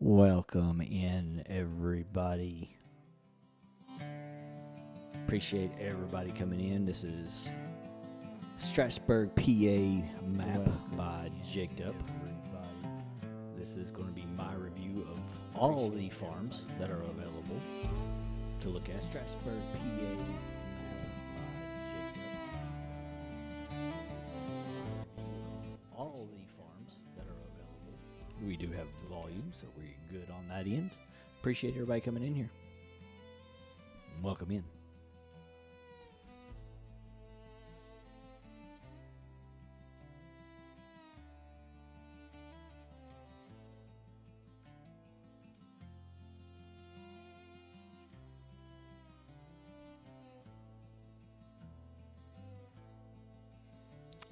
Welcome in, everybody. Appreciate everybody coming in. This is Strasburg, PA map by Jacob. This is going to be my review of all the farms that are available to look at. Strasburg, PA map by Jacob. All the farms that are available. We do have the volume, so we're good on that end. Appreciate everybody coming in here. Welcome in.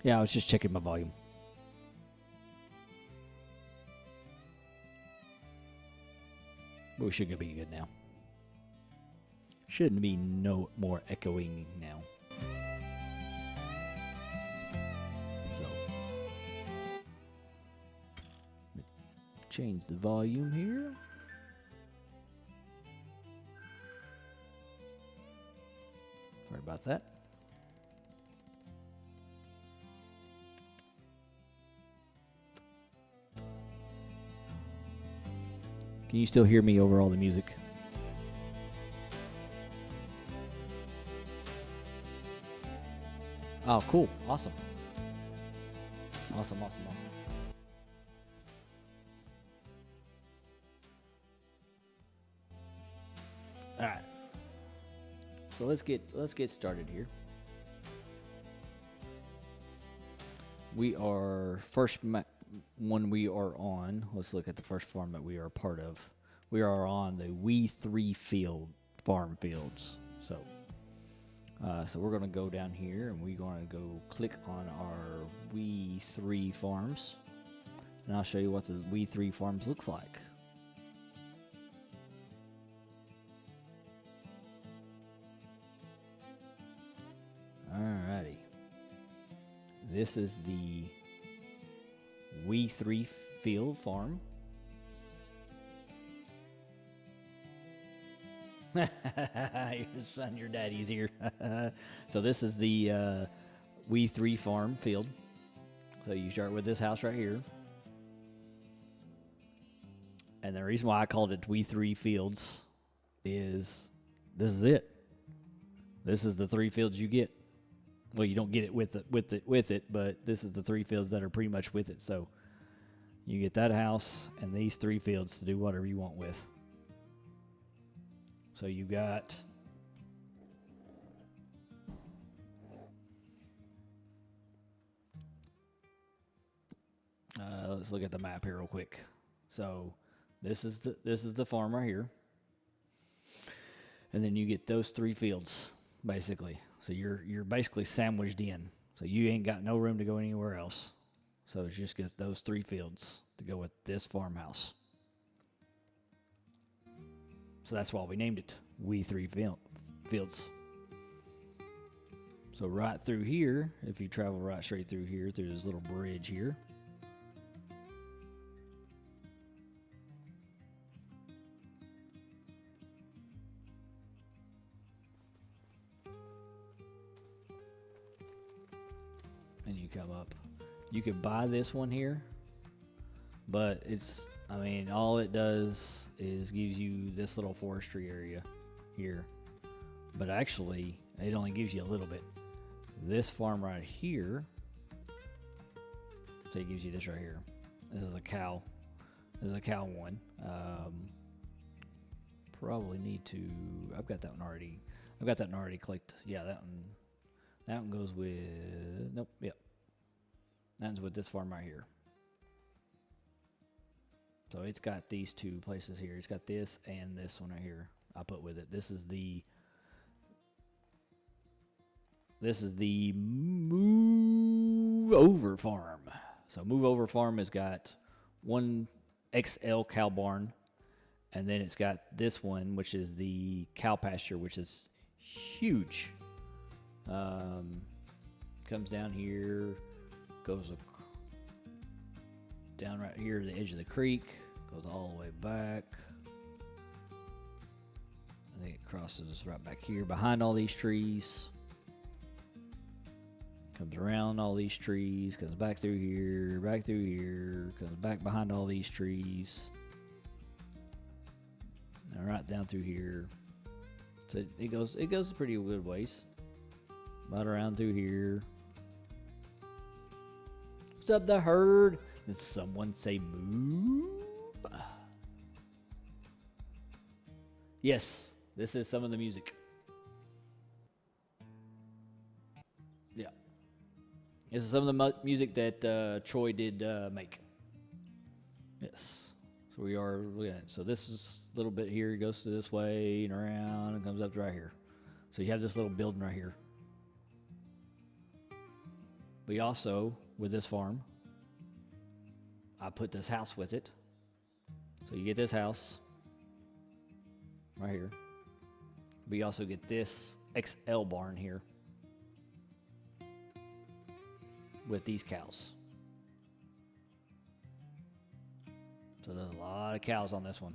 Yeah, I was just checking my volume. But we should be good now. Shouldn't be no more echoing now. So, change the volume here. Sorry about that. Can you still hear me over all the music? Oh, cool. Awesome. Awesome. All right. So let's get started here. We are one we are on. Let's look at the first farm that we are a part of. We are on the We3 farm fields. So we're going to go down here and we're going to go click on our We3 farms, and I'll show you what the We3 farms looks like. Alrighty. This is the We3 field farm. Your son, your daddy's here. So this is the We3 farm field. So you start with this house right here. And the reason why I called it We3 fields is this is it. This is the 3 fields you get. Well, you don't get it with it, but this is the 3 fields that are pretty much with it. So you get that house and these 3 fields to do whatever you want with. So you got let's look at the map here real quick. So this is the farm right here, and then you get those 3 fields basically. So you're basically sandwiched in. So you ain't got no room to go anywhere else. So it just gets those 3 fields to go with this farmhouse. So that's why we named it We3 fields. So right through here, if you travel right straight through here, through this little bridge here, and you come up. You could buy this one here, but all it does is gives you this little forestry area here. But actually, it only gives you a little bit. This farm right here, so it gives you this right here. This is a cow. This is a cow one. Probably need to. I've got that one already clicked. Yeah, that one. That one goes with. Nope. Yep. That one's with this farm right here. So it's got these 2 places here. It's got this and this one right here. I put with it. This is the Move Over farm. So Move Over farm has got one XL cow barn, and then it's got this one, which is the cow pasture, which is huge. Comes down here, goes down right here to the edge of the creek, Goes all the way back. I think it crosses right back here behind all these trees. Comes around all these trees, comes back through here, comes back behind all these trees. And right down through here. So it goes a pretty good ways. About around through here. What's up, the herd? Did someone say moo? Yes, this is some of the music. Yeah. This is some of the music that Troy did make. Yes. So we are looking at it. So this is a little bit here. It goes to this way and around and comes up to right here. So you have this little building right here. We also, with this farm, I put this house with it. So you get this house right here. We also get this XL barn here with these cows. So there's a lot of cows on this one.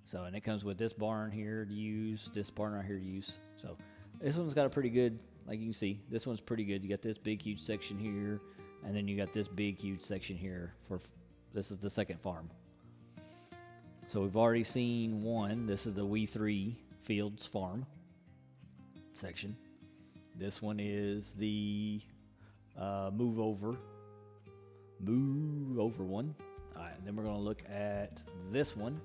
So, and it comes with this barn here to use, this barn right here to use. So this one's got a pretty good, like you can see, this one's pretty good. You got this big, huge section here, and then you got this big, huge section here for, this is the second farm. So we've already seen one. This is the We3 Fields farm section. This one is the move over one. All right, and then we're going to look at this one.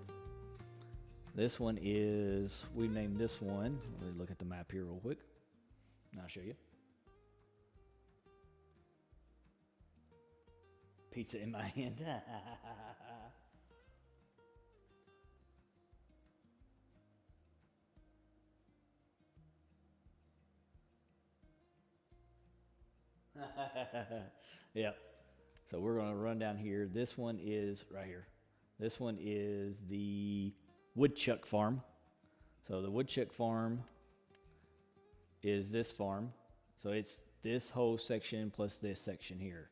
This one is, we named this one. Let me look at the map here real quick. And I'll show you. Pizza in my hand. Yeah. So we're going to run down here. This one is right here. This one is the woodchuck farm. So the woodchuck farm is this farm. So it's this whole section plus this section here.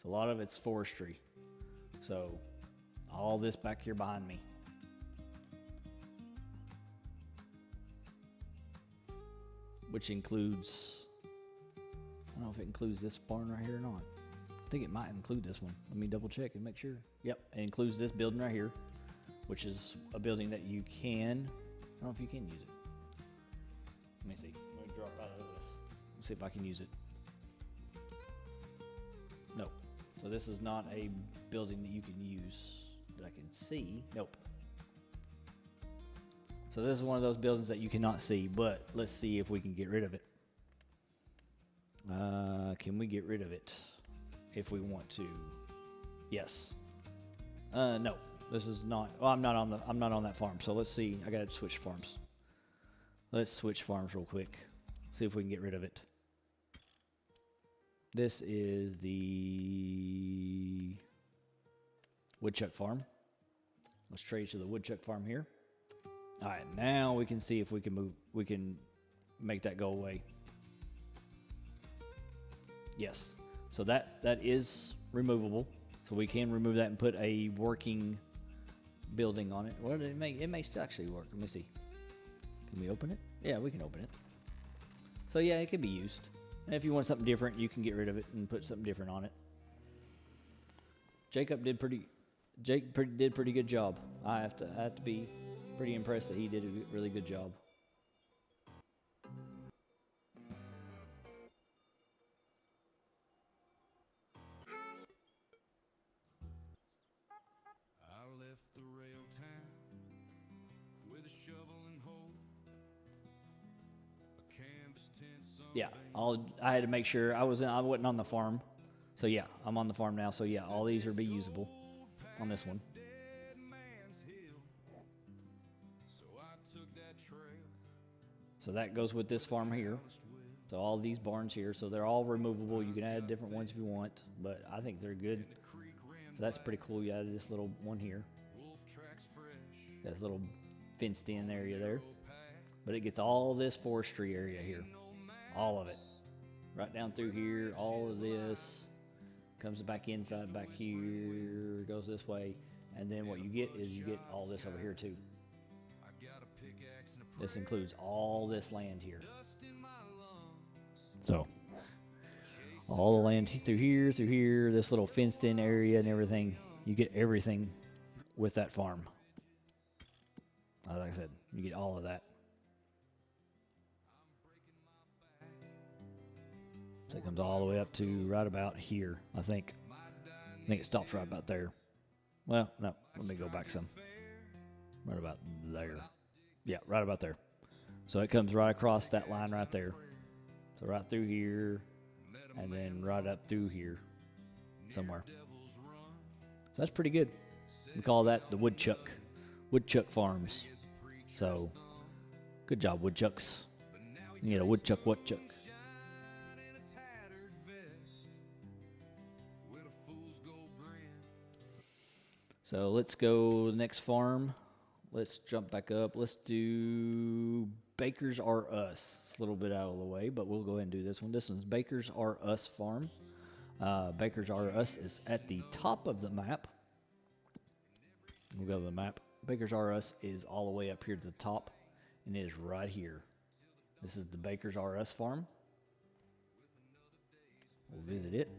So a lot of it's forestry. So all this back here behind me. Which includes, I don't know if it includes this barn right here or not. I think it might include this one. Let me double check and make sure. Yep, it includes this building right here, which is a building that you can, I don't know if you can use it. Let me see. Let me drop out of this. Let's see if I can use it. No. So this is not a building that you can use that I can see. Nope. So this is one of those buildings that you cannot see, but let's see if we can get rid of it. Can we get rid of it if we want to? Yes. No. This is not. Oh, I'm not on that farm. So let's see. I gotta switch farms. Let's switch farms real quick. See if we can get rid of it. This is the woodchuck farm. Let's trade to the woodchuck farm here. All right, now we can see if we can move. We can make that go away. Yes. So that is removable. So we can remove that and put a working building on it. What did it make? It may still actually work. Let me see. Can we open it? Yeah, we can open it. So yeah, it can be used. And if you want something different, you can get rid of it and put something different on it. Jake did pretty good job. I have to be pretty impressed that he did a really good job. Yeah, I had to make sure I wasn't on the farm. So yeah, I'm on the farm now. So yeah, all these will be usable on this one. So that goes with this farm here. So all these barns here, so they're all removable. You can add different ones if you want, but I think they're good. So that's pretty cool. You added this little one here. Got this little fenced in area there. But it gets all this forestry area here. All of it. Right down through here, all of this comes back inside, back here, goes this way. And then what you get is you get all this over here too. This includes all this land here. So all the land through here, this little fenced in area and everything. You get everything with that farm. Like I said, you get all of that. So it comes all the way up to right about here, I think. I think it stops right about there. Well, no, let me go back some. Right about there. Yeah, right about there. So it comes right across that line right there. So right through here, and then right up through here somewhere. So that's pretty good. We call that the woodchuck farms. So good job, woodchucks. You get a woodchuck. So let's go to the next farm. Let's jump back up. Let's do Bakers R Us. It's a little bit out of the way, but we'll go ahead and do this one. This one's Bakers R Us farm. Bakers R Us is at the top of the map. We'll go to the map. Bakers R Us is all the way up here to the top, and it is right here. This is the Bakers R Us farm. We'll visit it.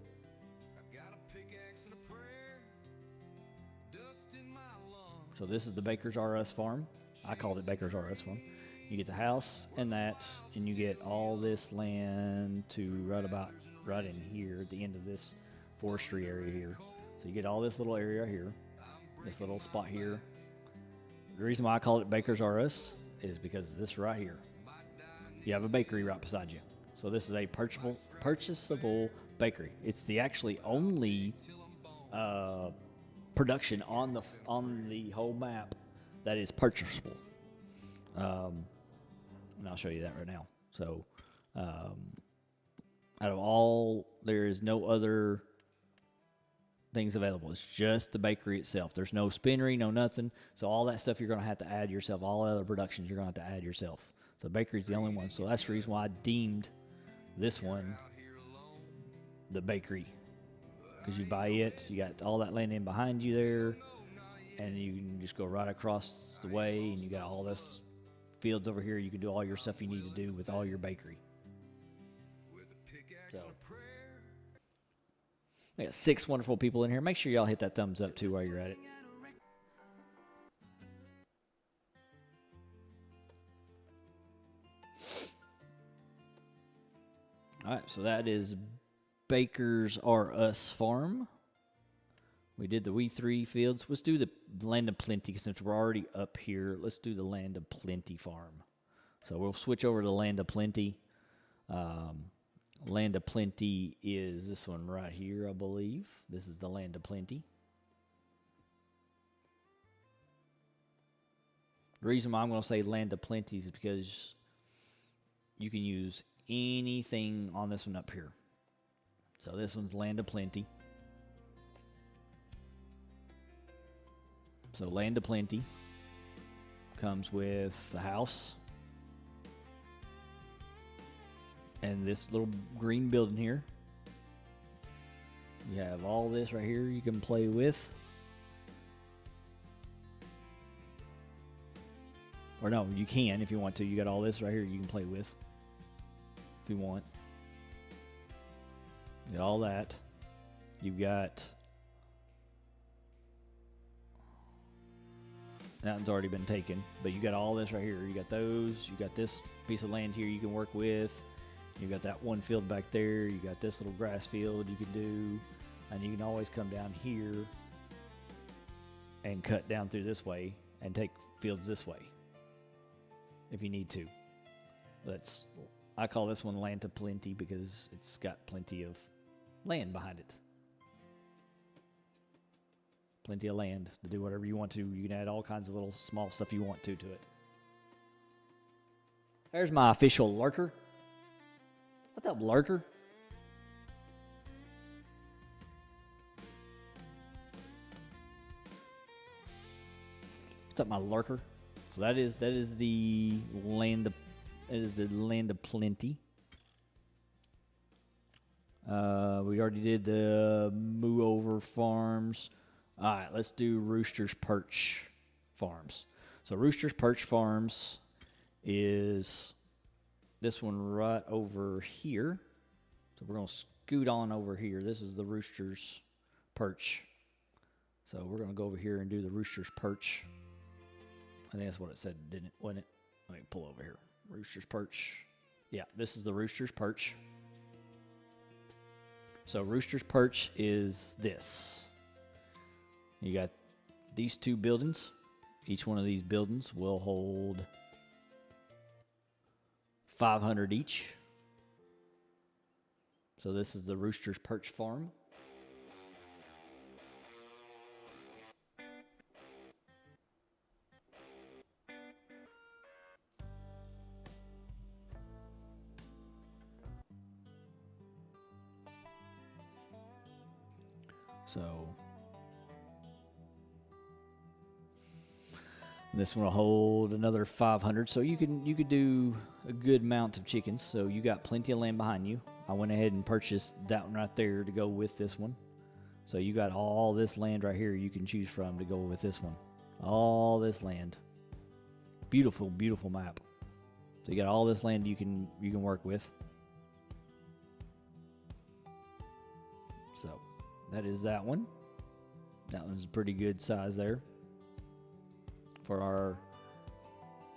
So this is the Bakers R Us farm. I called it Bakers R Us farm. You get the house and that, and you get all this land to right in here at the end of this forestry area here. So you get all this little area here, this little spot here. The reason why I call it Bakers R Us is because this right here. You have a bakery right beside you. So this is a purchasable bakery. It's the actually only production on the whole map that is purchasable, and I'll show you that right now. So out of all, there is no other things available. It's just the bakery itself. There's no spinnery, no nothing. So all that stuff you're going to have to add yourself. All other productions you're going to have to add yourself. So bakery's the only one. So that's the reason why I deemed this one the bakery. Because you buy it, you got all that land in behind you there, and you can just go right across the way, and you got all this fields over here. You can do all your stuff you need to do with all your bakery. So, we got 6 wonderful people in here. Make sure y'all hit that thumbs up too while you're at it. All right, so that is Bakers R Us farm. We did the We3 fields. Let's do the Land of Plenty, since we're already up here. Let's do the Land of Plenty farm. So we'll switch over to Land of Plenty. Land of Plenty is this one right here, I believe. This is the Land of Plenty. The reason why I'm going to say Land of Plenty is because you can use anything on this one up here. So this one's Land of Plenty. So Land of Plenty comes with the house and this little green building here. You have all this right here you can play with. Or no, you can if you want to. You got all this right here you can play with if you want. You got all that. You've got... that one's already been taken. But you got all this right here. You got those. You got this piece of land here you can work with. You got that one field back there. You got this little grass field you can do. And you can always come down here and cut down through this way and take fields this way if you need to. I call this one Land of Plenty because it's got plenty of land behind it. Plenty of land to do whatever you want to. You can add all kinds of little small stuff you want to it. There's my official lurker. What's up, lurker? What's up, my lurker? So that is the land of Plenty. We already did the Moo Over Farms. All right, let's do Rooster's Perch Farms. So Rooster's Perch Farms is this one right over here. So we're going to scoot on over here. This is the Rooster's Perch. So we're going to go over here and do the Rooster's Perch. I think that's what it said, didn't it? Wasn't it? Let me pull over here. Rooster's Perch. Yeah, this is the Rooster's Perch. So Rooster's Perch is this. You got these two buildings. Each one of these buildings will hold 500 each. So this is the Rooster's Perch Farm. So this one will hold another 500. So you could do a good amount of chickens. So you got plenty of land behind you. I went ahead and purchased that one right there to go with this one. So you got all this land right here you can choose from to go with this one. All this land. Beautiful, beautiful map. So you got all this land you can work with. So that is that one. That one's a pretty good size there for our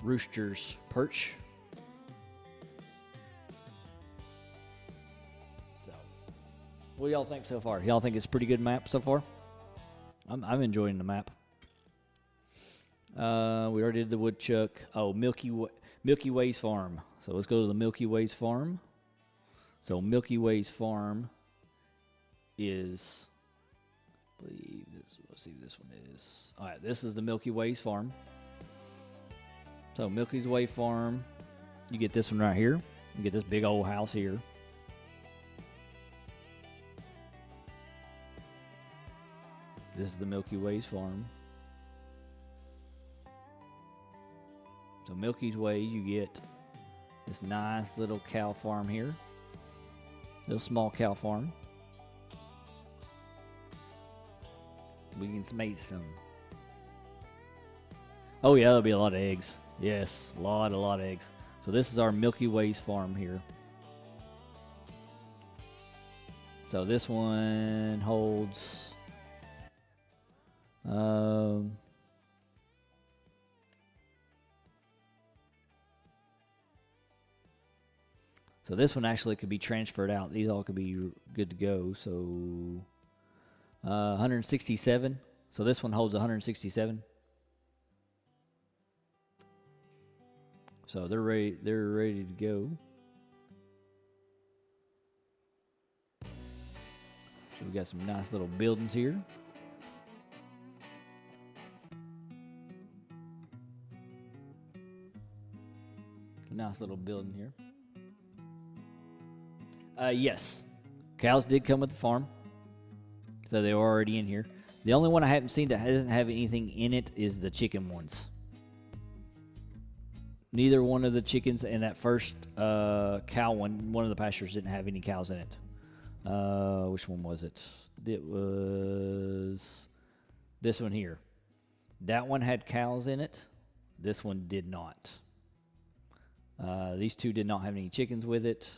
Rooster's Perch. So, what do y'all think so far? Y'all think it's a pretty good map so far? I'm enjoying the map. We already did the woodchuck. Oh, Milky Way's farm. So let's go to the Milky Way's farm. So Milky Way's farm is, I believe this. Let's see, this one is. All right, this is the Milky Way's farm. So Milky Way farm, you get this one right here. You get this big old house here. This is the Milky Way's farm. So Milky's Way, you get this nice little cow farm here. Little small cow farm. We can make some. Oh yeah, there'll be a lot of eggs. Yes, a lot of eggs. So this is our Milky Way's farm here. So this one holds so this one actually could be transferred out. These all could be good to go. So 167. So this one holds 167. So they're ready to go. So we got some nice little buildings here. A nice little building here. Yes. Cows did come with the farm. So they were already in here. The only one I haven't seen that doesn't have anything in it is the chicken ones. Neither one of the chickens and that first cow one of the pastures didn't have any cows in it. Which one was it? It was this one here. That one had cows in it. This one did not. These two did not have any chickens with it.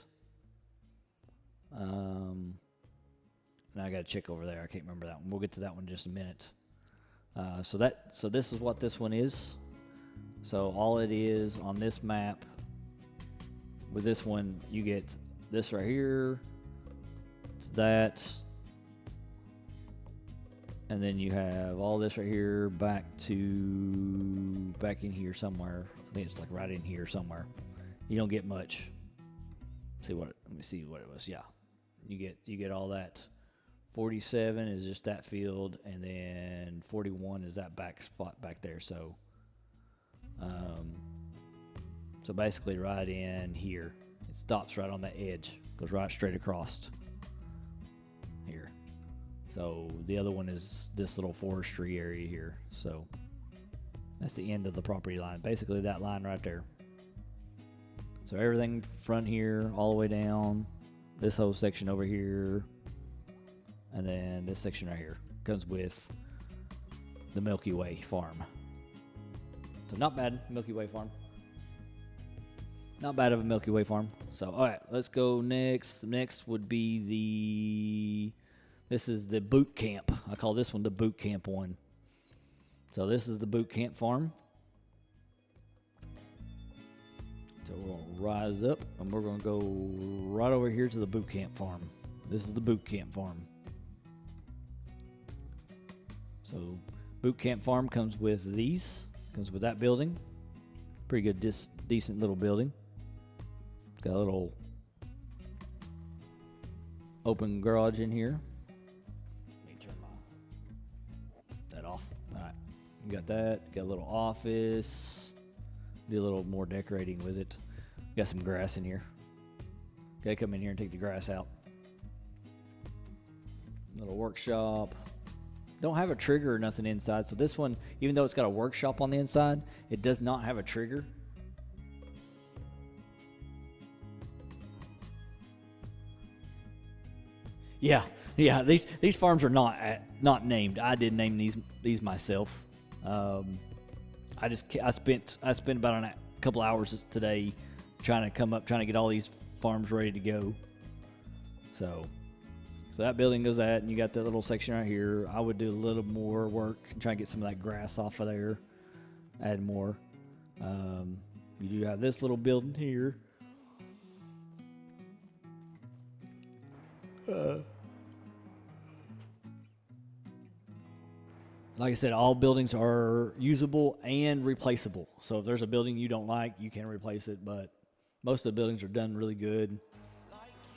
And I got to check over there. I can't remember that one. We'll get to that one in just a minute. So this is what this one is. So all it is on this map, with this one, you get this right here, that, and then you have all this right here back in here somewhere. I think it's like right in here somewhere. You don't get much. Let me see what it was. Yeah, you get all that. 47 is just that field, and then 41 is that back spot back there. So basically right in here, it stops right on that edge, goes right straight across here. So the other one is this little forestry area here. So that's the end of the property line, basically that line right there. So everything front here all the way down, this whole section over here, and then this section right here comes with the Milky Way farm. So not bad, Milky Way farm. Not bad of a Milky Way farm. So, all right, let's go next. Next would be this is the boot camp. I call this one the boot camp one. So this is the boot camp farm. So we're going to rise up, and we're going to go right over here to the boot camp farm. This is the boot camp farm. So boot camp farm comes with these. Comes with that building. Pretty good, decent little building. It's got a little open garage in here. Let me turn that off. All right, you got that. Got a little office. Do a little more decorating with it. Got some grass in here. Okay, come in here and take the grass out. Little workshop. Don't have a trigger or nothing inside. So this one, even though it's got a workshop on the inside, it does not have a trigger. Yeah. These farms are not named. I did name these myself. I spent about a couple hours today trying to get all these farms ready to go. So that building goes that, and you got that little section right here. I would do a little more work and try and get some of that grass off of there. Add more. You do have this little building here. Like I said, all buildings are usable and replaceable. So if there's a building you don't like, you can replace it. But most of the buildings are done really good.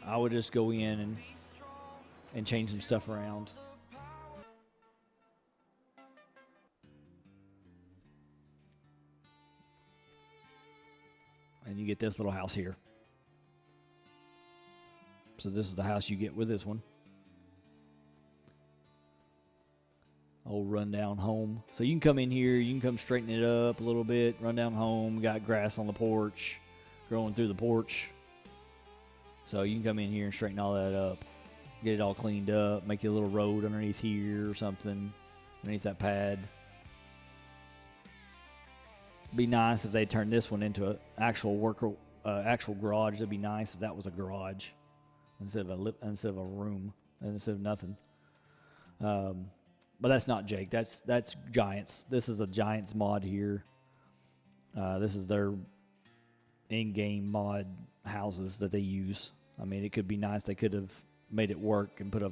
I would just go in and change some stuff around. And you get this little house here. So this is the house you get with this one. Old rundown home. So you can come in here, you can come straighten it up a little bit. Rundown home, got grass on the porch, growing through the porch. So you can come in here and straighten all that up. Get it all cleaned up, make you a little road underneath here or something, underneath that pad. Be nice if they turned this one into an actual garage. It'd be nice if that was a garage instead of a room, instead of nothing. But that's not Jake. That's Giants. This is a Giants mod here. This is their in-game mod houses that they use. I mean, it could be nice. They could have made it work and put a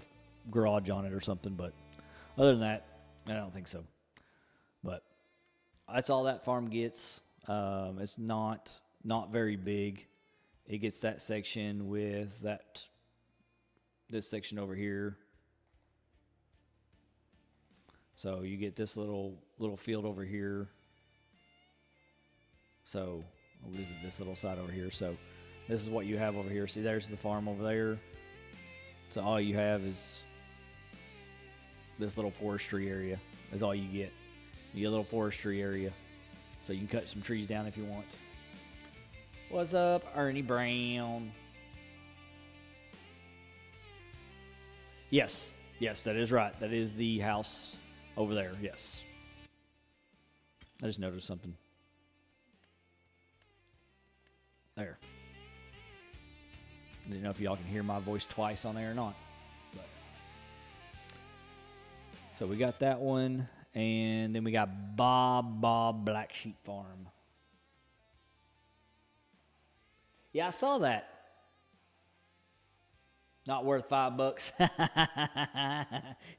garage on it or something, but other than that, I don't think so. But that's all that farm gets. It's not very big. It gets that section with this section over here. So you get this little field over here. So what is it? This little side over here. So this is what you have over here. See, there's the farm over there. So all you have is this little forestry area. Is all you get. You get a little forestry area. So you can cut some trees down if you want. What's up, Ernie Brown? Yes, that is right. That is the house over there, yes. I just noticed something. There. I didn't know if y'all can hear my voice twice on there or not. But. So we got that one, and then we got Bob Black Sheep Farm. Yeah, I saw that. Not worth $5.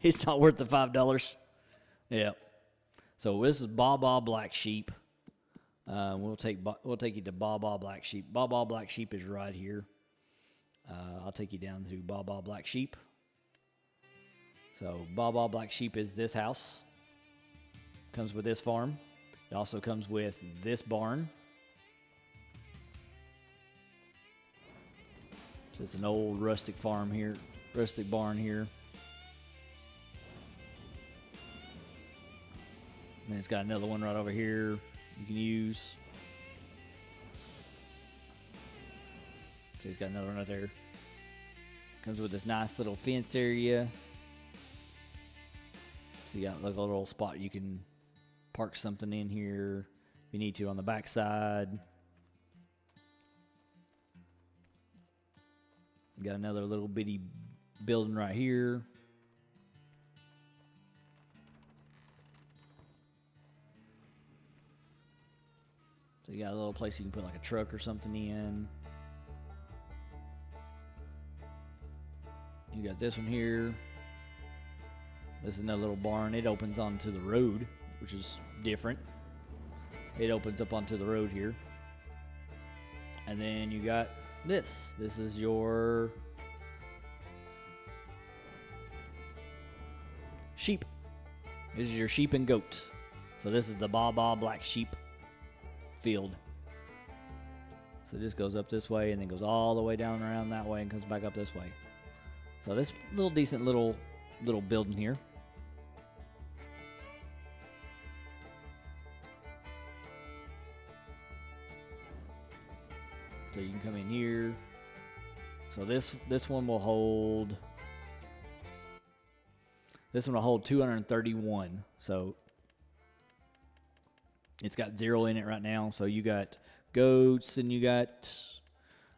It's not worth the $5. Yep. So this is Bob Black Sheep. We'll take you to Bob Black Sheep. Bob Black Sheep is right here. I'll take you down to Bob Black Sheep. So Bob Black Sheep is this house. Comes with this farm. It also comes with this barn. So it's an old rustic farm here, rustic barn here. And it's got another one right over here you can use. So it's got another one right there. Comes with this nice little fence area. So you got like a little spot you can park something in here if you need to on the back side. You got another little bitty building right here. So you got a little place you can put like a truck or something in. You got this one here. This is another little barn. It opens onto the road, which is different. It opens up onto the road here. And then you got this. This is your sheep. This is your sheep and goat. So this is the Baa black sheep field. So this goes up this way and then goes all the way down around that way and comes back up this way. So this little decent little building here. So you can come in here. So this one will hold. This one will hold 231. So it's got 0 in it right now. So you got goats and you got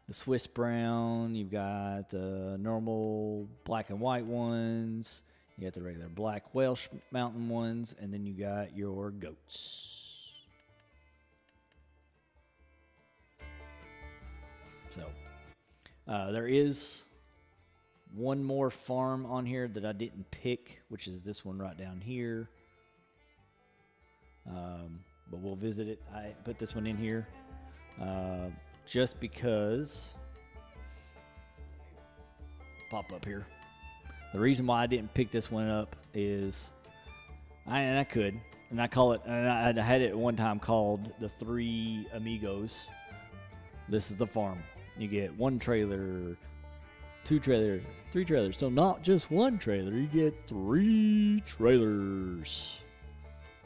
the Swiss brown. You've got the normal black and white ones. You got the regular black Welsh mountain ones, and then you got your goats. So there is one more farm on here that I didn't pick, which is this one right down here. But we'll visit it. I put this one in here just because. Pop up here. The reason why I didn't pick this one up is, I call it, and I had it at one time called the Three Amigos. This is the farm. You get 1 trailer, 2 trailers, 3 trailers. So not just 1 trailer, you get 3 trailers.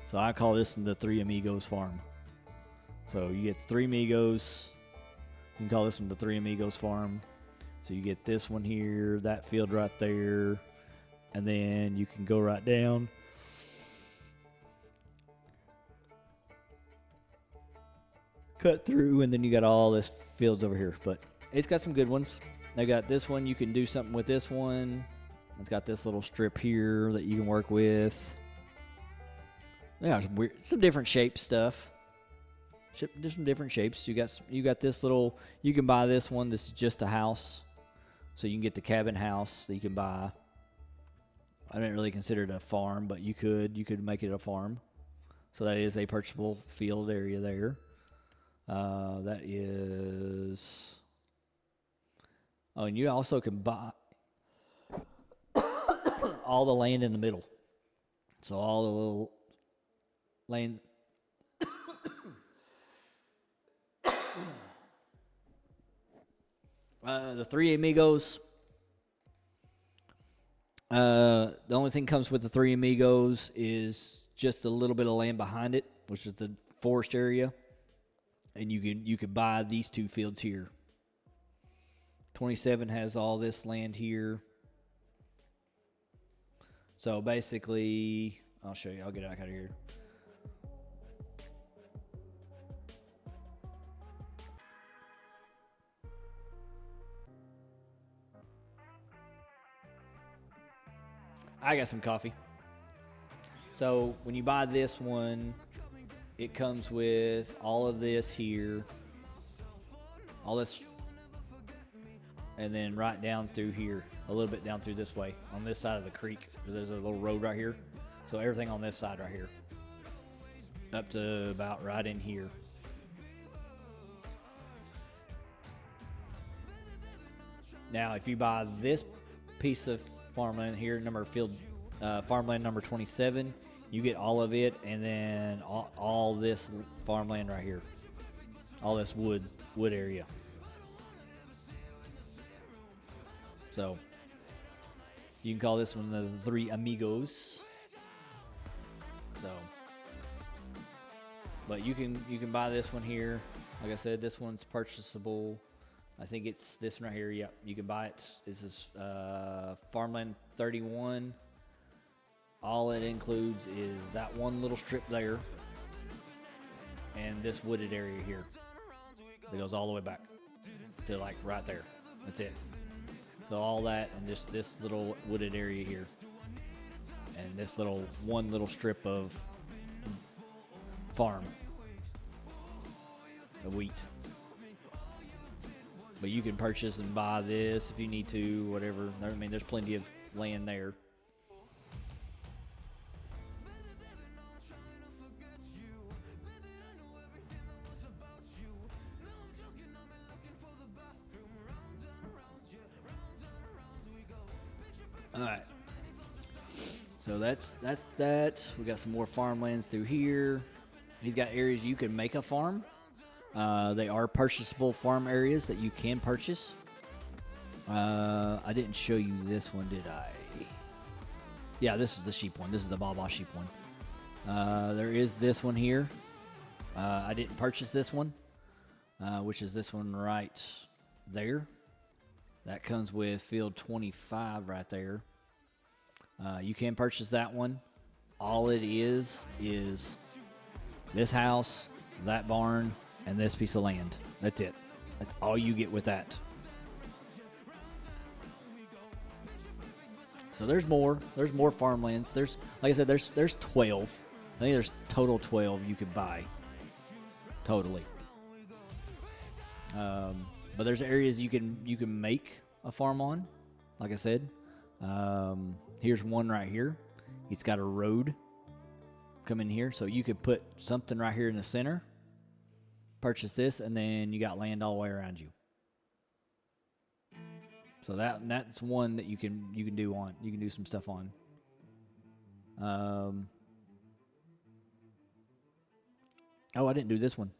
So I call this the Three Amigos farm. So you get 3 amigos. You can call this one the Three Amigos farm. So you get this one here, that field right there, and then you can go right down. Cut through, and then you got all this fields over here. But it's got some good ones. They got this one. You can do something with this one. It's got this little strip here that you can work with. Yeah, some different shape stuff. Some different shapes. You got this little. You can buy this one. This is just a house, so you can get the cabin house that you can buy. I didn't really consider it a farm, but you could make it a farm. So that is a purchasable field area there. That is. Oh, and you also can buy all the land in the middle. So all the little lanes. The Three Amigos. The only thing comes with the Three Amigos is just a little bit of land behind it, which is the forest area, and you can buy these 2 fields here. 27 has all this land here. So basically, I'll show you. I'll get out of here. I got some coffee. So when you buy this one, it comes with all of this here, all this, and then right down through here, a little bit down through this way, on this side of the creek. There's a little road right here. So everything on this side right here, up to about right in here. Now, if you buy this piece of farmland here, farmland number 27, you get all of it, and then all this farmland right here, all this wood area. So you can call this one the Three Amigos. So, but you can buy this one here. Like I said, this one's purchasable. I think it's this one right here. Yep, you can buy it. This is farmland 31. All it includes is that one little strip there and this wooded area here that goes all the way back to like right there. That's it. So all that and just this little wooded area here and this one little strip of farm of wheat. But you can purchase and buy this if you need to, whatever. I mean, there's plenty of land there. All right. So that's that. We got some more farmlands through here. He's got areas you can make a farm. They are purchasable farm areas that you can purchase. I didn't show you this one, did I? Yeah, this is the sheep one. This is the Baba sheep one. There is this one here. I didn't purchase this one, which is this one right there. That comes with field 25 right there. You can purchase that one. All it is this house, that barn, and this piece of land. That's it. That's all you get with that. So there's more. There's more farmlands. There's, like I said, there's 12. I think there's total 12 you could buy. Totally. But there's areas you can make a farm on. Like I said, here's one right here. It's got a road coming here, so you could put something right here in the center. Purchase this, and then you got land all the way around you. So that's one that you can do some stuff on. Oh, I didn't do this one.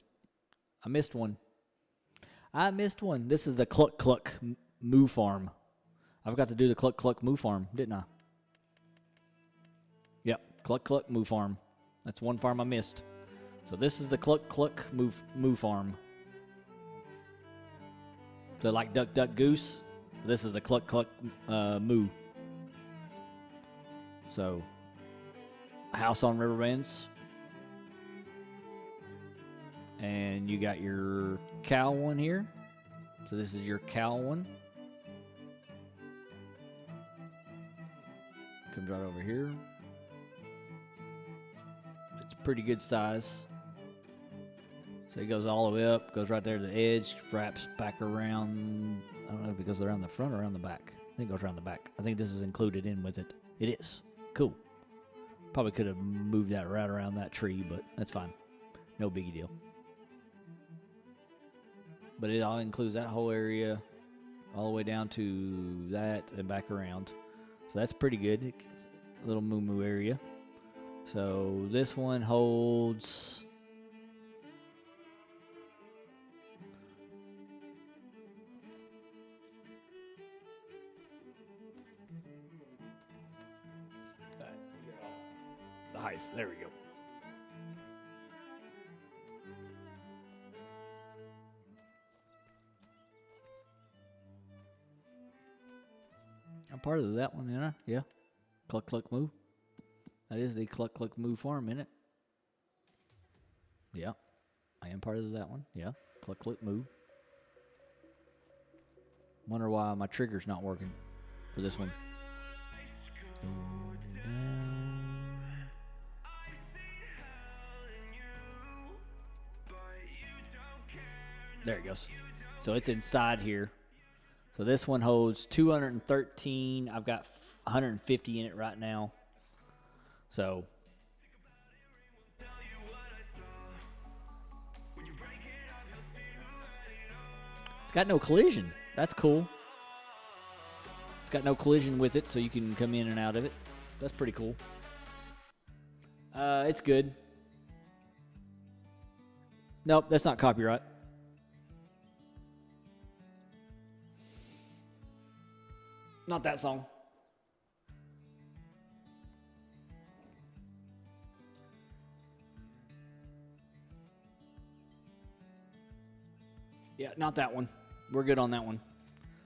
I missed one. This is the Cluck Cluck Moo Farm. I forgot to do the Cluck Cluck Moo Farm, didn't I? Yep, Cluck Cluck Moo Farm. That's one farm I missed. So this is the Cluck Cluck Moo Farm. So like Duck Duck Goose, this is the Cluck Cluck Moo. So, house on Riverbends. And you got your cow one here. So this is your cow one. Comes right over here. It's pretty good size. So it goes all the way up, goes right there to the edge, wraps back around. I don't know if it goes around the front or around the back. I think it goes around the back. I think this is included in with it. It is. Cool. Probably could have moved that right around that tree, but that's fine. No biggie deal. But it all includes that whole area all the way down to that and back around. So that's pretty good. It's a little moo-moo area. So this one holds... the height. There we go. I'm part of that one, ain't I? Yeah. Cluck Cluck Moo. That is the Cluck Cluck Moo farm, isn't it? Yeah. I am part of that one. Yeah. Cluck Cluck Moo. Wonder why my trigger's not working for this one. There it goes. So it's inside here. So this one holds 213. I've got 150 in it right now. So it's got no collision. That's cool. It's got no collision with it, so you can come in and out of it. That's pretty cool. It's good. Nope, that's not copyright. Not that song. Yeah, not that one. We're good on that one.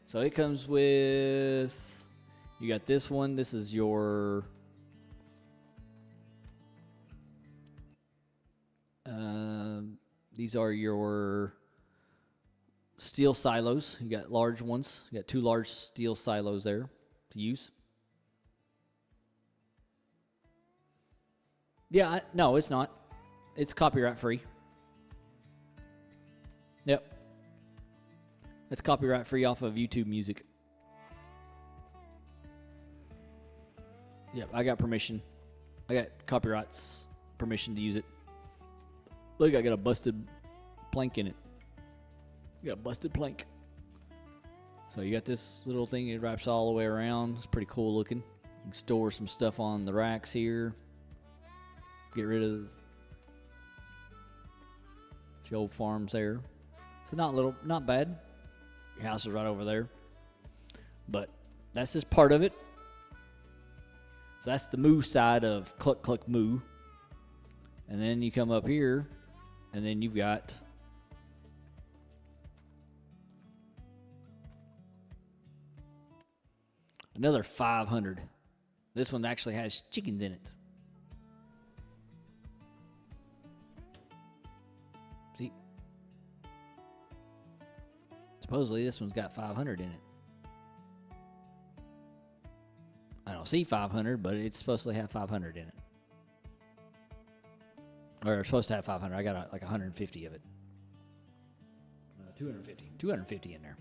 So it comes with, you got this one. This is your These are your steel silos. You got large ones. You got 2 large steel silos there to use. Yeah, no, it's not. It's copyright free. Yep. It's copyright free off of YouTube Music. Yep, I got permission. I got copyrights permission to use it. Look, I got a busted plank in it. You got a busted plank. So you got this little thing, it wraps all the way around. It's pretty cool looking. You can store some stuff on the racks here. Get rid of the old farms there. So not bad. Your house is right over there. But that's just part of it. So that's the moo side of Cluck Cluck Moo. And then you come up here, and then you've got another 500. This one actually has chickens in it. See? Supposedly this one's got 500 in it. I don't see 500, but it's supposed to have 500 in it. Or it's supposed to have 500. I got like 150 of it. 250. 250 in there.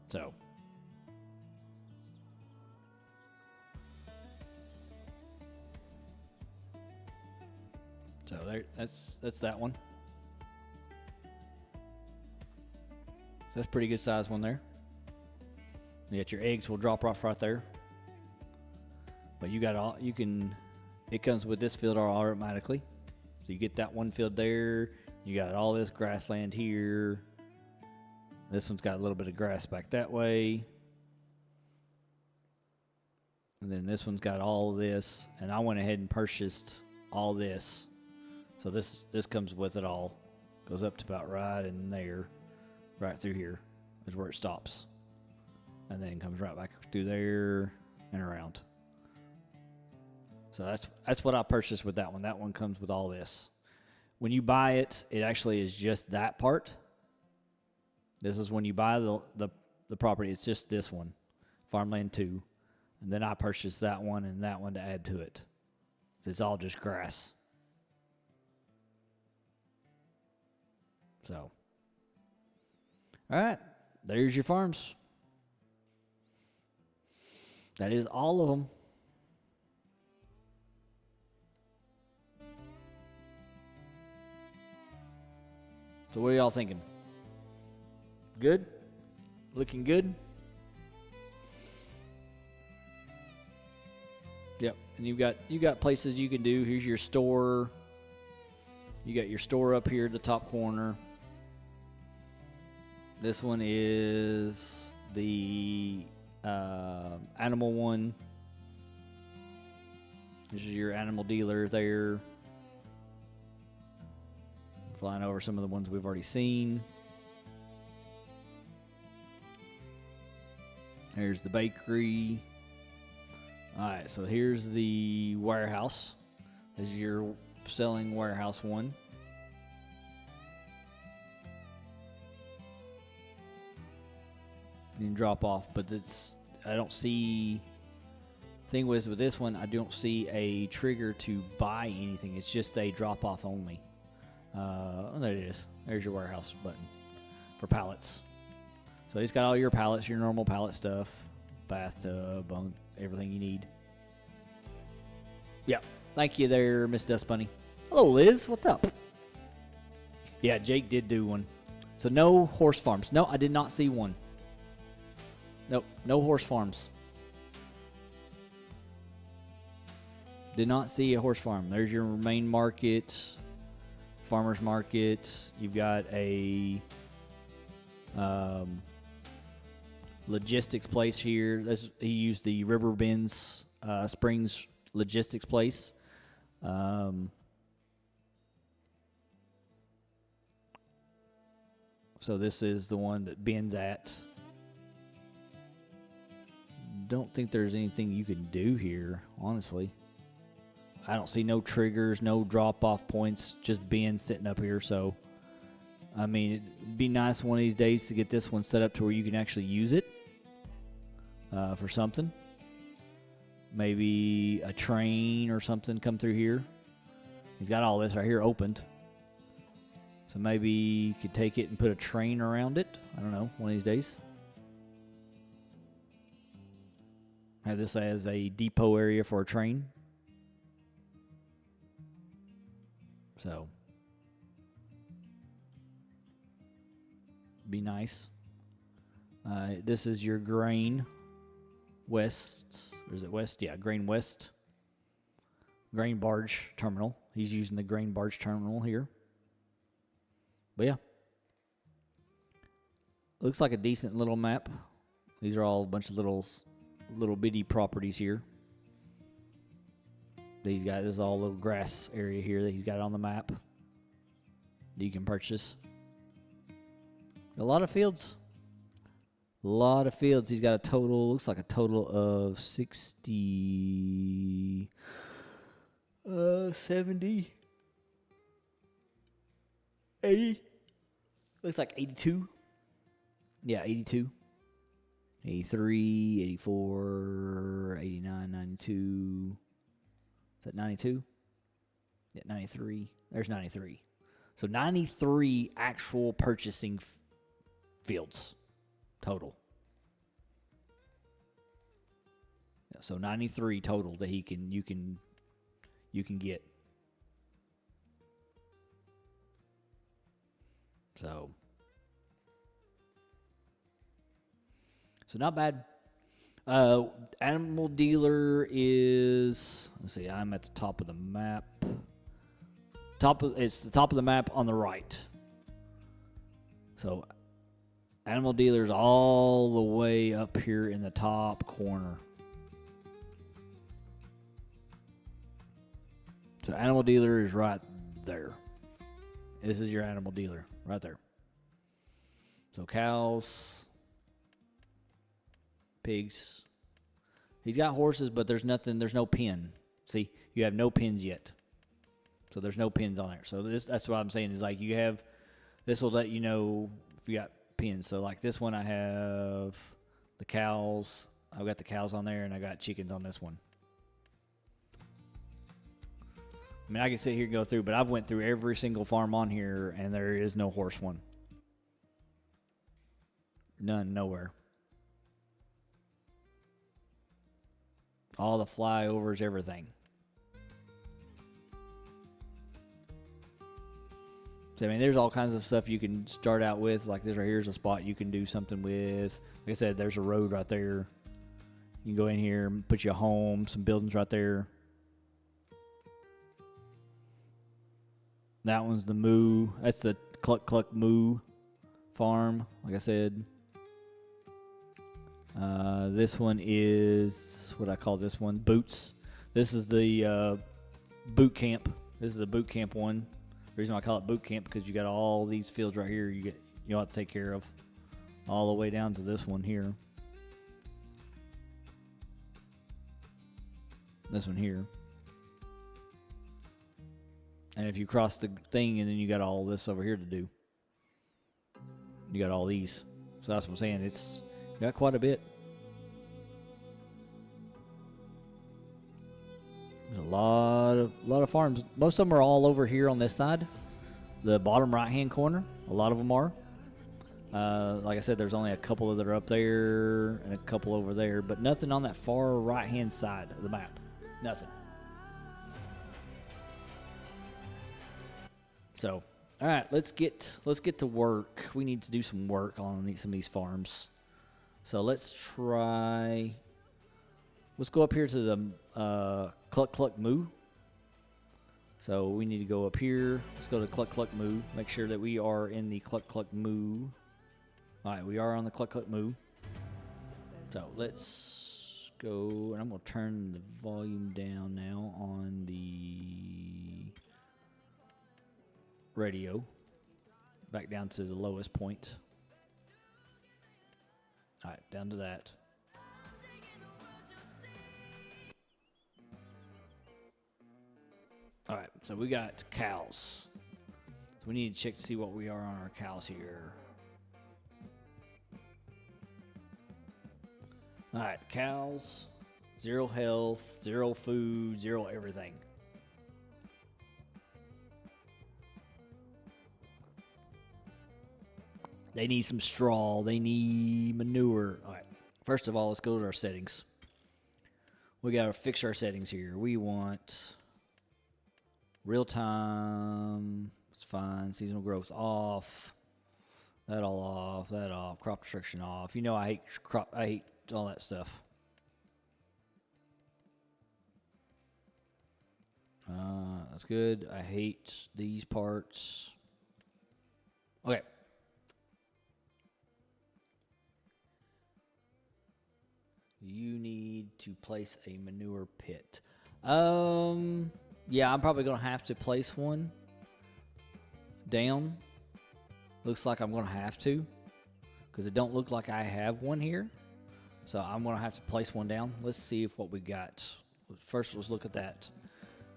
So. So there, that's that one. So that's a pretty good size one there. You got your eggs will drop off right there. But you got all, you can, it comes with this field automatically. So you get that one field there. You got all this grassland here. This one's got a little bit of grass back that way. And then this one's got all of this. And I went ahead and purchased all this. So this comes with it all. Goes up to about right in there. Right through here is where it stops. And then comes right back through there and around. So that's what I purchased with that one. That one comes with all this. When you buy it, it actually is just that part. This is when you buy the property. It's just this one, Farmland 2. And then I purchased that one and that one to add to it. So it's all just grass. So, all right, there's your farms. That is all of them. So what are y'all thinking? Good? Looking good? Yep. And you got places you can do. Here's your store. You got your store up here at the top corner. This one is the animal one. This is your animal dealer there. Flying over some of the ones we've already seen. Here's the bakery. Alright, so here's the warehouse. This is your selling warehouse one. You can drop off, but I don't see. Thing was with this one, I don't see a trigger to buy anything. It's just a drop off only. There it is. There's your warehouse button for pallets. So it's got all your pallets, your normal pallet stuff, bathtub, bunk, everything you need. Yeah. Thank you there, Miss Dust Bunny. Hello, Liz. What's up? Yeah, Jake did do one. So no horse farms. No, I did not see one. Nope, no horse farms. Did not see a horse farm. There's your main market, farmer's market. You've got a logistics place here. He used the River Bends Springs logistics place. So this is the one that Ben's at. Don't think there's anything you can do here, honestly. I don't see no triggers, no drop-off points, just Ben sitting up here, so I mean, it'd be nice one of these days to get this one set up to where you can actually use it for something. Maybe a train or something come through here. He's got all this right here opened. So maybe you could take it and put a train around it. I don't know, one of these days. Have this as a depot area for a train. So, be nice. This is your grain west. Or is it west? Yeah, grain west. Grain barge terminal. He's using the grain barge terminal here. But yeah. Looks like a decent little map. These are all a bunch of little bitty properties here. These guys, this is all a little grass area here that he's got on the map that you can purchase. A lot of fields. A lot of fields. He's got a total, looks like a total of 60, 70, 80. Looks like 82. Yeah, 82. 83, 84, 89, 92. Is that 92? Yeah, 93. There's 93. So 93 actual purchasing fields total. Yeah, so 93 total that you can get. So not bad. Animal dealer is, let's see, I'm at the top of the map. It's the top of the map on the right. So animal dealer is all the way up here in the top corner. So animal dealer is right there. This is your animal dealer right there. So cows, pigs. He's got horses, but there's no pin. See, you have no pins yet. So there's no pins on there. So that's what I'm saying is like this will let you know if you got pins. So like this one I have the cows. I've got the cows on there and I got chickens on this one. I mean, I can sit here and go through, but I've went through every single farm on here and there is no horse one. None, nowhere. All the flyovers, everything. So, I mean, there's all kinds of stuff you can start out with. Like this right here is a spot you can do something with. Like I said, there's a road right there. You can go in here and put you a home, some buildings right there. That one's the moo. That's the Cluck Cluck Moo farm, like I said. This one is, what I call this one, Boots. This is the boot camp. This is the boot camp one. The reason why I call it boot camp because you got all these fields right here you'll have to take care of. All the way down to this one here. This one here. And if you cross the thing and then you got all this over here to do. You got all these. So that's what I'm saying. It's got quite a bit. There's a lot of farms. Most of them are all over here on this side. The bottom right-hand corner. A lot of them are. Like I said, there's only a couple that are up there and a couple over there, but nothing on that far right-hand side of the map. Nothing. So, all right, let's get to work. We need to do some work on some of these farms. So let's try. Let's go up here to the Cluck Cluck Moo. So we need to go up here. Let's go to Cluck Cluck Moo. Make sure that we are in the Cluck Cluck Moo. All right, we are on the Cluck Cluck Moo. So let's go, and I'm going to turn the volume down now on the radio. Back down to the lowest point. All right, down to that. All right, so we got cows. So So we need to check to see what we are on our cows here. All right, cows, 0 health, 0 food, 0 everything. They need some straw. They need manure. All right. First of all, let's go to our settings. We got to fix our settings here. We want real time. It's fine. Seasonal growth off. That all off. That off. Crop destruction off. You know I hate all that stuff. That's good. I hate these parts. Okay. You need to place a manure pit. Yeah, I'm probably going to have to place one down. Looks like I'm going to have to, because it don't look like I have one here. So I'm going to have to place one down. Let's see if what we got. First, let's look at that.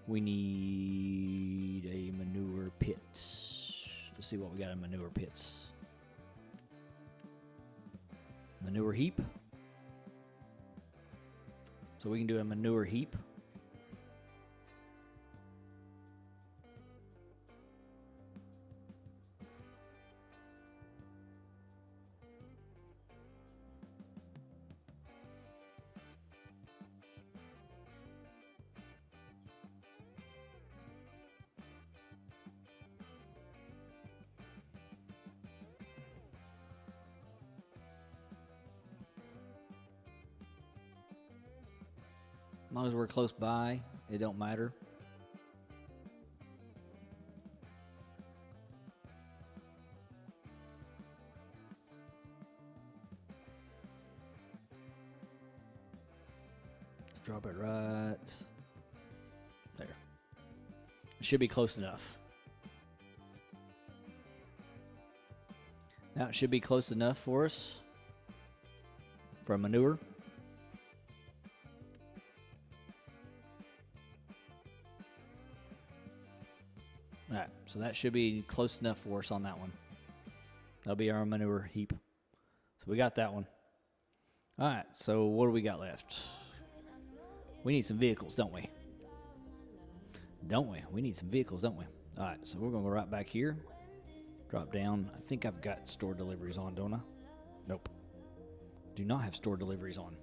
We need a manure pit. Let's see what we got in manure pits. Manure heap. So we can do a manure heap. As long as we're close by, it don't matter. Let's drop it right there. It should be close enough. Now it should be close enough for us for manure. All right, so that should be close enough for us on that one. That'll be our manure heap. So we got that one. All right, so what do we got left? We need some vehicles, don't we? Don't we? We need some vehicles, don't we? All right, so we're going to go right back here. Drop down. I think I've got store deliveries on, don't I? Nope. Do not have store deliveries on.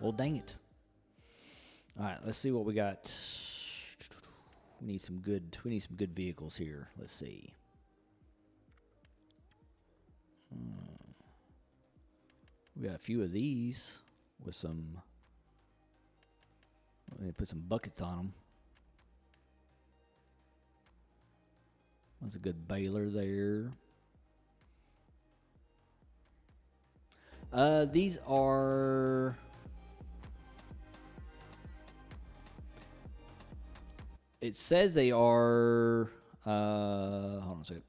Well, dang it. All right, let's see what we got. We need some good vehicles here. Let's see. We got a few of these with some. Let me put some buckets on them. That's a good baler there. These are. It says they are. Hold on a second.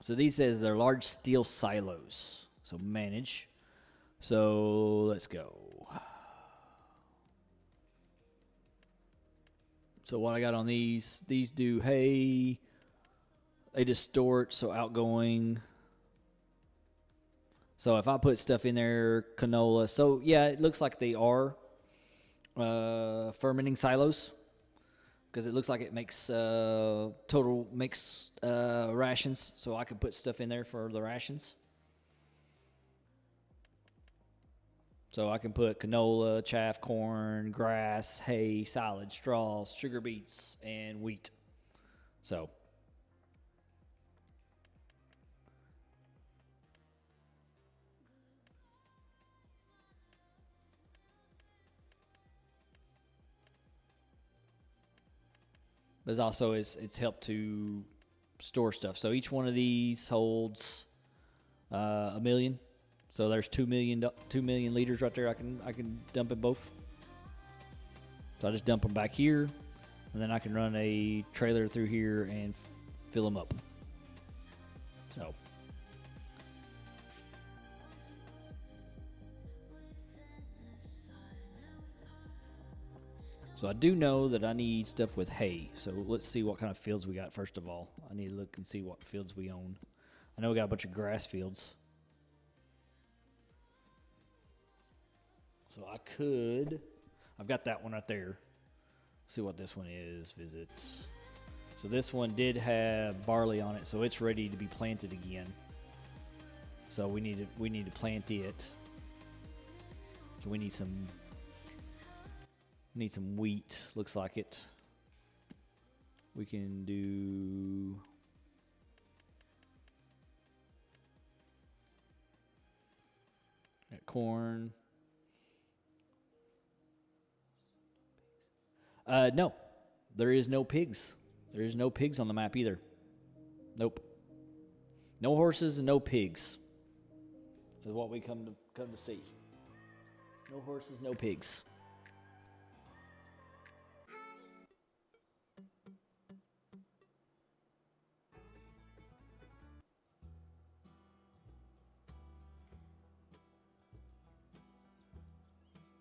So these says they're large steel silos. So manage. So let's go. So what I got on these do hay. They distort, so outgoing. So if I put stuff in there, canola. So yeah, it looks like they are fermenting silos, because it looks like it makes total mix rations. So I can put stuff in there for the rations. So I can put canola, chaff, corn, grass, hay, silage, straws, sugar beets, and wheat. So there's also it's helped to store stuff. So each one of these holds 1 million. So there's 2 million liters right there. I can dump in both. So I just dump them back here, and then I can run a trailer through here and fill them up. So So I do know that I need stuff with hay. So let's see what kind of fields we got first of all. I need to look and see what fields we own. I know we got a bunch of grass fields. So I've got that one right there. See what this one is, visit. So this one did have barley on it, so it's ready to be planted again. So we need to plant it. So we need some wheat, looks like it. We can do corn. No, there is no pigs. There is no pigs on the map either. Nope. No horses and no pigs is what we come to see. No horses, no pigs.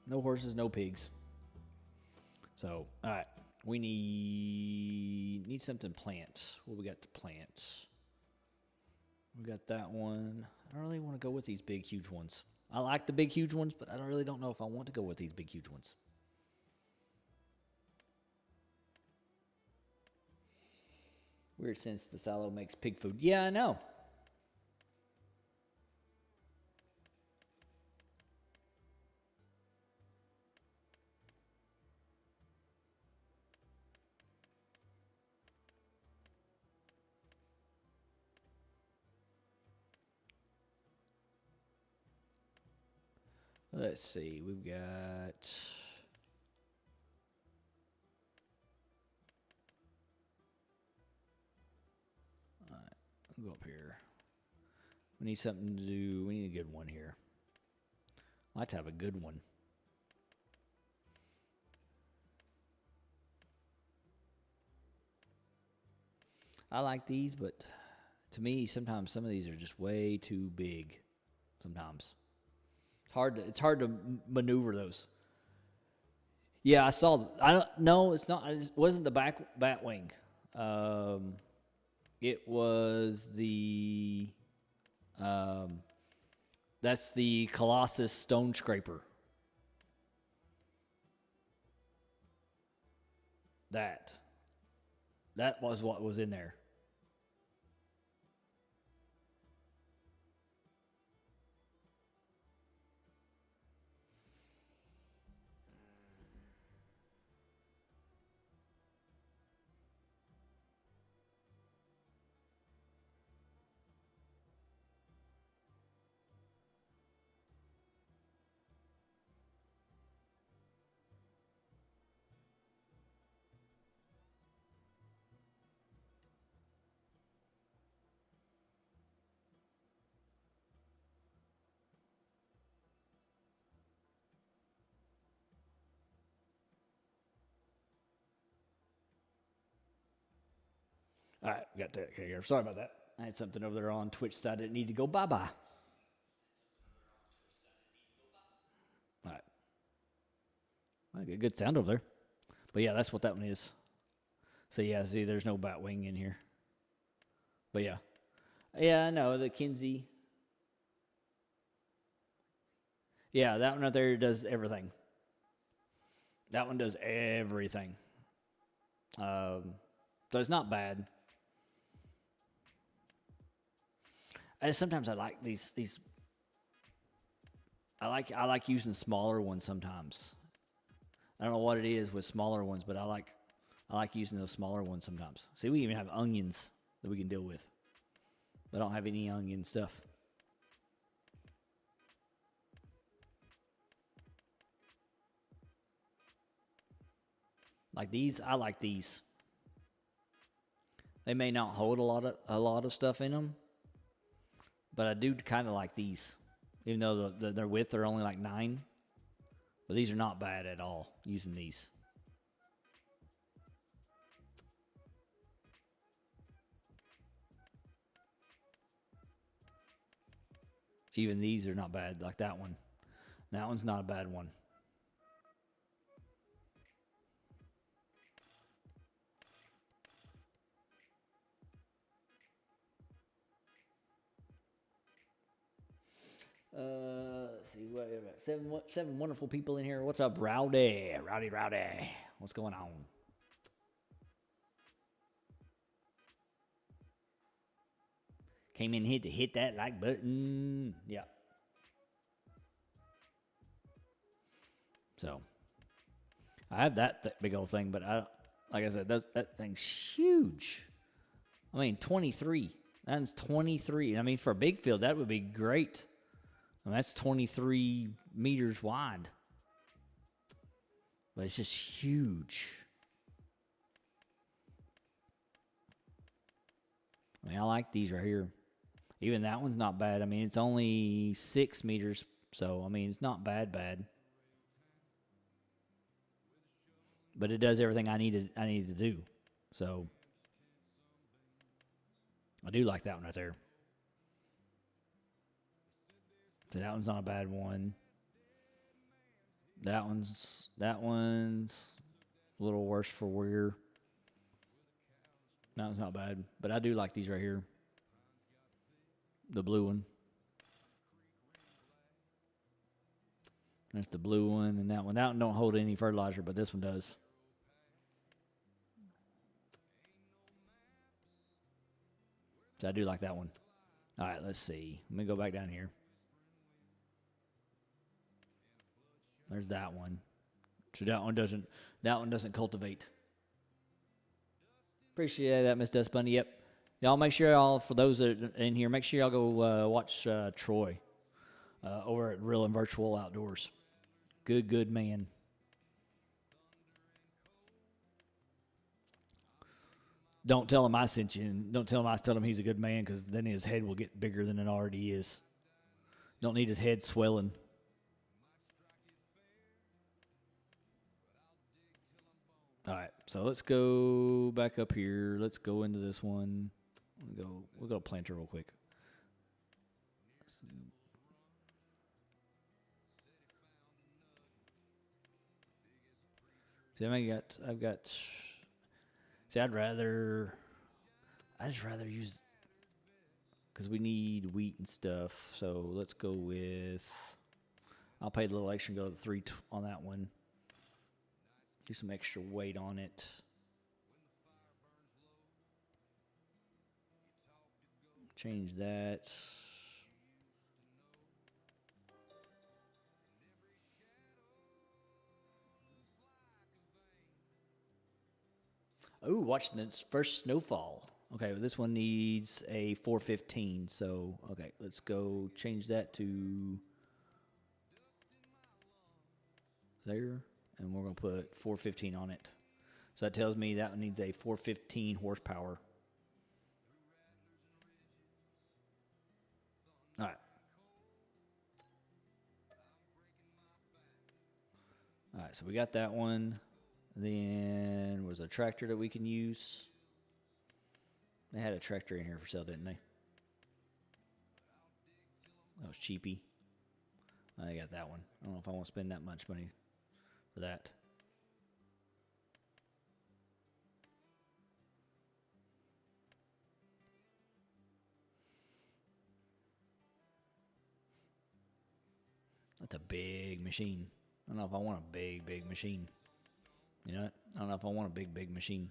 No horses, no pigs. So, all right, we need something to plant. What we got to plant? We got that one. I don't really want to go with these big, huge ones. I like the big, huge ones, but I don't know if I want to go with these big, huge ones. Weird since the silo makes pig food. Yeah, I know. Let's see, we've got... All right, we'll go up here. We need something to do, we need a good one here. I'd like to have a good one. I like these, but to me, sometimes some of these are just way too big. Sometimes. It's hard to maneuver those. Yeah, I saw. I don't. No, it's not. It wasn't the bat wing. It was the. That's the Colossus stone scraper. That was what was in there. All right, we got that here. Sorry about that. I had something over there on Twitch side that needed to go bye-bye. All right. I get good sound over there. But yeah, that's what that one is. So yeah, see, there's no bat wing in here. But yeah. Yeah, I know, the Kinsey. Yeah, that one out there does everything. That one does everything. So it's not bad. Sometimes I like these. I like using smaller ones sometimes. I don't know what it is with smaller ones, but I like using those smaller ones sometimes. See, we even have onions that we can deal with. I don't have any onion stuff. Like these, I like these. They may not hold a lot of stuff in them, but I do kind of like these, even though their width are only like 9. But these are not bad at all, using these. Even these are not bad, like that one. That one's not a bad one. Seven wonderful people in here. What's up, Rowdy? Rowdy. What's going on? Came in here to hit that like button. Yeah. So, I have that big old thing, but like I said, that thing's huge. I mean, 23. That's 23. I mean, for a big field, that would be great. I mean, that's 23 meters wide. But it's just huge. I mean, I like these right here. Even that one's not bad. I mean, it's only 6 meters. So, I mean, it's not bad. But it does everything I needed to do. So, I do like that one right there. So that one's not a bad one. That one's a little worse for wear. That one's not bad. But I do like these right here. The blue one. That's the blue one, and that one. That one don't hold any fertilizer, but this one does. So I do like that one. All right, let's see. Let me go back down here. There's that one. So that one doesn't cultivate. Appreciate that, Miss Dust Bunny. Yep. Y'all make sure y'all, for those that are in here, make sure y'all go watch Troy over at Real and Virtual Outdoors. Good man. Don't tell him I sent you, and don't tell him I tell him he's a good man, because then his head will get bigger than it already is. Don't need his head swelling. All right, so let's go back up here. Let's go into this one. We'll go planter real quick. See, I've got. See, I'd just rather use, because we need wheat and stuff. So let's go with. I'll pay a little extra and go to the 3 on that one. Do some extra weight on it. Change that. Oh, watch this first snowfall. Okay, well, this one needs a 415. So, okay, let's go change that to there. And we're going to put 415 on it. So that tells me that one needs a 415 horsepower. All right. All right, so we got that one. Then was a tractor that we can use. They had a tractor in here for sale, didn't they? That was cheapy. I got that one. I don't know if I want to spend that much money for that. That's a big machine. I don't know if I want a big machine. You know what? I don't know if I want a big machine.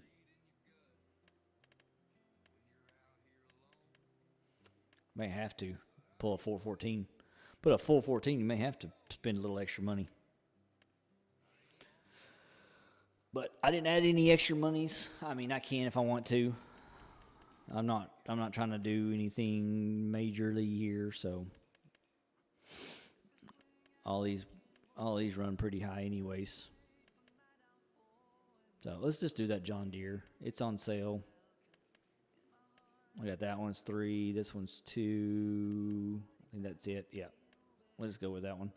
May have to pull a 414. Put a 414, you may have to spend a little extra money. But I didn't add any extra monies. I mean, I can if I want to. I'm not trying to do anything majorly here, so all these run pretty high anyways. So let's just do that John Deere. It's on sale. I got that one's 3. This one's 2. I think that's it. Yeah. Let's go with that one.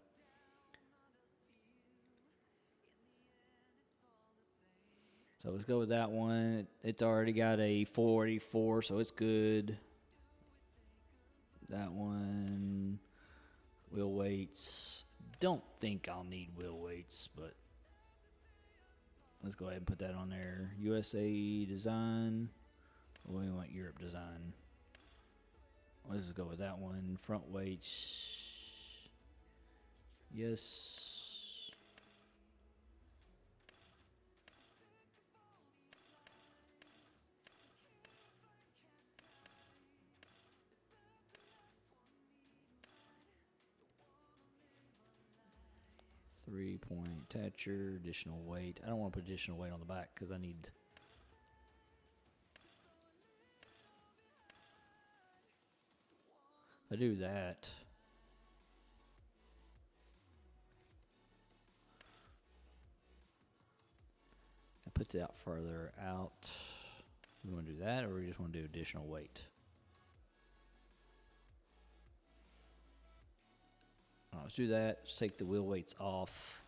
So let's go with that one. It's already got a 484, so it's good. That one. Wheel weights. Don't think I'll need wheel weights, but let's go ahead and put that on there. USA design. We want Europe design. Let's just go with that one. Front weights. Yes. Three-point attacher, additional weight. I don't want to put additional weight on the back because I need... I do that. It puts it out further out. We want to do that, or we just want to do additional weight? All right, let's do that. Let's take the wheel weights off.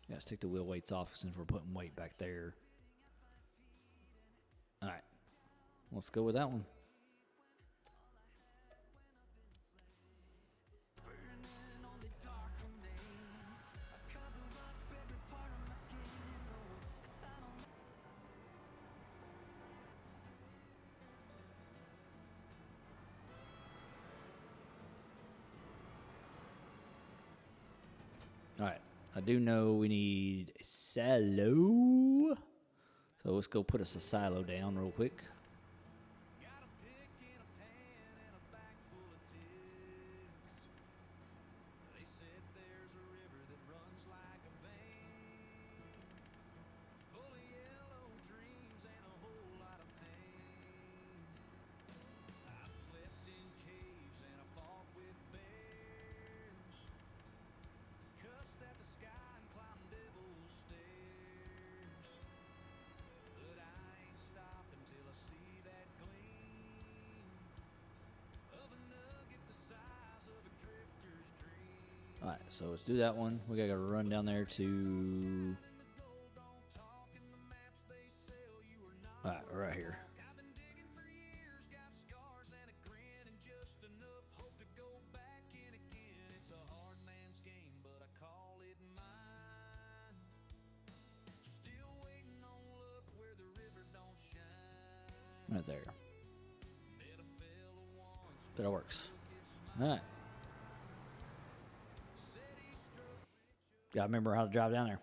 Yeah, let's take the wheel weights off since we're putting weight back there. All right, let's go with that one. All right, I do know we need a silo. So let's go put us a silo down real quick. All right, so let's do that one. We gotta run down there to... All right, we're right here. Right there. That works. All right. Gotta remember how to drive down there.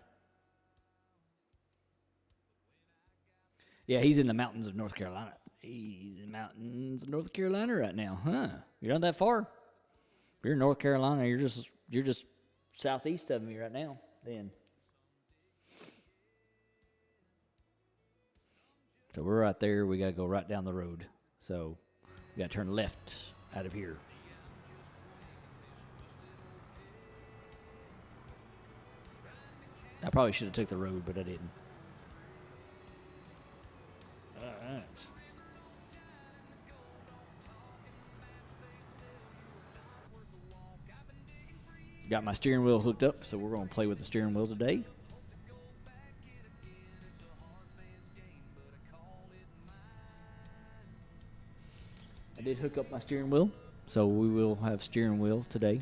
Yeah, he's in the mountains of North Carolina. He's in the mountains of North Carolina right now, huh? You're not that far. If you're in North Carolina, you're just southeast of me right now. Then. So we're right there. We gotta go right down the road. So we gotta turn left out of here. I probably should have took the road, but I didn't. All right. Got my steering wheel hooked up, so we're going to play with the steering wheel today. I did hook up my steering wheel, so we will have steering wheel today.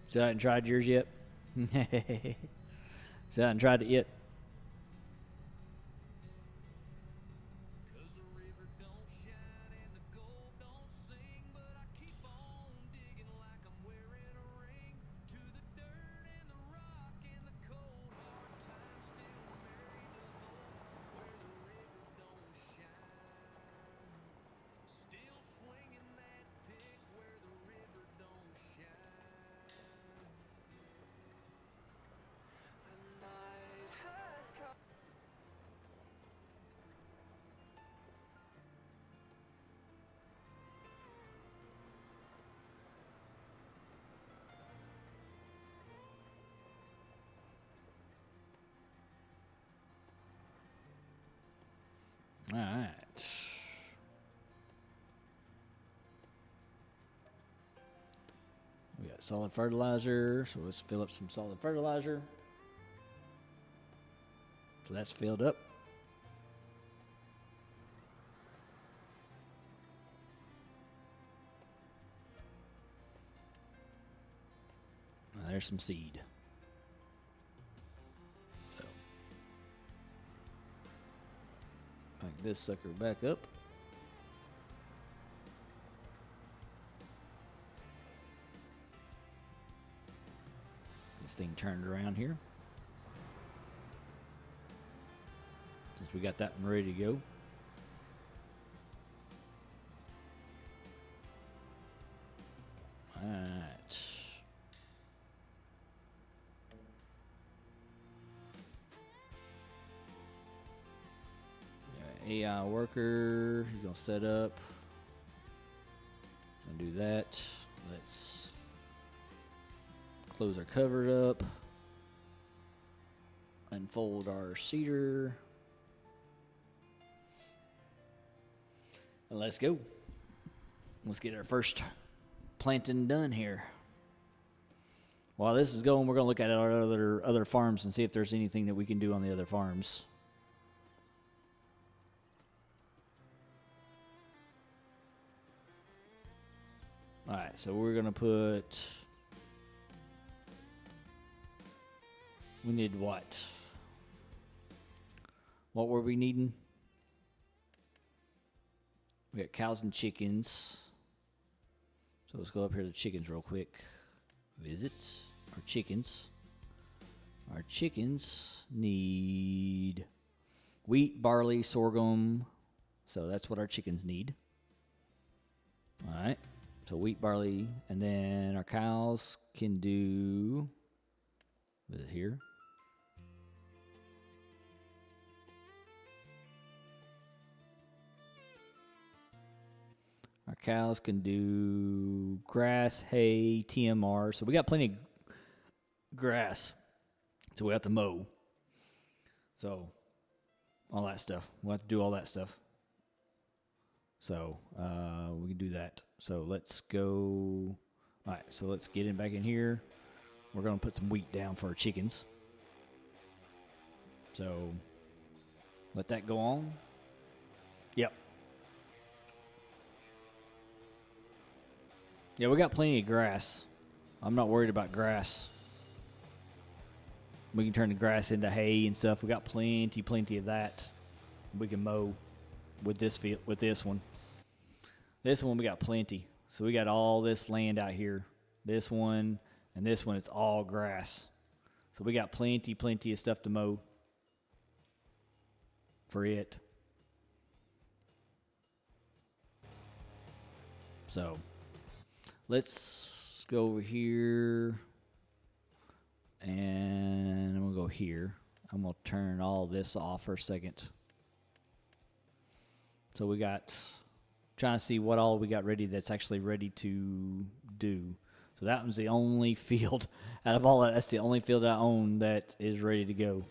So I haven't tried yours yet? So I haven't tried it yet? All right. got solid fertilizer, so let's fill up some solid fertilizer. So that's filled up. There's some seed. So, back this sucker back up. This thing turned around here. Since we got that one ready to go. Alright. AI worker, he's gonna set up. Gonna do that. Let's close our cover up. Unfold our cedar. And let's go. Let's get our first planting done here. While this is going, we're gonna look at our other farms and see if there's anything that we can do on the other farms. Alright, so we're gonna put, we need what? What were we needing? We got cows and chickens. So let's go up here to chickens real quick. Visit our chickens. Our chickens need wheat, barley, sorghum. So that's what our chickens need. Alright. So wheat, barley, and then our cows can do, what is it here? Our cows can do grass, hay, TMR. So we got plenty of grass. So we have to mow. So all that stuff. We'll have to do all that stuff. So we can do that. So let's go. All right, so let's get back in here. We're going to put some wheat down for our chickens. So let that go on. Yep. Yeah, we got plenty of grass. I'm not worried about grass. We can turn the grass into hay and stuff. We got plenty of that. We can mow with this field, with this one. This one we got plenty. So we got all this land out here. This one and this one, it's all grass. So we got plenty of stuff to mow for it. So let's go over here and I'm gonna go here. I'm gonna turn all this off for a second. So we got, trying to see what all we got ready that's actually ready to do. So that one's the only field out of all that. That's the only field I own that is ready to go.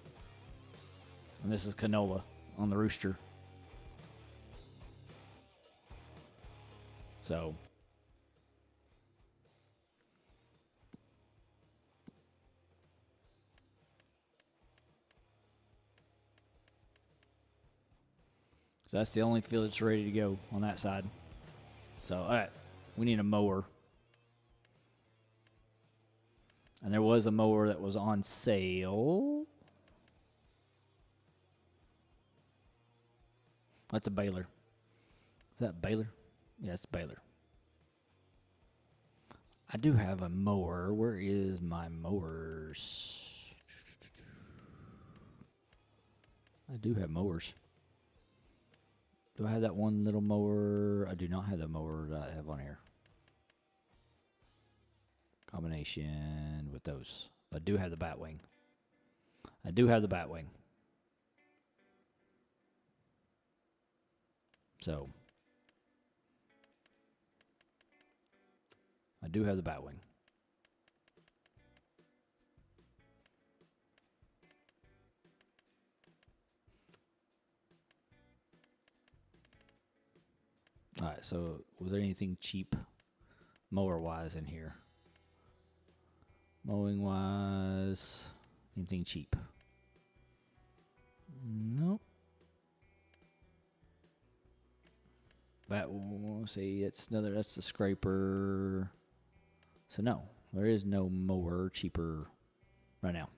And this is canola on the rooster. So that's the only field that's ready to go on that side. So, all right, we need a mower. And there was a mower that was on sale. That's a baler. Is that a baler? Yeah, it's a baler. I do have a mower. Where is my mowers? I do have mowers. Do I have that one little mower? I do not have the mower that I have on here. Combination with those. I do have the Batwing. I do have the Batwing. So I do have the Batwing. All right, so was there anything cheap mower-wise in here? Mowing wise, anything cheap? Nope. That will see. It's another. That's the scraper. So no, there is no mower cheaper right now.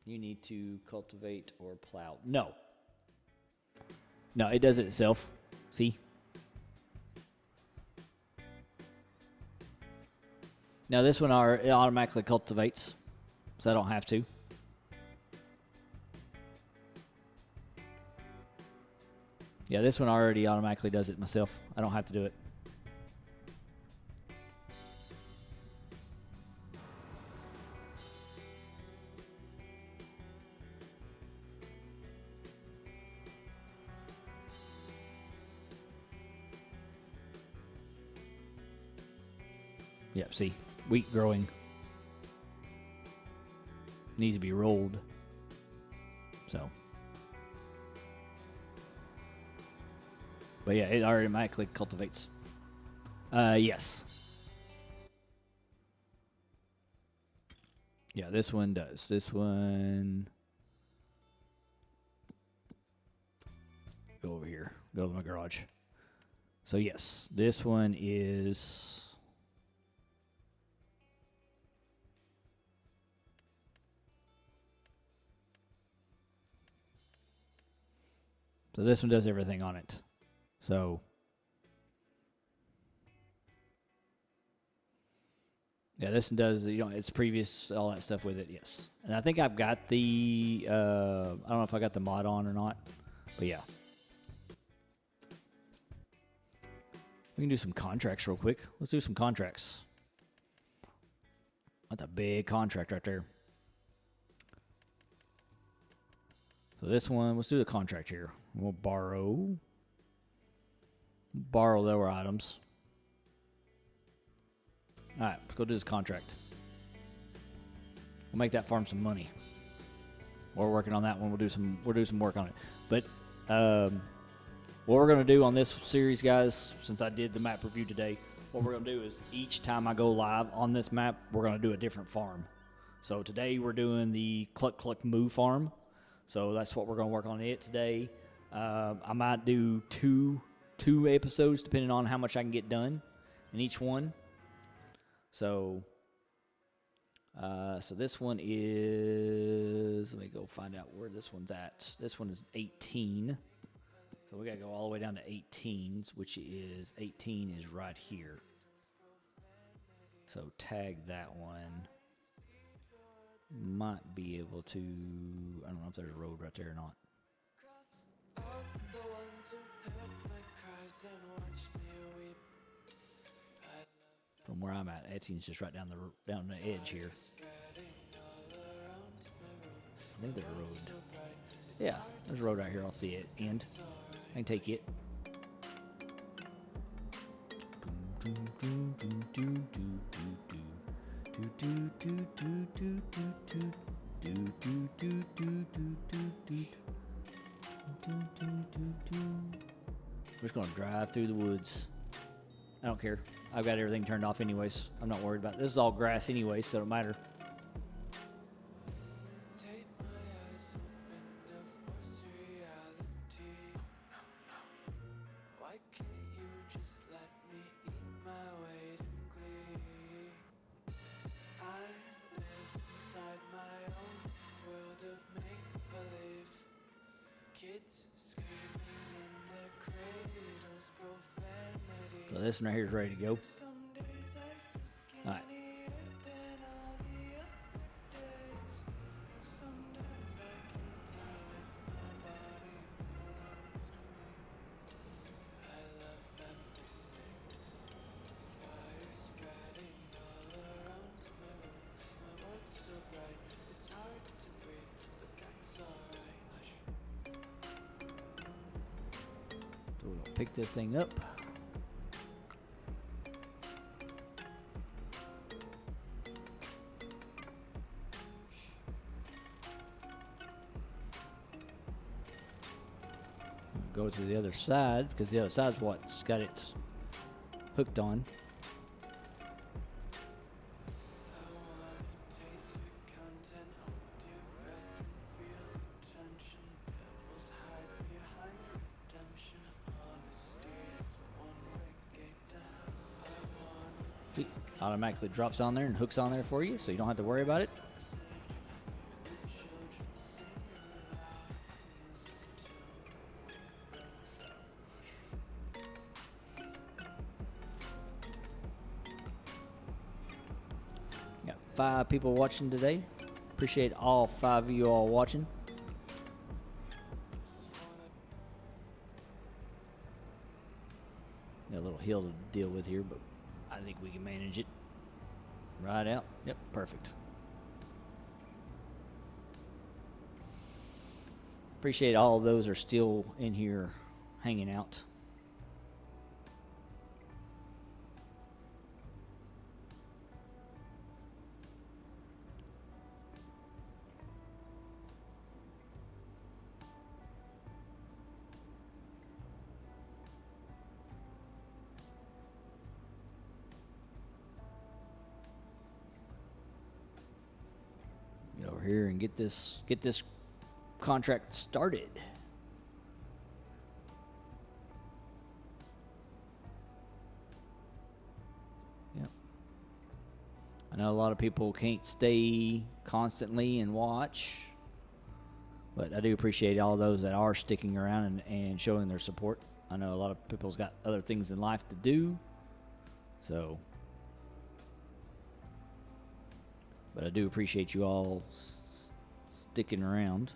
You need to cultivate or plow. No. No, it does it itself. See? Now this one it automatically cultivates, so I don't have to. Yeah, this one already automatically does it myself. I don't have to do it. Yep, see, wheat growing. Needs to be rolled. So. But yeah, it automatically cultivates. Yes. Yeah, this one does. This one. Go over here. Go to my garage. So yes, this one is. So this one does everything on it. So, yeah, this one does, it's previous, all that stuff with it, yes. And I think I've got the, I don't know if I got the mod on or not, but yeah. We can do some contracts real quick. Let's do some contracts. That's a big contract right there. So this one, let's do the contract here. We'll borrow lower items. All right, let's go do this contract. We'll make that farm some money. We're working on that one. We'll do some work on it. But what we're gonna do on this series, guys, since I did the map review today, what we're gonna do is each time I go live on this map, we're gonna do a different farm. So today we're doing the Cluck Cluck Moo farm. So that's what we're gonna work on it today. I might do two episodes depending on how much I can get done in each one. So so this one is, let me go find out where this one's at. This one is 18. So we gotta go all the way down to 18s, which is 18 is right here. So tag that one. Might be able to, I don't know if there's a road right there or not. From where I'm at, 18's just right down the edge here. I think there's a road. Yeah, there's a road right here off the end. I can take it. We're just gonna drive through the woods. I don't care. I've got everything turned off anyways. I'm not worried about it. This is all grass anyways, so it don't matter. So this one right here is ready to go. All right. So we'll pick this thing up. Go to the other side because the other side's what's got it hooked on. Automatically drops on there and hooks on there for you, so you don't have to worry about it. Got 5 people watching today. Appreciate all 5 of you all watching. Got a little hill to deal with here, but I think we can manage it. Right out. Yep, perfect. Appreciate all of those are still in here hanging out. Over here and get this contract started. Yep. I know a lot of people can't stay constantly and watch, but I do appreciate all those that are sticking around and showing their support. I know a lot of people's got other things in life to do, so. But I do appreciate you all sticking around.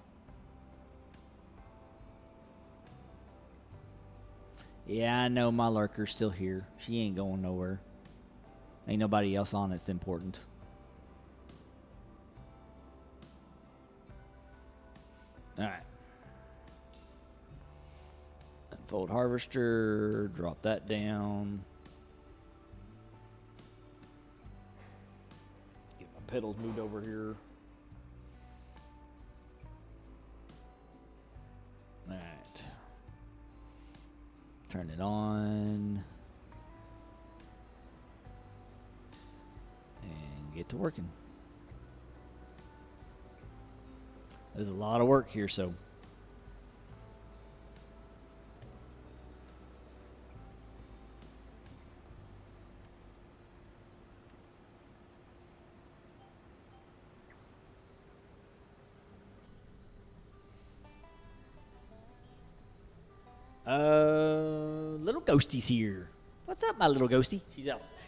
Yeah, I know my lurker's still here. She ain't going nowhere. Ain't nobody else on that's important. Alright. Unfold harvester. Drop that down. Pedals moved over here. All right. Turn it on. And get to working. There's a lot of work here, so. Little Ghosty's here. What's up, my little Ghosty?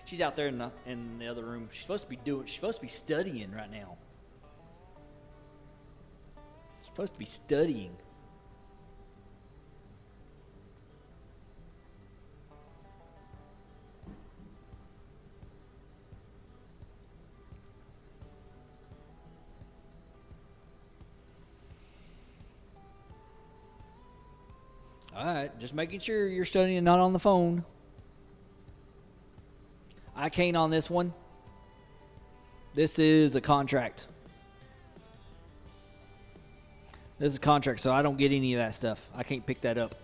She's out there in the other room. She's supposed to be studying right now. She's supposed to be studying. All right, just making sure you're studying, not on the phone. I can't on this one. This is a contract. This is a contract, so I don't get any of that stuff. I can't pick that up.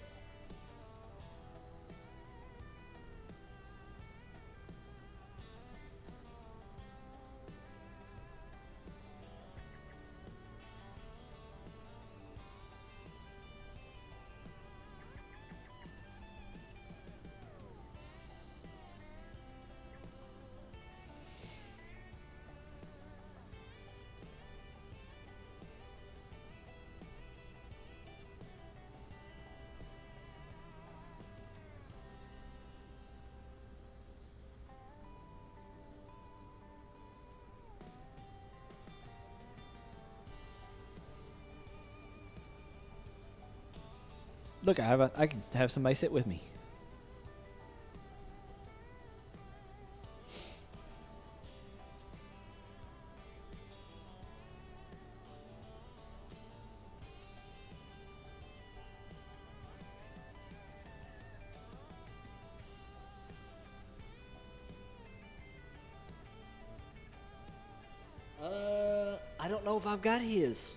Look, I can have somebody sit with me. I don't know if I've got his.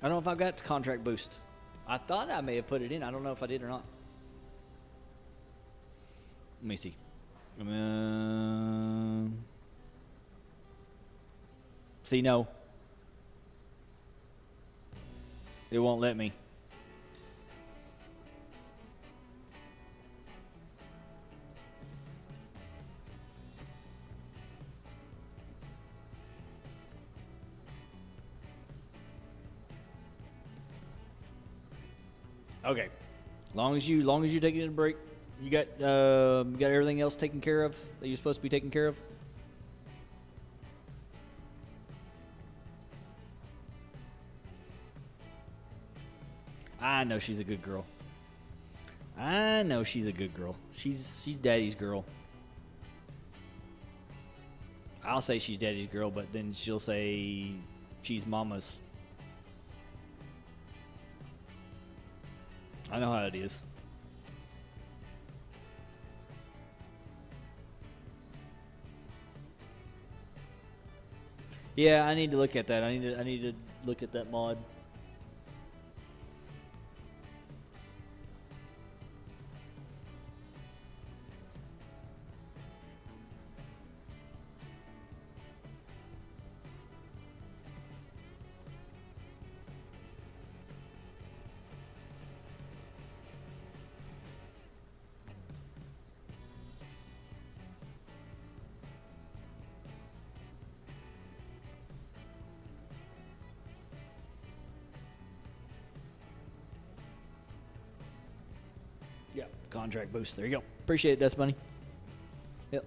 I don't know if I've got the contract boost. I thought I may have put it in. I don't know if I did or not. Let me see. See, no. It won't let me. Okay. Long as you're taking a break, you got everything else taken care of that you're supposed to be taking care of. I know she's a good girl. I know she's a good girl. She's daddy's girl. I'll say she's daddy's girl, but then she'll say she's mama's. I know how it is. Yeah, I need to look at that. I need to look at that mod. Yep, contract boost. There you go. Appreciate it, Dust Bunny. Yep.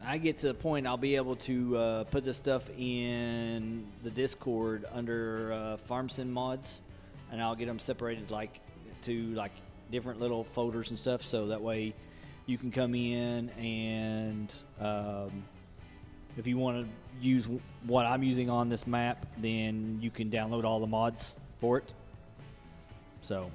I get to the point I'll be able to put this stuff in the Discord under farm sim mods, and I'll get them separated to different little folders and stuff, so that way you can come in and if you want to use what I'm using on this map, then you can download all the mods for it. So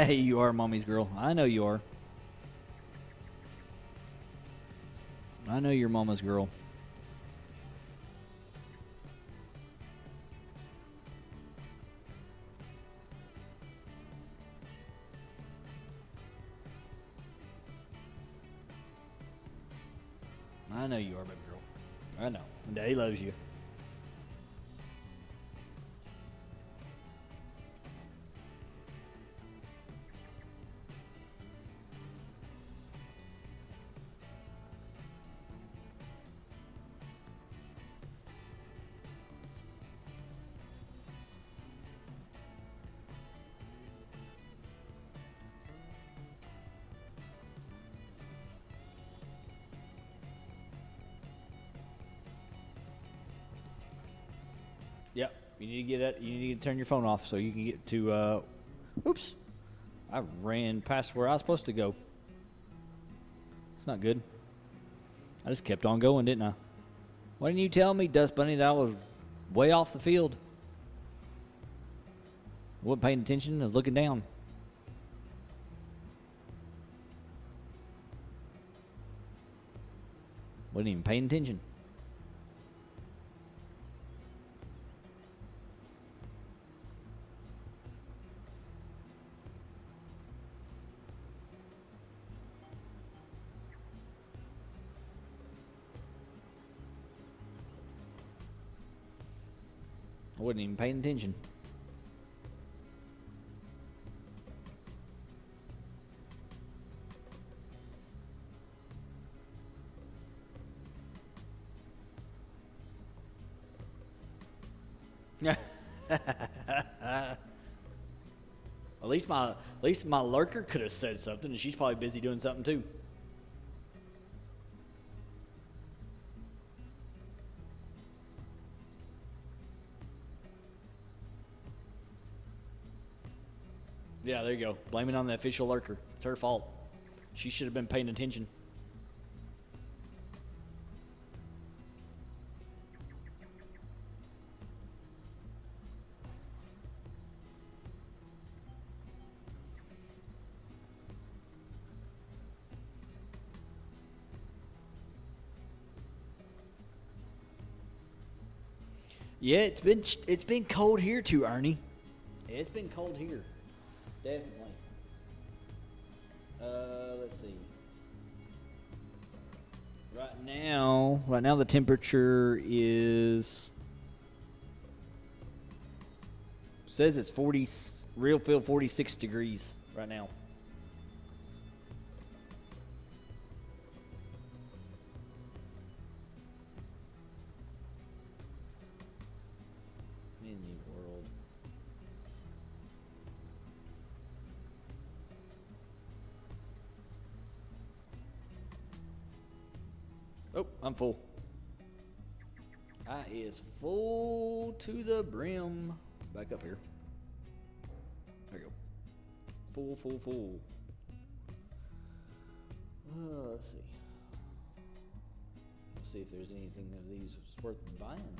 you are mommy's girl. I know you are. I know you're mama's girl. I know you are, baby girl. I know. And Daddy loves you. Yep. You need to get it. You need to turn your phone off so you can get to. Oops. I ran past where I was supposed to go. It's not good. I just kept on going, didn't I? Why didn't you tell me, Dust Bunny, that I was way off the field? I wasn't paying attention. I was looking down. Wasn't even paying attention. I wasn't even paying attention. At least my lurker could have said something, and she's probably busy doing something too. Yeah, there you go. Blame it on the official lurker. It's her fault. She should have been paying attention. Yeah, it's been cold here too, Ernie. It's been cold here. Definitely. Let's see. Right now the temperature is says it's 40 real feel 46 degrees right now. In the world. Oh, I'm full. I is full to the brim. Back up here. There you go. Full. Let's see. Let's see if there's anything of these that's worth buying.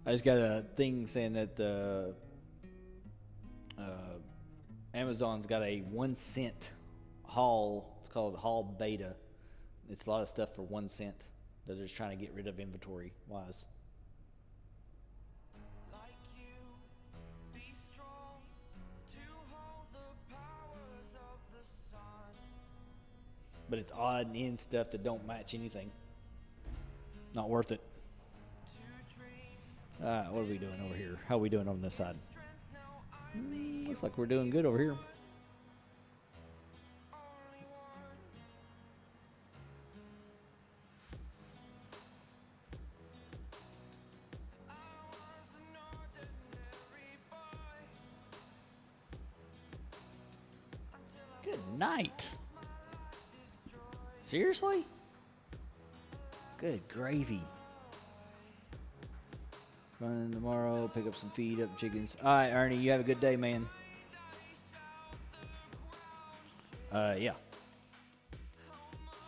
I just got a thing saying that Amazon's got a 1 cent haul. It's called Haul Beta. It's a lot of stuff for 1 cent. They're just trying to get rid of inventory wise. But it's odd and end stuff that don't match anything. Not worth it. What are we doing over here? How are we doing on this side? Looks like we're doing good over here. Good night. Seriously? Good gravy. Running tomorrow, pick up some feed, up chickens. All right, Ernie, you have a good day, man. Yeah.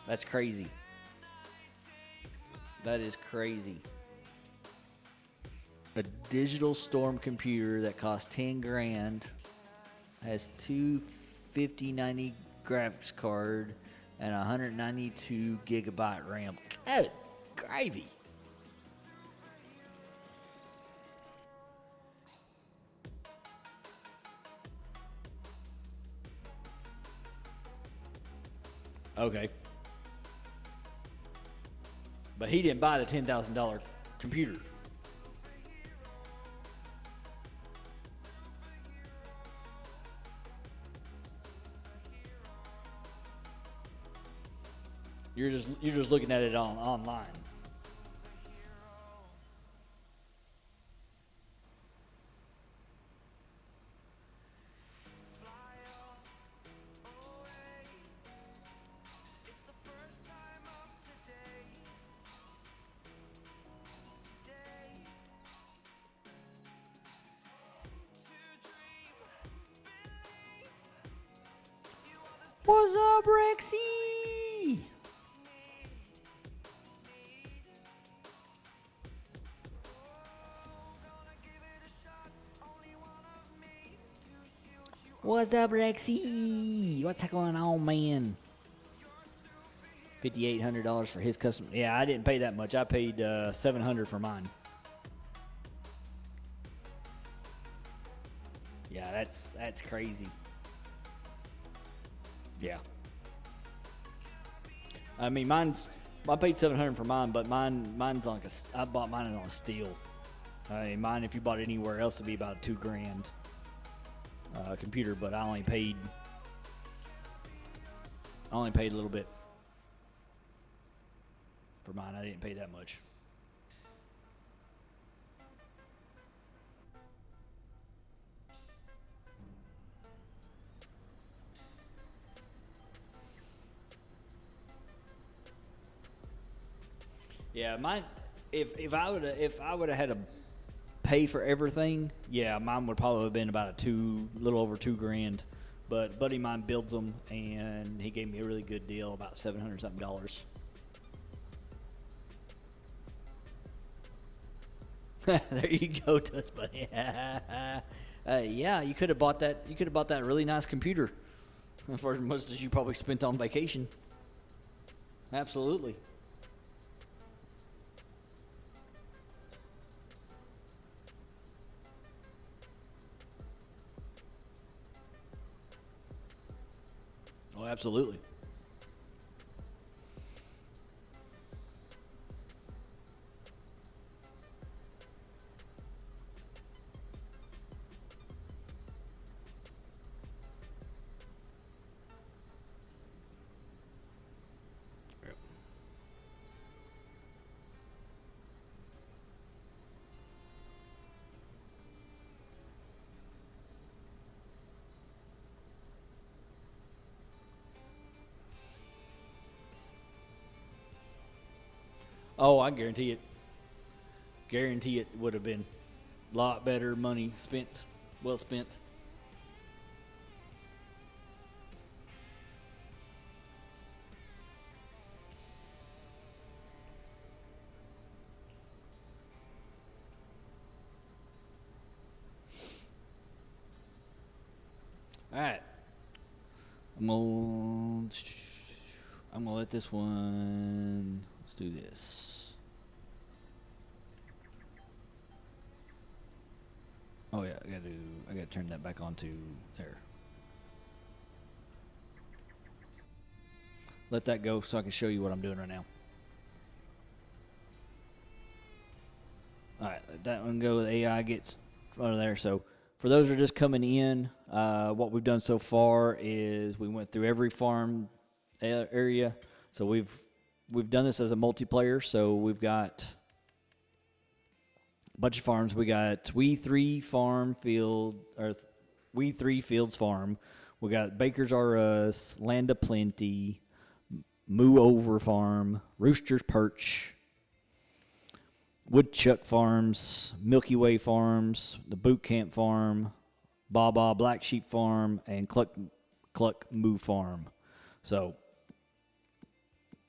That's crazy. That is crazy. A digital storm computer that costs 10 grand, has two 5090 graphics card, and 192 gigabyte RAM. Good gravy. Okay. But he didn't buy the $10,000 computer. You're just looking at it online. What's up, Rexy? What's up, Rexy? What's going on, man? $5,800 for his custom. Yeah, I didn't pay that much. I paid $700 for mine. Yeah, that's crazy. Yeah. I mean, I paid $700 for mine, but mine's like I bought mine on a steal. I mean, mine, if you bought it anywhere else, it'd be about $2 grand. Computer, but I only paid a little bit for mine. I didn't pay that much. Yeah, mine. If I would have had to pay for everything, yeah, mine would probably have been about little over $2,000. But a buddy of mine builds them, and he gave me a really good deal, about $700 something. There you go, Dust Buddy. Yeah, you could have bought that. You could have bought that really nice computer for as much as you probably spent on vacation. Absolutely. Oh, absolutely. Oh, I guarantee it. Guarantee it would have been a lot better money spent, well spent. All right. I'm gonna let this one. Let's do this. Oh yeah, I gotta turn that back on to there. Let that go so I can show you what I'm doing right now. All right, let that one go. The AI gets out of there. So for those who are just coming in, what we've done so far is we went through every farm area. So we've done this as a multiplayer. So we've got a bunch of farms. We got We 3 Farm Field, or We 3 Fields Farm. We got Baker's R Us, Land of Plenty, Moo Over Farm, Rooster's Perch, Woodchuck Farms, Milky Way Farms, the Boot Camp Farm, Baba Black Sheep Farm, and Cluck Moo Farm. So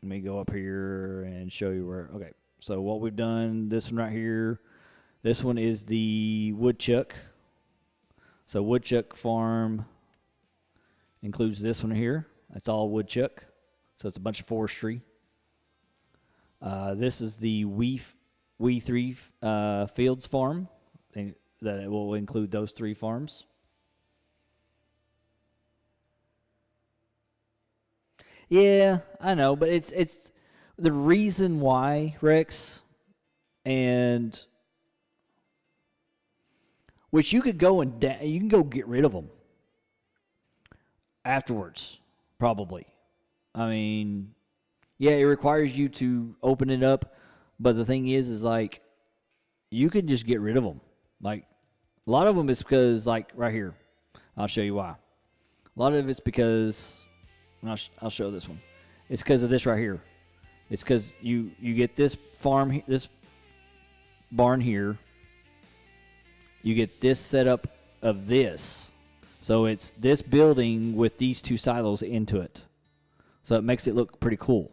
let me go up here and show you where. Okay, so what we've done, this one right here, this one is the Woodchuck. So Woodchuck Farm includes this one here. That's all woodchuck. So it's a bunch of forestry. This is the We 3 Fields Farm. That will include those 3 farms. Yeah, I know, but it's the reason why, Rex, and which you could go and you can go get rid of them afterwards, probably. I mean, yeah, it requires you to open it up, but the thing is like you can just get rid of them. Like a lot of them is because, like right here, I'll show you why. A lot of it's because, and I'll show this one. It's because of this right here. It's because you get this farm, this barn here. You get this setup of this. So it's this building with these 2 silos into it. So it makes it look pretty cool.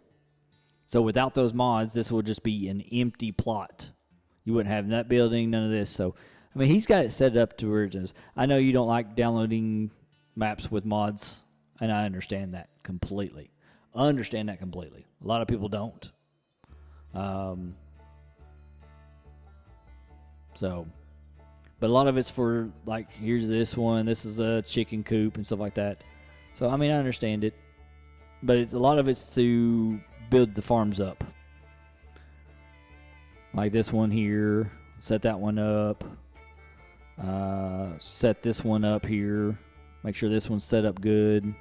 So without those mods, this will just be an empty plot. You wouldn't have that building, none of this. So, I mean, he's got it set up to where it is. I know you don't like downloading maps with mods, and I understand that completely. A lot of people don't. But a lot of it's for, like, here's this one. This is a chicken coop and stuff like that. So, I mean, I understand it. But a lot of it's to build the farms up. Like this one here. Set that one up. Set this one up here. Make sure this one's set up good.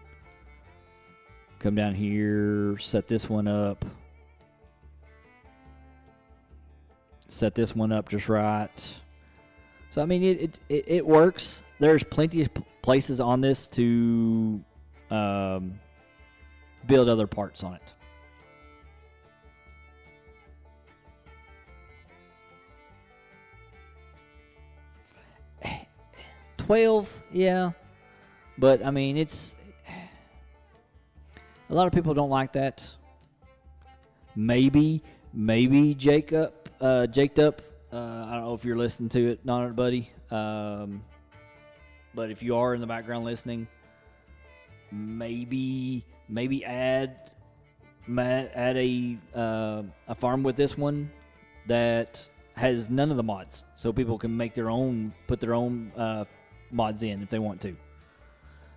Come down here. Set this one up. Set this one up just right. So, I mean, it works. There's plenty of places on this to build other parts on it. 12, yeah. But, I mean, it's... A lot of people don't like that. Maybe Jacob, I don't know if you're listening to it, not buddy. But if you are in the background listening, maybe add a farm with this one that has none of the mods, so people can make their own, put their own mods in if they want to.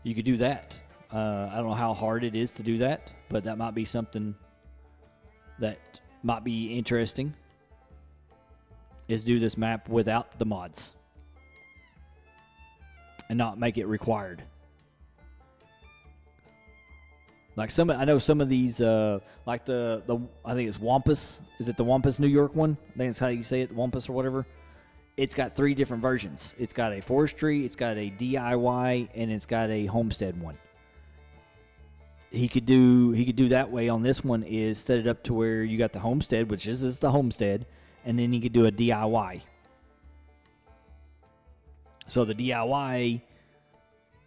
You could do that. I don't know how hard it is to do that, but that might be something that might be interesting, is do this map without the mods and not make it required. Like I know some of these, like the I think it's Wampus. Is it the Wampus New York one? I think that's how you say it, Wampus or whatever. It's got 3 different versions. It's got a forestry, it's got a DIY, and it's got a homestead one. He could do that way on this one, is set it up to where you got the homestead, which is the homestead, and then he could do a DIY. So the DIY,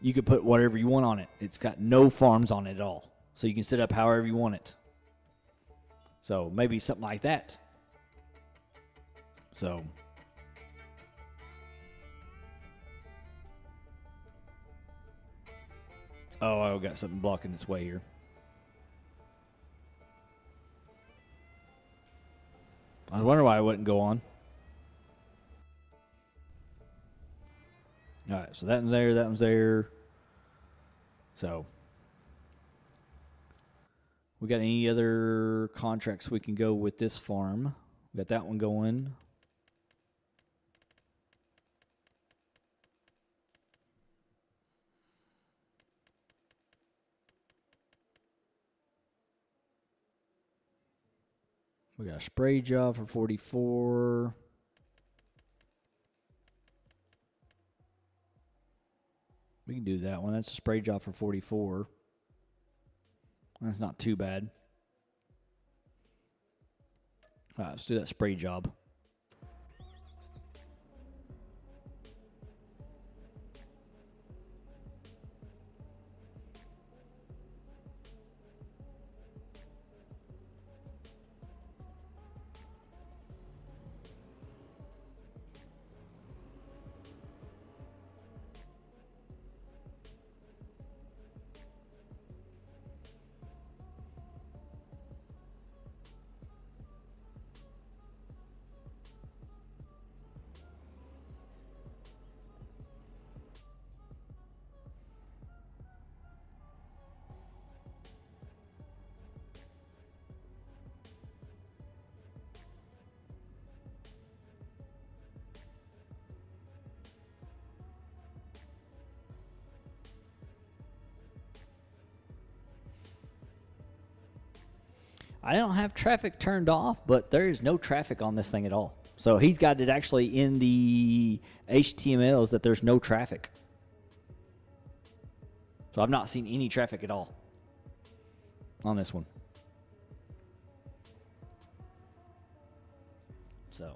you could put whatever you want on it. It's got no farms on it at all. So you can set up however you want it. So maybe something like that. So oh, I've got something blocking its way here. I was wondering why it wouldn't go on. All right, so that one's there, that one's there. So we got any other contracts we can go with this farm? We got that one going. We got a spray job for 44. We can do that one. That's a spray job for 44. That's not too bad. All right, let's do that spray job. I don't have traffic turned off, but there is no traffic on this thing at all. So he's got it actually in the HTMLs that there's no traffic. So I've not seen any traffic at all on this one. So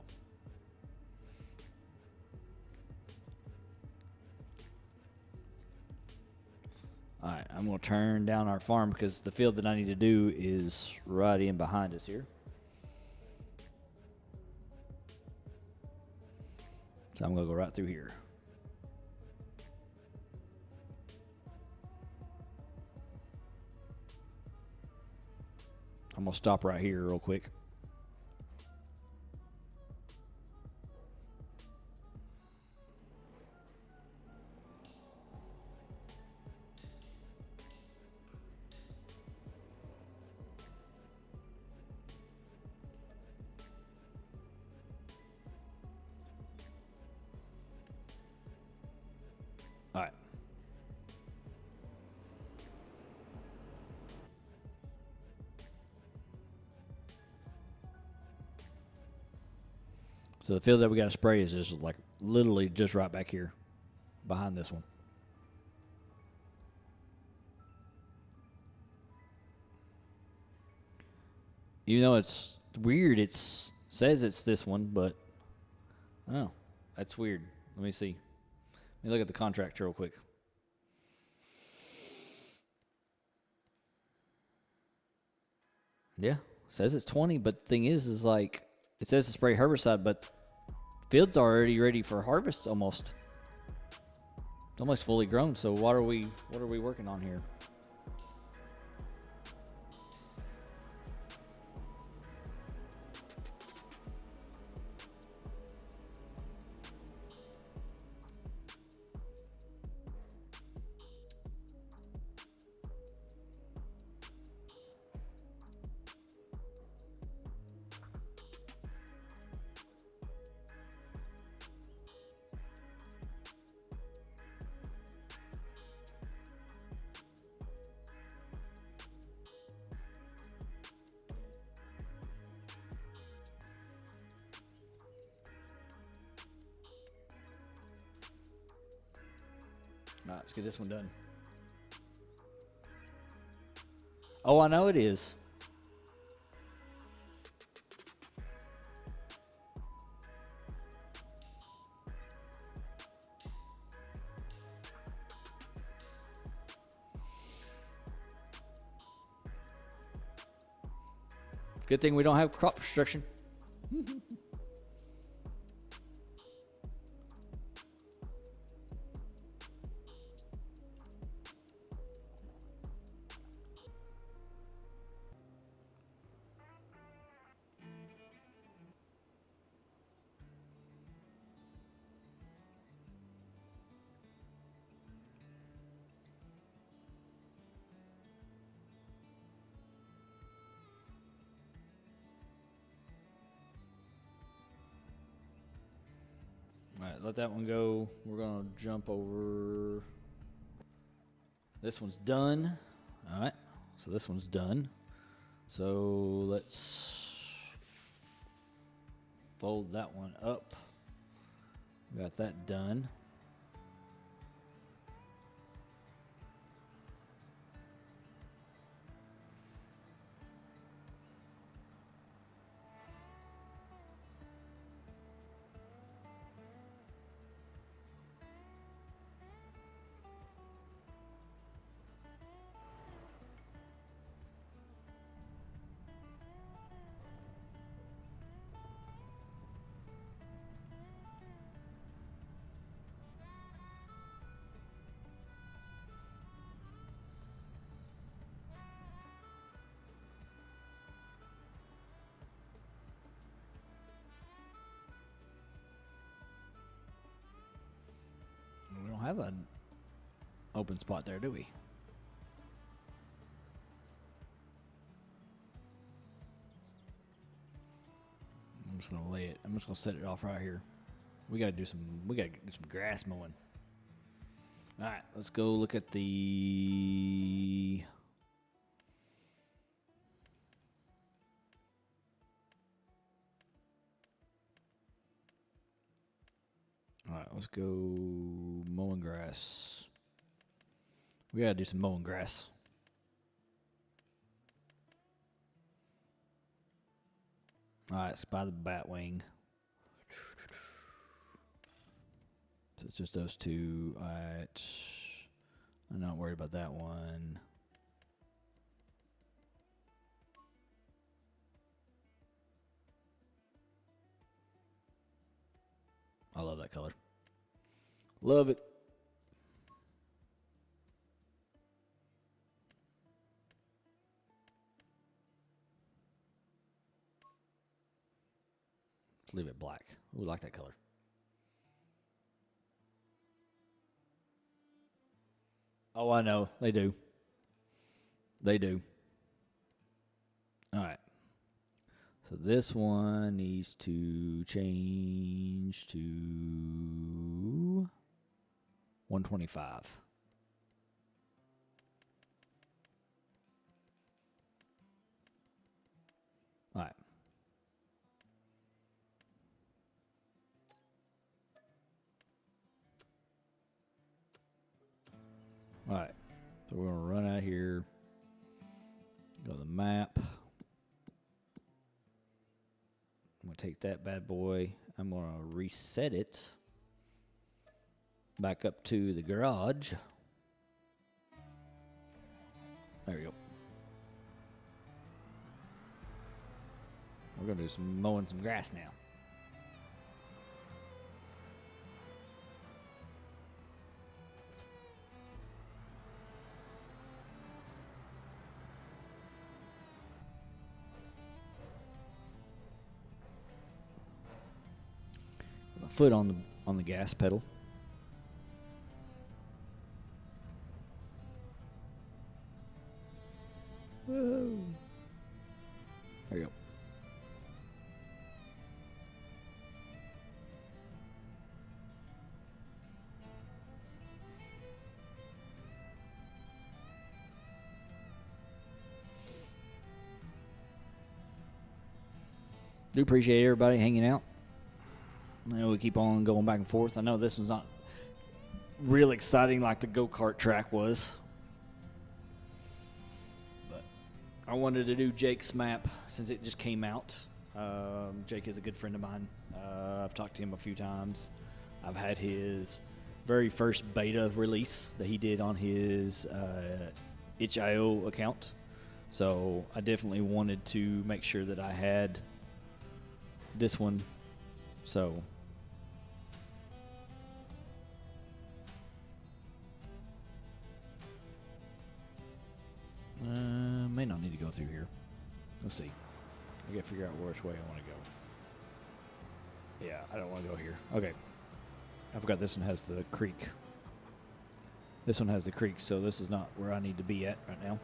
all right, I'm going to turn down our farm because the field that I need to do is right in behind us here. So I'm going to go right through here. I'm going to stop right here real quick. All right. So the field that we got to spray is just like literally just right back here behind this one. Even though it's weird, it says it's this one, but oh, that's weird. Let me see. me look at the contract real quick. Yeah, says it's 20, but the thing is like, it says to spray herbicide, but field's already ready for harvest almost. It's almost fully grown, so what are we working on here? All right, let's get this one done. Oh, I know it is. Good thing we don't have crop restriction. All right, let that one go. We're gonna jump over. This one's done. All right, so this one's done. So let's fold that one up. Got that done. We don't have an open spot there, do we? I'm just gonna lay it. I'm just gonna set it off right here. We gotta do some grass mowing. All right, let's go look at the. All right, let's go mowing grass. We gotta do some mowing grass. All right, it's by the bat wing. So it's just those two. All right, I'm not worried about that one. I love that color. Love it. Let's leave it black. We like that color. Oh, I know. They do. They do. All right. So this one needs to change to 125. All right. All right. So we're going to run out here. Go to the map. I'm going to take that bad boy. I'm going to reset it. Back up to the garage. There we go. We're going to do some mowing some grass now. My foot on the gas pedal. Whoa. There you go. Do appreciate everybody hanging out. I know we keep on going back and forth. I know this one's not real exciting like the go-kart track was. But I wanted to do Jake's map since it just came out. Jake is a good friend of mine. I've talked to him a few times. I've had his very first beta release that he did on his itch.io account. So I definitely wanted to make sure that I had this one. So may not need to go through here. Let's see. I gotta figure out which way I want to go. Yeah, I don't want to go here. Okay. I forgot this one has the creek. This one has the creek, so this is not where I need to be at right now.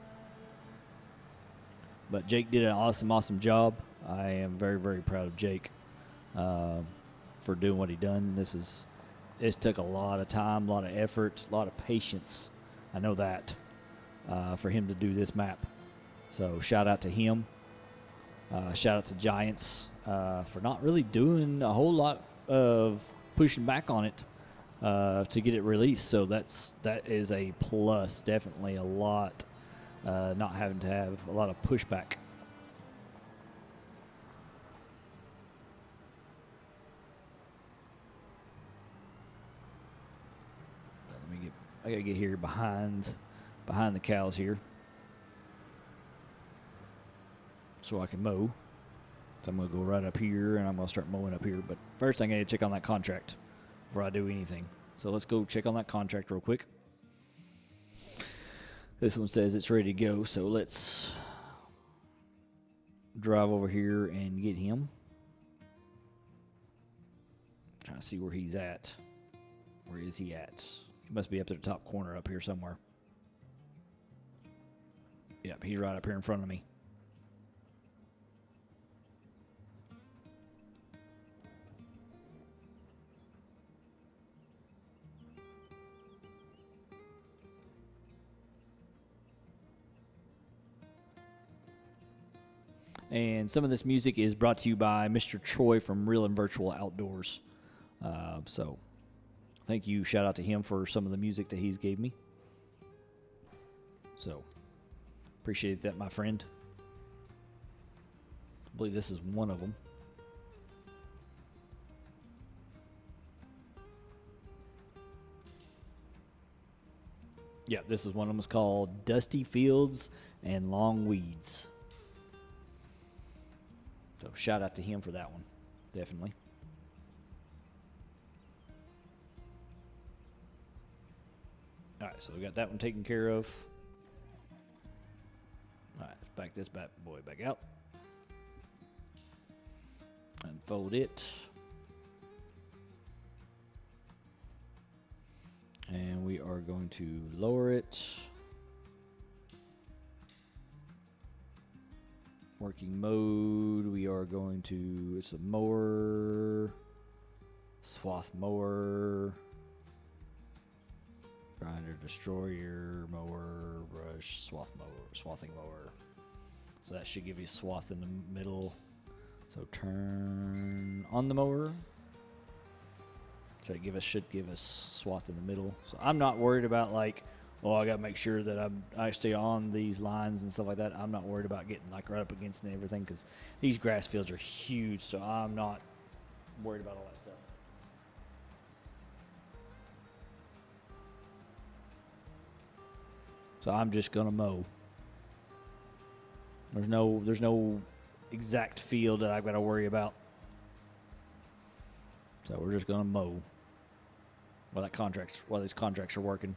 But Jake did an awesome job. I am very, very proud of Jake for doing what he done. This took a lot of time, a lot of effort, a lot of patience. I know that for him to do this map. So shout out to him. Shout out to Giants for not really doing a whole lot of pushing back on it to get it released. So that is a plus. Definitely a lot. Not having to have a lot of pushback. I gotta get here behind the cows here, so I can mow. So I'm gonna go right up here and I'm gonna start mowing up here. But first, I'm gonna check on that contract before I do anything. So let's go check on that contract real quick. This one says it's ready to go, so let's drive over here and get him. Trying to see where he's at. Where is he at? He must be up to the top corner up here somewhere. Yep, he's right up here in front of me. And some of this music is brought to you by Mr. Troy from Real and Virtual Outdoors. So thank you. Shout out to him for some of the music that he's gave me. So appreciate that, my friend. I believe this is one of them. Yeah, this is one of them. It's called Dusty Fields and Long Weeds. So shout out to him for that one, definitely. All right, so we got that one taken care of. All right, let's back this bad boy back out. Unfold it. And we are going to lower it. Working mode, we are going to, it's a mower, swath mower, grinder, destroyer, mower, brush, swath mower, swathing mower. So that should give you swath in the middle. So turn on the mower. So it should give us swath in the middle. So I'm not worried about like, oh, I got to make sure that I stay on these lines and stuff like that. I'm not worried about getting like right up against and everything because these grass fields are huge, so I'm not worried about all that stuff. So I'm just gonna mow. There's no exact field that I've got to worry about. So we're just gonna mow while these contracts are working.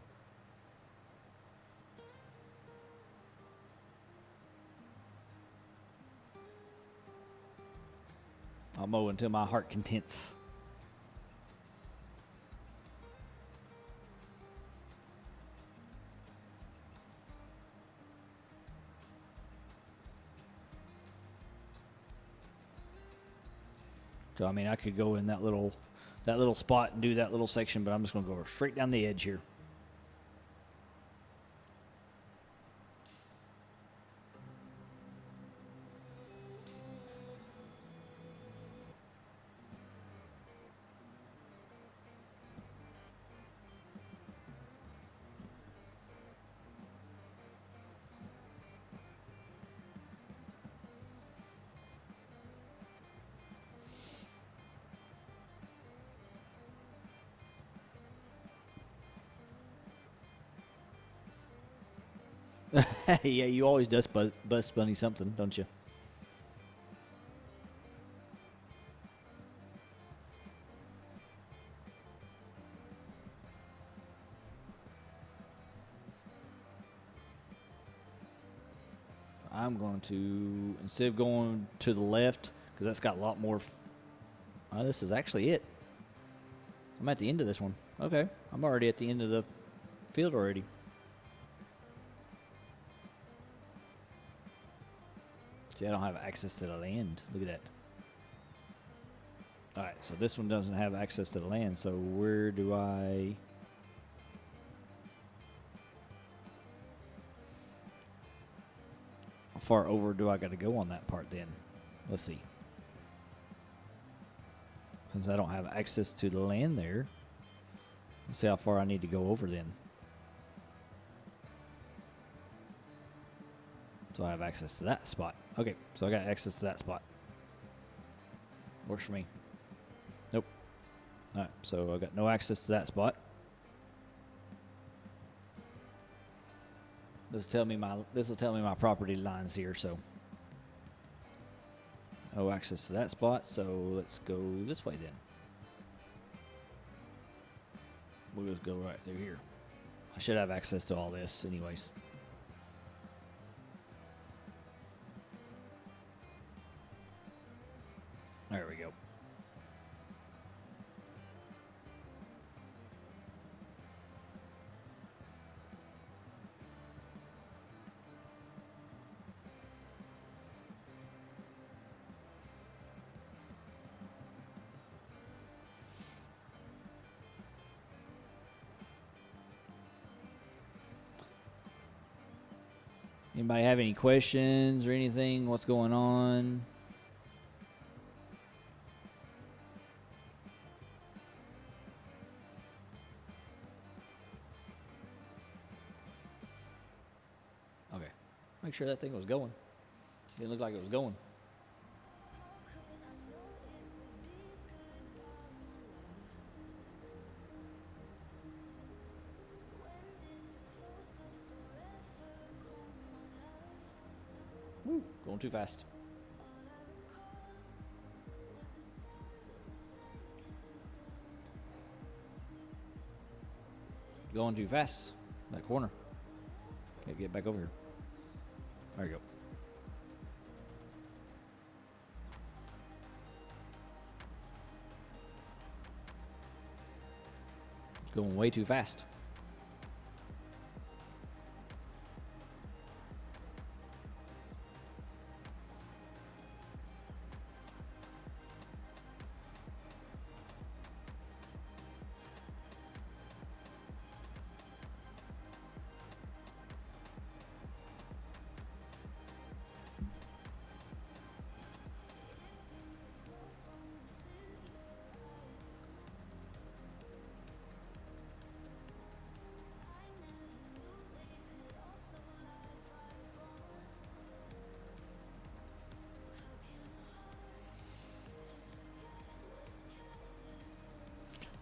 I'll mow until my heart contents. So I mean, I could go in that little spot and do that little section, but I'm just going to go straight down the edge here. Yeah, you always bust bunny something, don't you? I'm going to, instead of going to the left, because that's got a lot more. This is actually it. I'm at the end of this one. Okay, I'm already at the end of the field already. See, I don't have access to the land. Look at that. All right, so this one doesn't have access to the land, so where do I... How far over do I got to go on that part then? Let's see. Since I don't have access to the land there, let's see how far I need to go over then. So I have access to that spot. Okay, so I got access to that spot. Works for me. Nope. All right, so I got no access to that spot. This will tell me my property lines here. So no access to that spot. So let's go this way then. We'll just go right through here. I should have access to all this, anyways. There we go. Anybody have any questions or anything? What's going on? Okay. Make sure that thing was going. Didn't look like it was going. Woo, going too fast. Going too fast. That corner. Gotta get back over here. There you go. Going way too fast.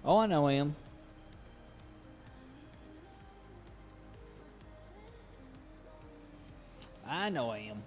Oh, I know him. I know I am.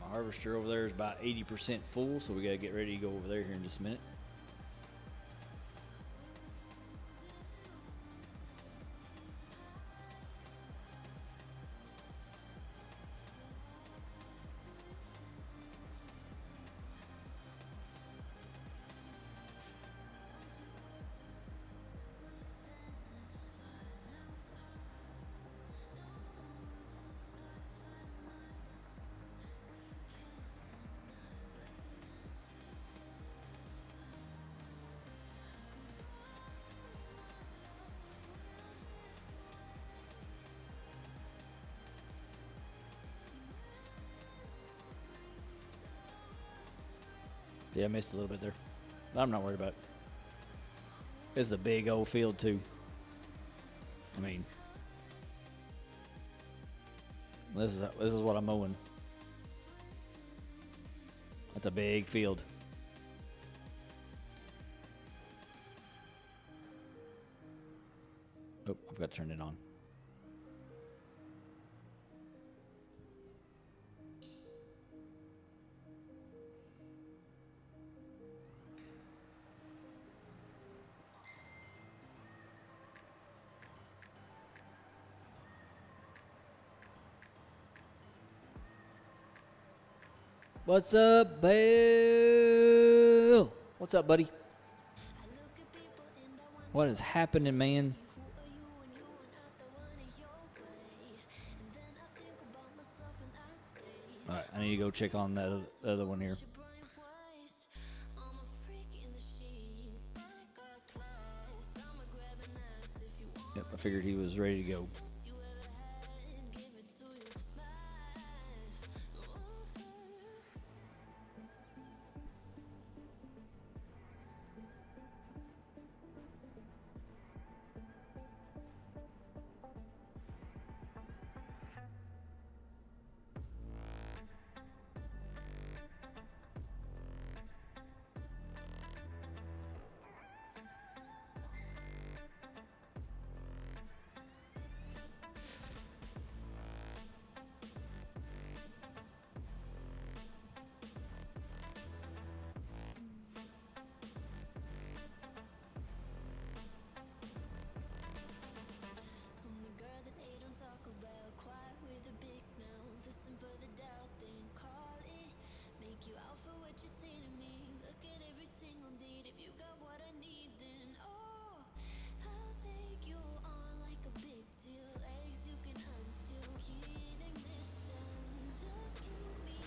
My harvester over there is about 80% full, so we got to get ready to go over there here in just a minute. Yeah, I missed a little bit there. I'm not worried about it. It's a big old field, too. I mean, this is what I'm mowing. That's a big field. Oh, I've got to turn it on. What's up, Bill? What's up, buddy? What is happening, man? All right, I need to go check on that other one here. Yep, I figured he was ready to go.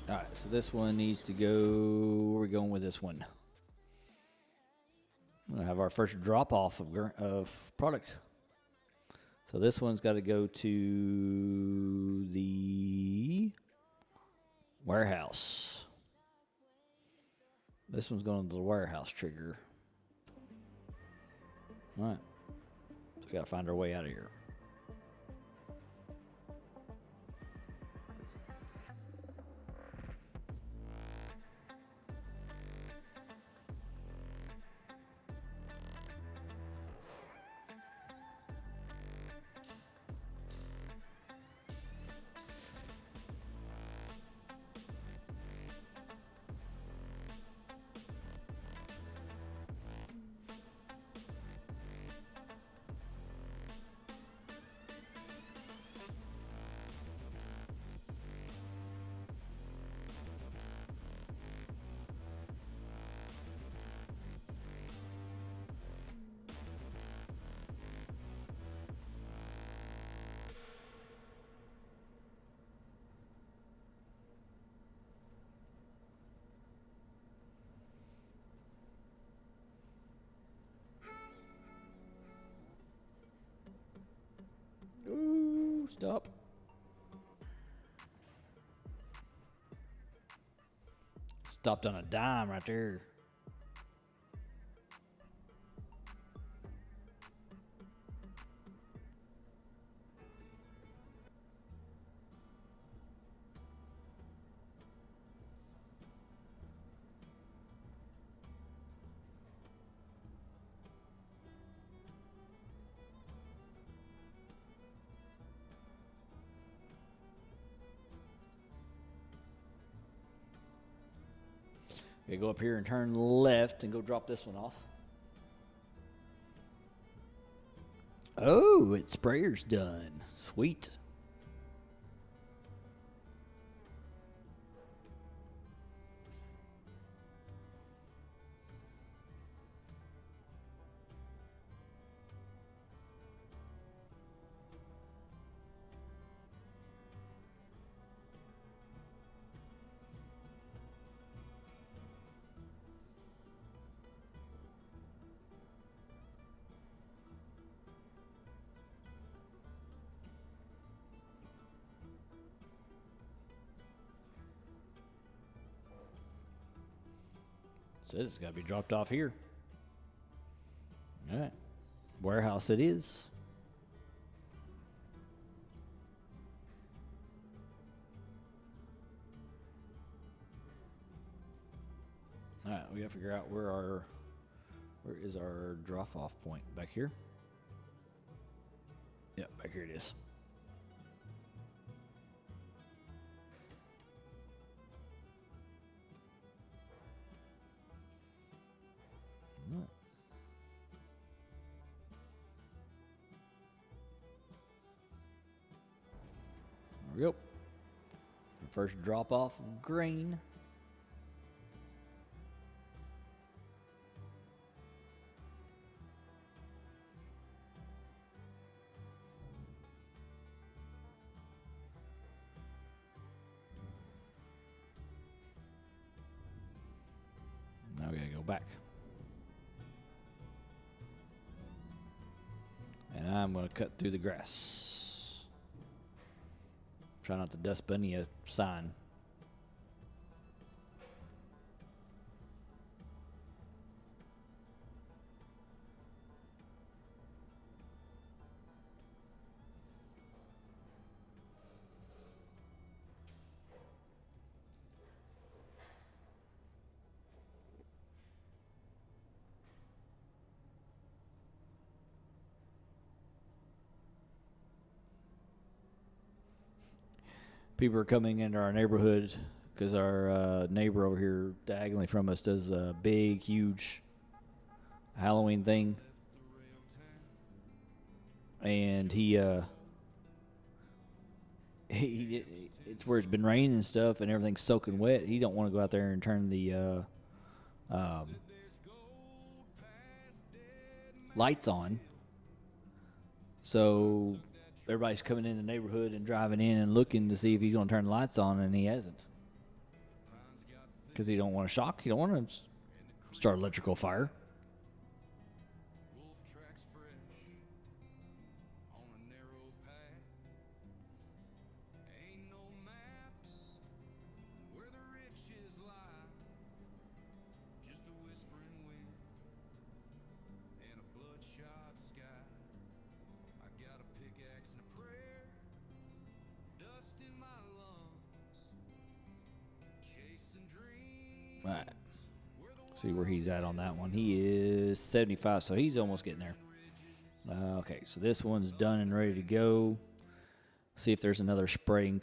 All right, so this one needs to go. Where are we going with this one? We're gonna have our first drop off of product. So this one's got to go to the warehouse. This one's going to the warehouse trigger. All right, so we got to find our way out of here. Ooh, stop. Stopped on a dime right there. Okay, go up here and turn left and go drop this one off. Oh, its sprayer's done. Sweet. Says it's got to be dropped off here. All right. Warehouse it is. All right, we got to figure out where is our drop-off point? Back here? Yep, back here it is. All right. There we go. First drop-off of grain. Now we gotta go back. And I'm gonna cut through the grass. Try not to dust bunny a sign. People are coming into our neighborhood because our neighbor over here diagonally from us does a big, huge Halloween thing. And it's where it's been raining and stuff and everything's soaking wet. He don't want to go out there and turn the lights on. So everybody's coming in the neighborhood and driving in and looking to see if he's going to turn the lights on, and he hasn't. Because he don't want to shock. He don't want to start electrical fire. Right. See where he's at on that one. He is 75, so he's almost getting there. Okay, so this one's done and ready to go. See if there's another spraying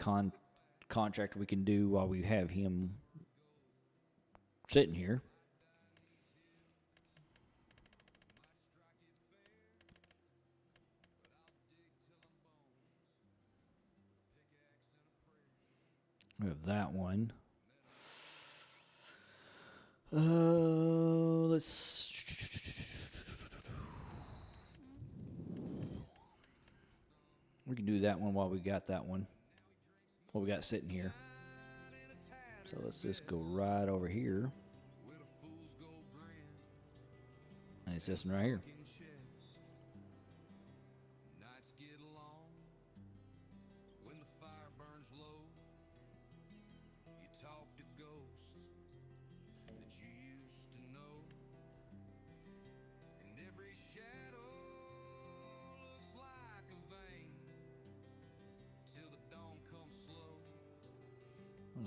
contract we can do while we have him sitting here. We have that one. We can do that one while we got that one. What we got sitting here. So let's just go right over here. And it's this one right here.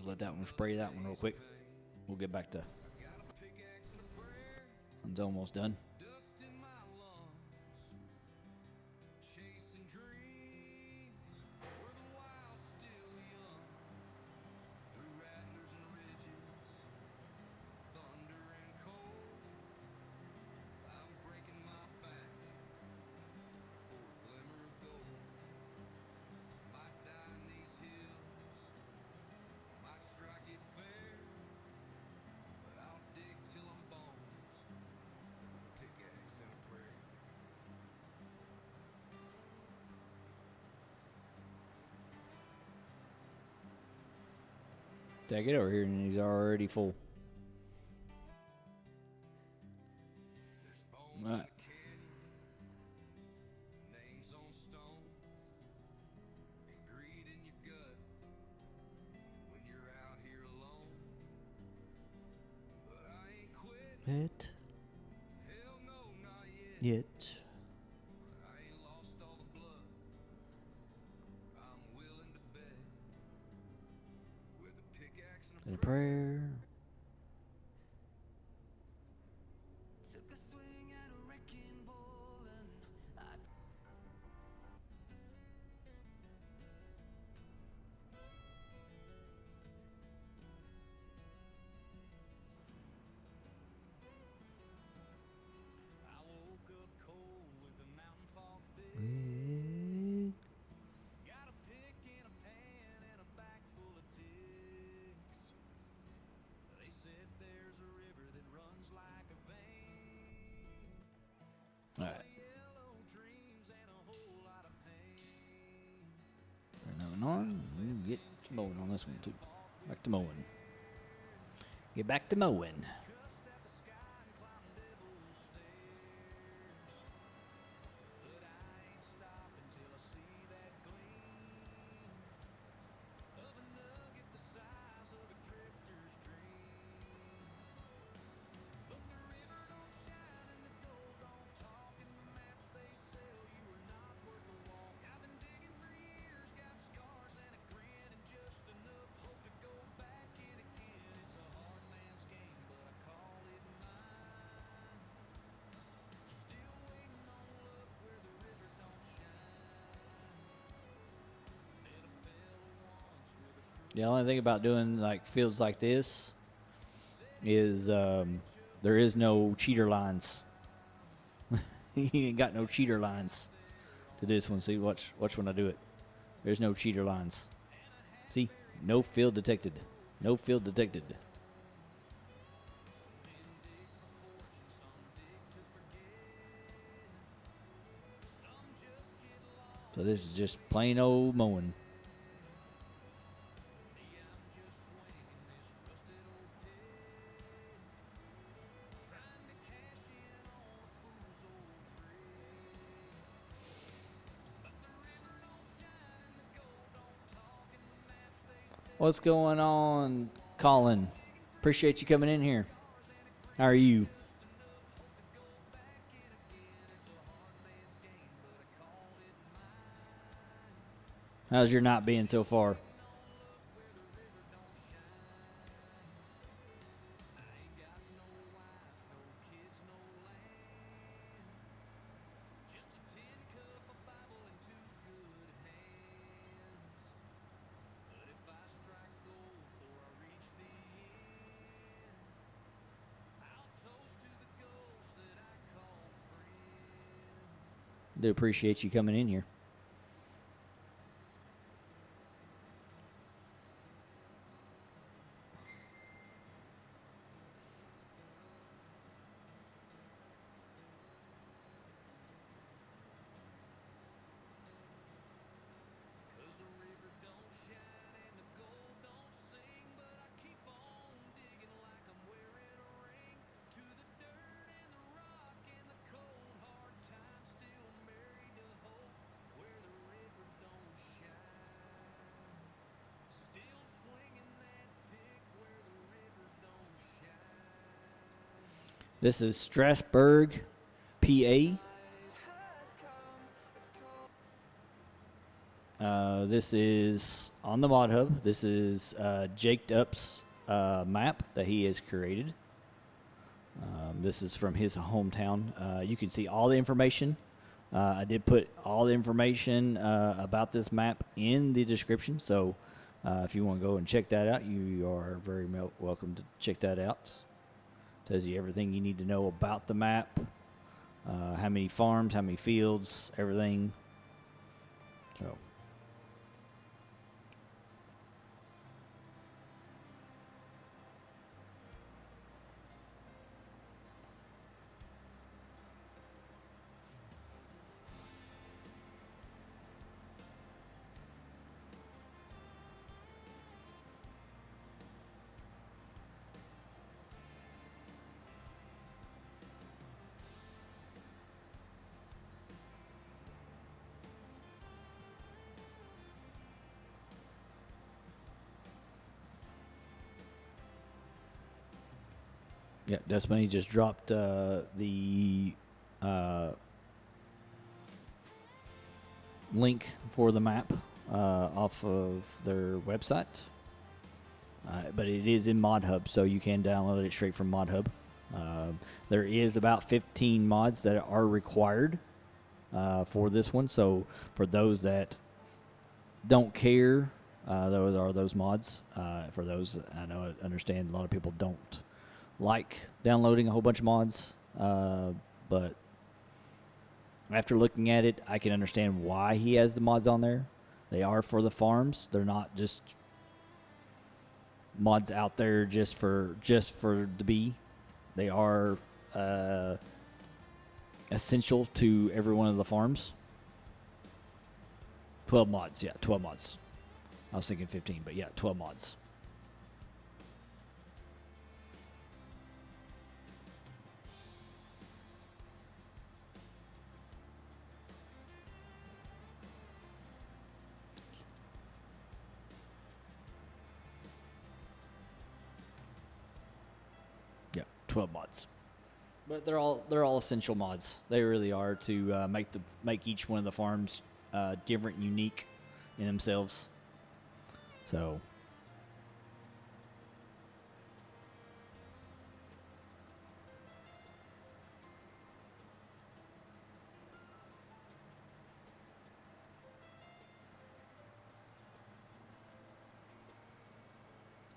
let that one spray that one real quick. We'll get back to. It's almost done. Take it over here, and he's already full. All right. It. Yet. And a prayer. Took a swing at a wrecking ball and I woke up cold with the mountain fog thick. Got a pick in a pan and a bag full of ticks. They said there's a river that runs like a vein. All right. Yellow dreams and a whole lot of pain. Turn that one on. We'll get mowing on this one too. Back to mowing. Get back to mowing. The only thing about doing like fields like this is there is no cheater lines. You ain't got no cheater lines to this one. See, watch when I do it. There's no cheater lines. See, no field detected. No field detected. So this is just plain old mowing. What's going on, Colin? Appreciate you coming in here. How are you? How's your night been so far? Do appreciate you coming in here. This is Strasburg, PA. This is on the Mod Hub. This is Jake Up's map that he has created. This is from his hometown. You can see all the information. I did put all the information about this map in the description, so if you want to go and check that out, you are very welcome to check that out. Tells you everything you need to know about the map, how many farms, how many fields, everything. So. Yeah, Desmond just dropped the link for the map off of their website. But it is in Mod Hub, so you can download it straight from Mod Hub. There is about 15 mods that are required for this one. So for those that don't care, those are those mods. For those, I understand a lot of people don't like downloading a whole bunch of mods, but after looking at it, I can understand why he has the mods on there. They are for the farms. They're not just mods out there just for the bee. They are essential to every one of the farms. 12 mods, yeah, 12 mods. I was thinking 15, but yeah, 12 mods. Yeah, 12 mods. But they're all essential mods. They really are to make each one of the farms different, unique in themselves. So.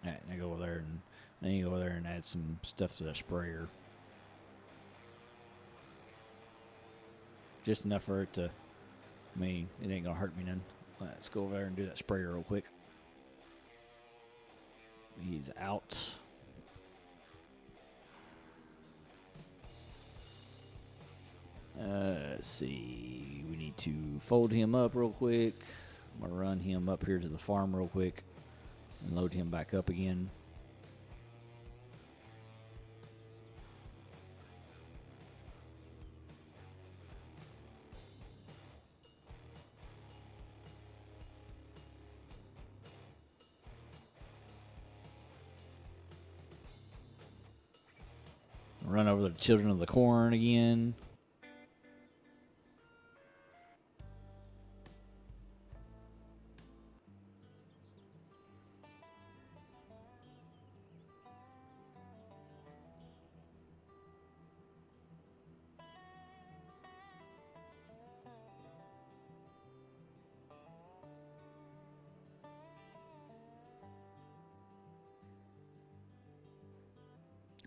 All right, now go over there and then you go over there and add some stuff to the sprayer. Just enough for it to, I mean, it ain't gonna hurt me none. Let's go over there and do that sprayer real quick. He's out. Let's see. We need to fold him up real quick. I'm gonna run him up here to the farm real quick and load him back up again. Run over the children of the corn again.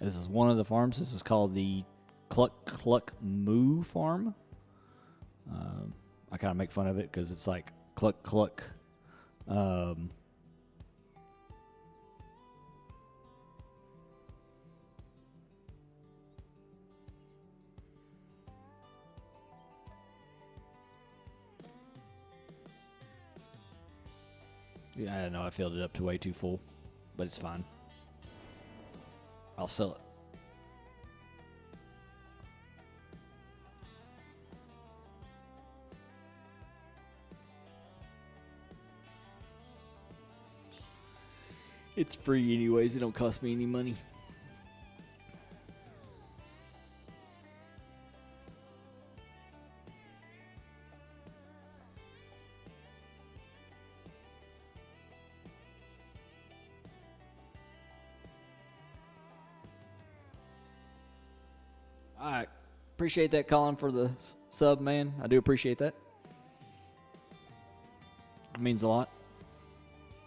This is one of the farms. This is called the Cluck Cluck Moo Farm. I kind of make fun of it because it's like Cluck Cluck. Yeah, I know I filled it up to way too full, but it's fine. I'll sell it. It's free anyways. It don't cost me any money. All right. Appreciate that, Colin, for the sub, man. I do appreciate that. It means a lot.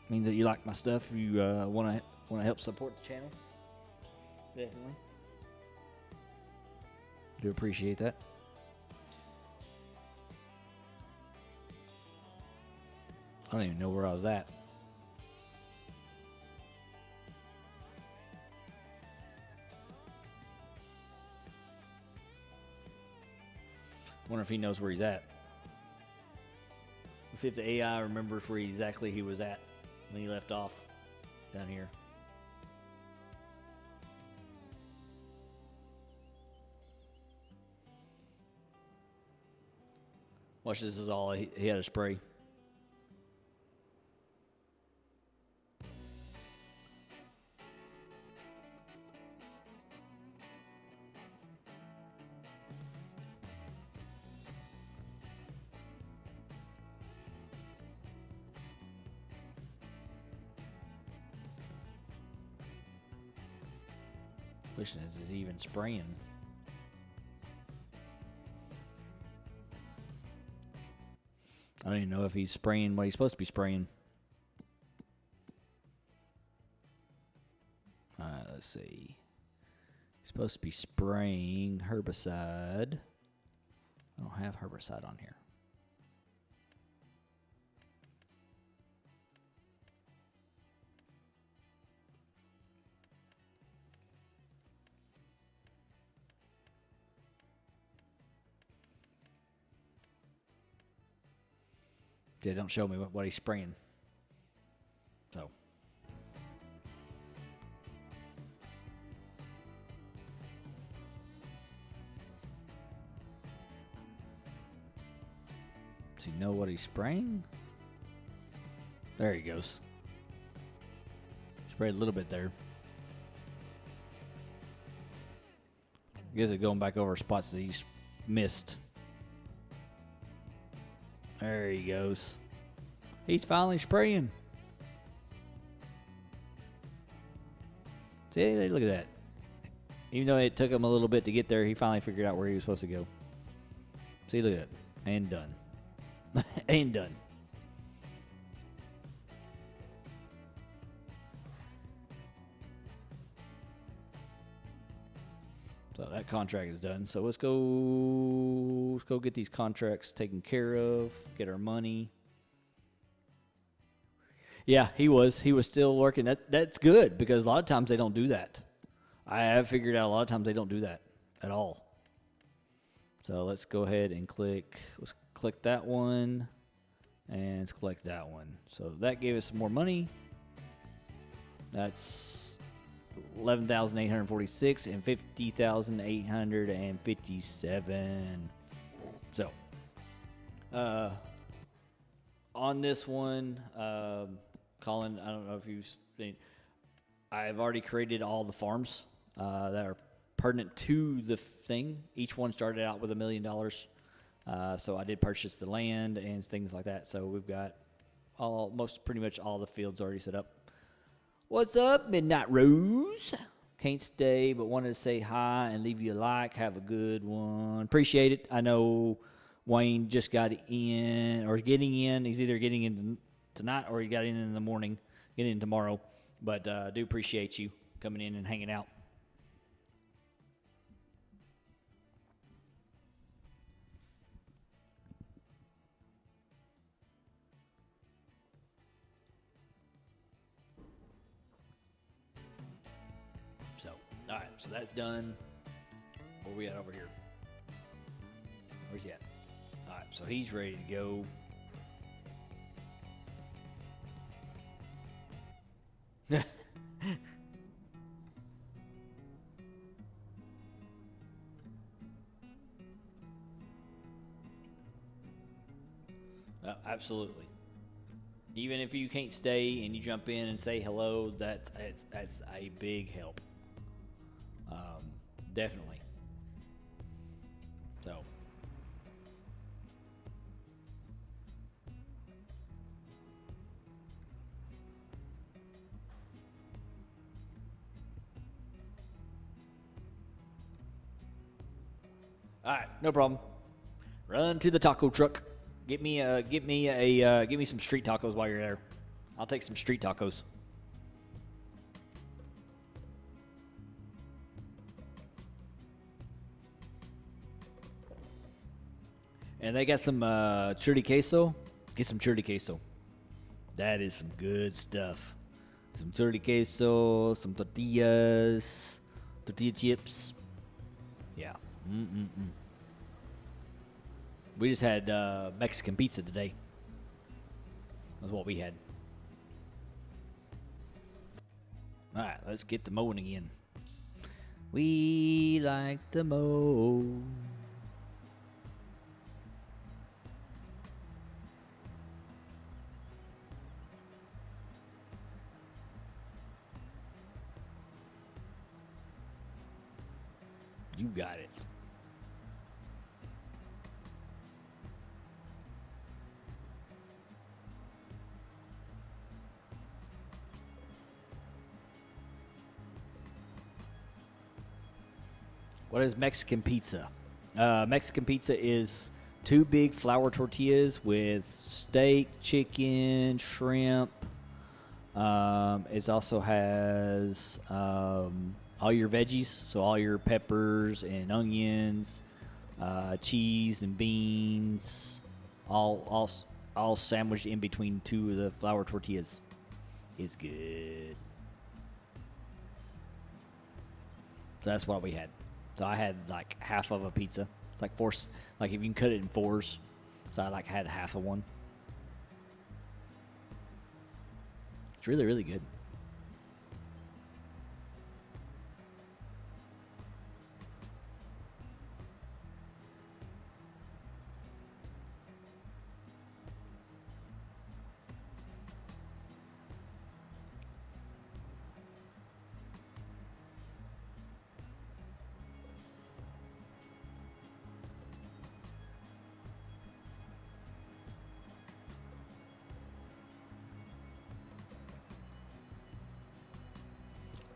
It means that you like my stuff. You want to help support the channel. Definitely. Do appreciate that. I don't even know where I was at. Wonder if he knows where he's at. Let's see if the AI remembers where exactly he was at when he left off down here. Watch, this is all he had a spray. Question is he even spraying? I don't even know if he's spraying what he's supposed to be spraying. Let's see. He's supposed to be spraying herbicide. I don't have herbicide on here. They don't show me what he's spraying. So. Does he know what he's spraying? There he goes. Sprayed a little bit there. I guess it's going back over spots that he's missed. There he goes. He's finally spraying. See, look at that. Even though it took him a little bit to get there, he finally figured out where he was supposed to go. See, look at that. And done. And done. So that contract is done. So let's go get these contracts taken care of, get our money. Yeah, he was still working. That's good because a lot of times they don't do that. I have figured out a lot of times they don't do that at all. So let's go ahead and let's click that one and let's click that one. So that gave us some more money. That's 11,846 and 50,857. So, on this one, Colin, I don't know if you've seen, I've already created all the farms that are pertinent to the thing. Each one started out with $1 million. So I did purchase the land and things like that. So we've got pretty much all the fields already set up. What's up, Midnight Rose? Can't stay, but wanted to say hi and leave you a like. Have a good one. Appreciate it. I know Wayne just got in, or getting in. He's either getting in tonight or he got in the morning, getting in tomorrow. But I do appreciate you coming in and hanging out. All right, so that's done. Where we at over here? Where's he at? All right, so he's ready to go. Absolutely. Even if you can't stay and you jump in and say hello, that's a big help. Definitely. So. All right, no problem. Run to the taco truck. Get me some street tacos while you're there. I'll take some street tacos. And they got some chili queso. Get some chili queso. That is some good stuff. Some chili queso, some tortillas, tortilla chips. Yeah. We just had Mexican pizza today. That's what we had. All right, let's get to mowing again. We like to mow. You got it. What is Mexican pizza? Mexican pizza is 2 big flour tortillas with steak, chicken, shrimp. It also has all your veggies, so all your peppers and onions, cheese and beans, all sandwiched in between 2 of the flour tortillas. It's good. So that's what we had. So I had like half of a pizza. It's like 4, like if you can cut it in 4s. So I like had half of one. It's really, really good.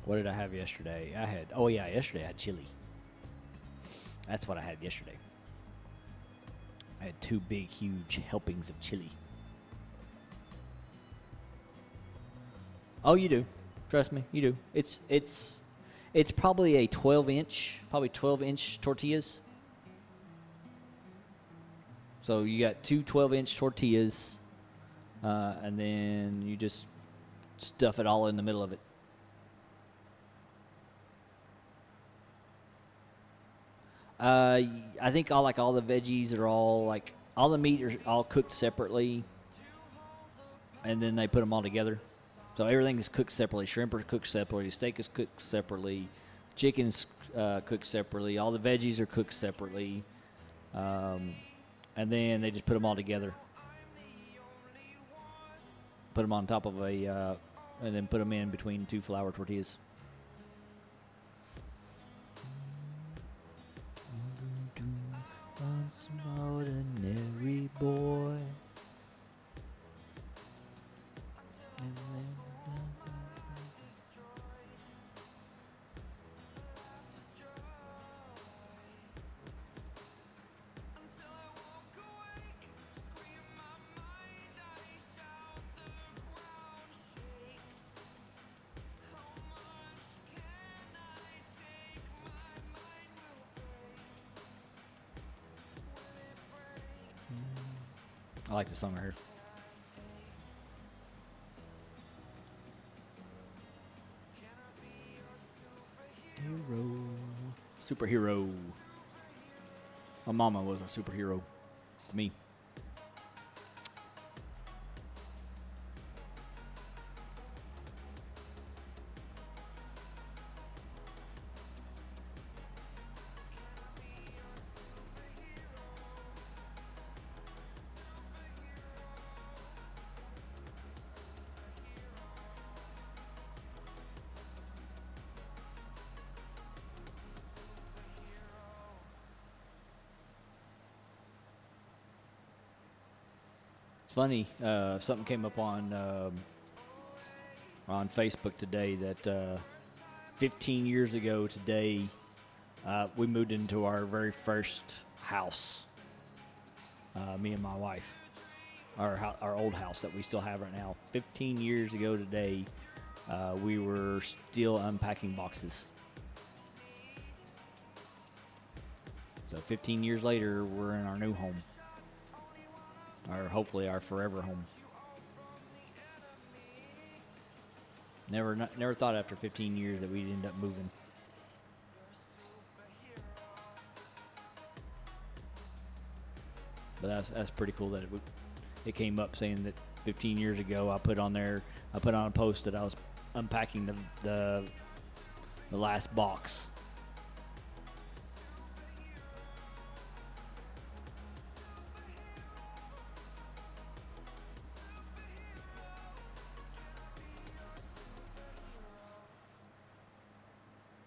What did I have yesterday? Yesterday I had chili. That's what I had yesterday. I had 2 big, huge helpings of chili. Oh, you do. Trust me, you do. It's probably a 12-inch tortillas. So you got 2 12-inch tortillas, and then you just stuff it all in the middle of it. I think all the veggies are all all the meat are all cooked separately, and then they put them all together. So everything is cooked separately. Shrimp are cooked separately. Steak is cooked separately. Chicken's cooked separately. All the veggies are cooked separately, and then they just put them all together. Put them on top of and then put them in between 2 flour tortillas. Once an ordinary boy. I like the song I heard. Superhero. My mama was a superhero to me. It's funny, something came up on Facebook today that 15 years ago today, We moved into our very first house, me and my wife. Our old house that we still have right now. 15 years ago today, we were still unpacking boxes. So 15 years later, we're in our new home. Or hopefully our forever home. Never thought after 15 years that we'd end up moving. But that's pretty cool that it came up saying that 15 years ago I put on a post that I was unpacking the last box.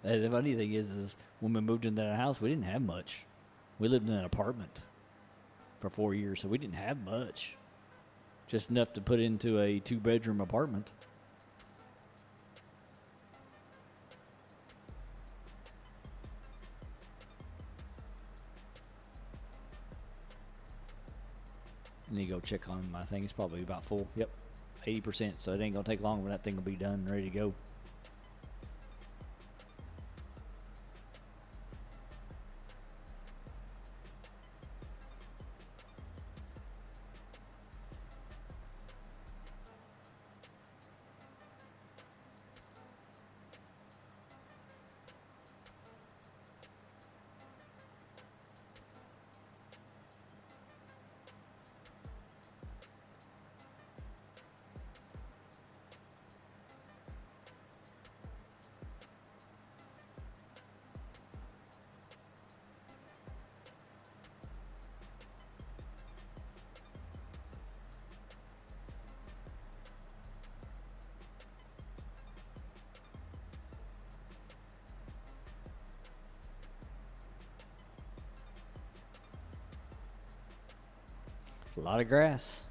The funny thing is when we moved into that house, we didn't have much. We lived in an apartment for 4 years, so we didn't have much. Just enough to put into a 2-bedroom apartment. And you go check on my thing. It's probably about full. Yep, 80%. So it ain't gonna take long when that thing will be done and ready to go. A lot of grass.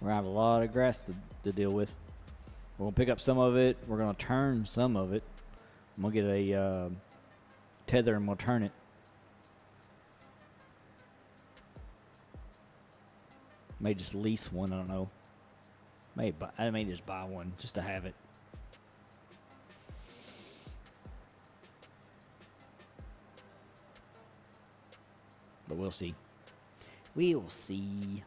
We're gonna have a lot of grass to deal with. We're gonna pick up some of it. We're gonna turn some of it. I'm gonna get a tether and we'll turn it. May just lease one. I don't know. I may just buy one just to have it. But we'll see. We'll see.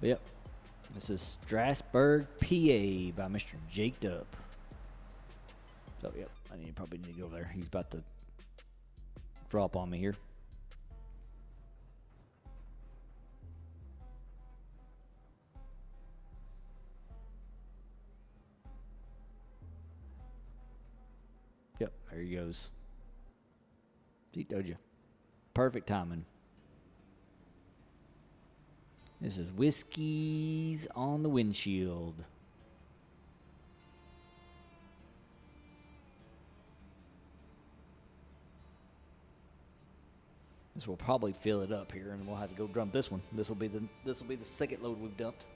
But yep. This is Strasburg, PA by Mr. Jaked Up. So yep, probably need to go over there. He's about to drop on me here. Yep, there he goes. See, told you. Perfect timing. This is Whiskey's on the Windshield. This will probably fill it up here, and we'll have to go dump this one. This will be the second load we've dumped.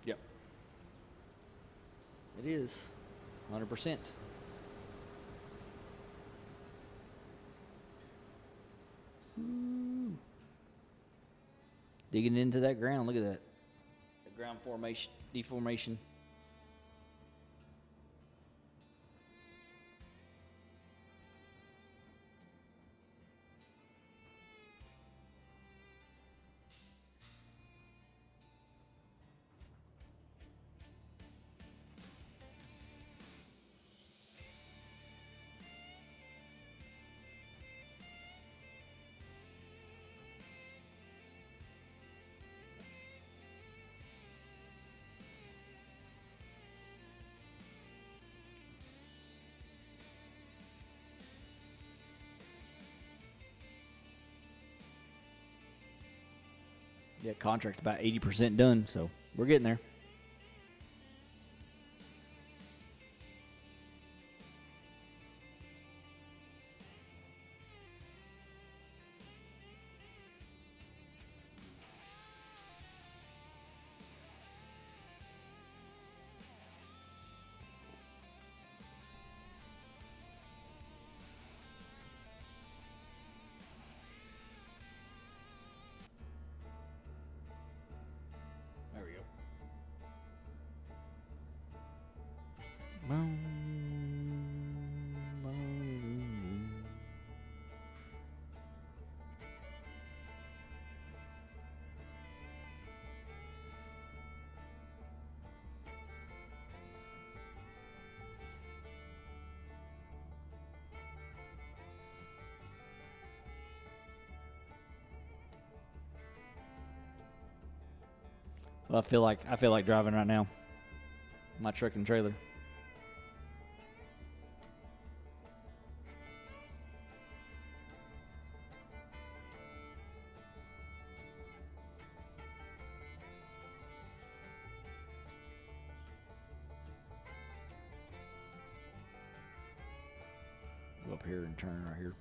Yep. It is 100%. Digging into that ground. Look at that. The ground formation, deformation. Yeah, contract's about 80% done, so we're getting there. There we go. Well, I feel like driving right now. My truck and trailer. Go up here and turn right here.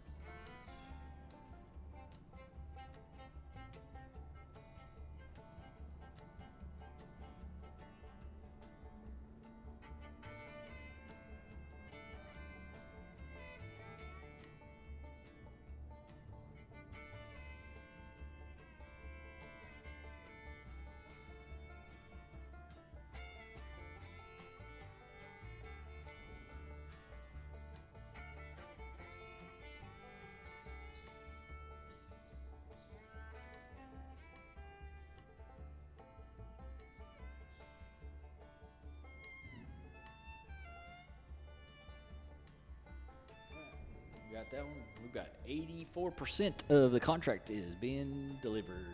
Got that one. We've got 84% of the contract is being delivered.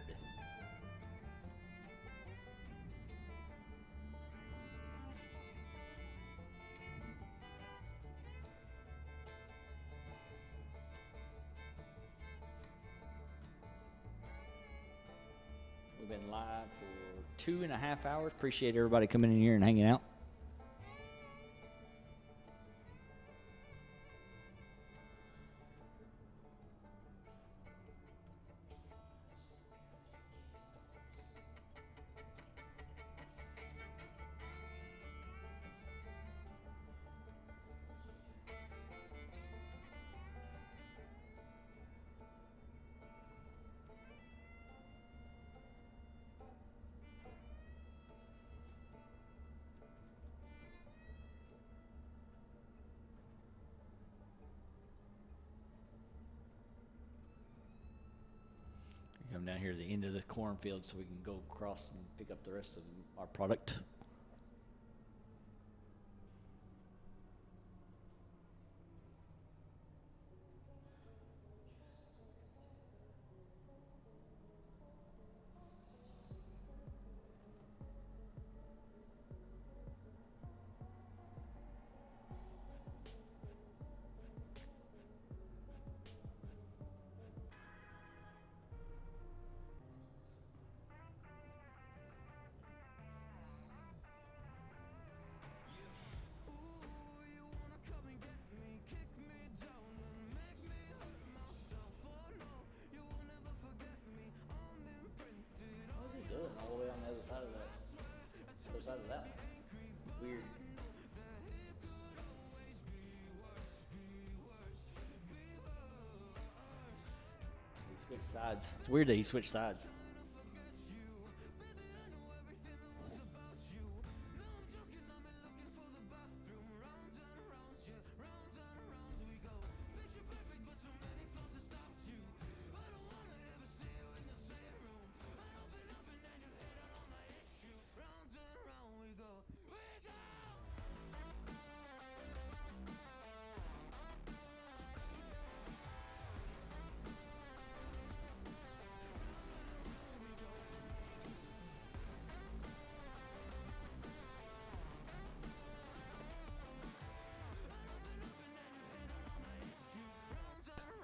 We've been live for 2.5 hours. Appreciate everybody coming in here and hanging out. Come down here to the end of the cornfield so we can go across and pick up the rest of our product. All the way on the other side of that. Other side of that. Weird. He switched sides. It's weird that he switched sides.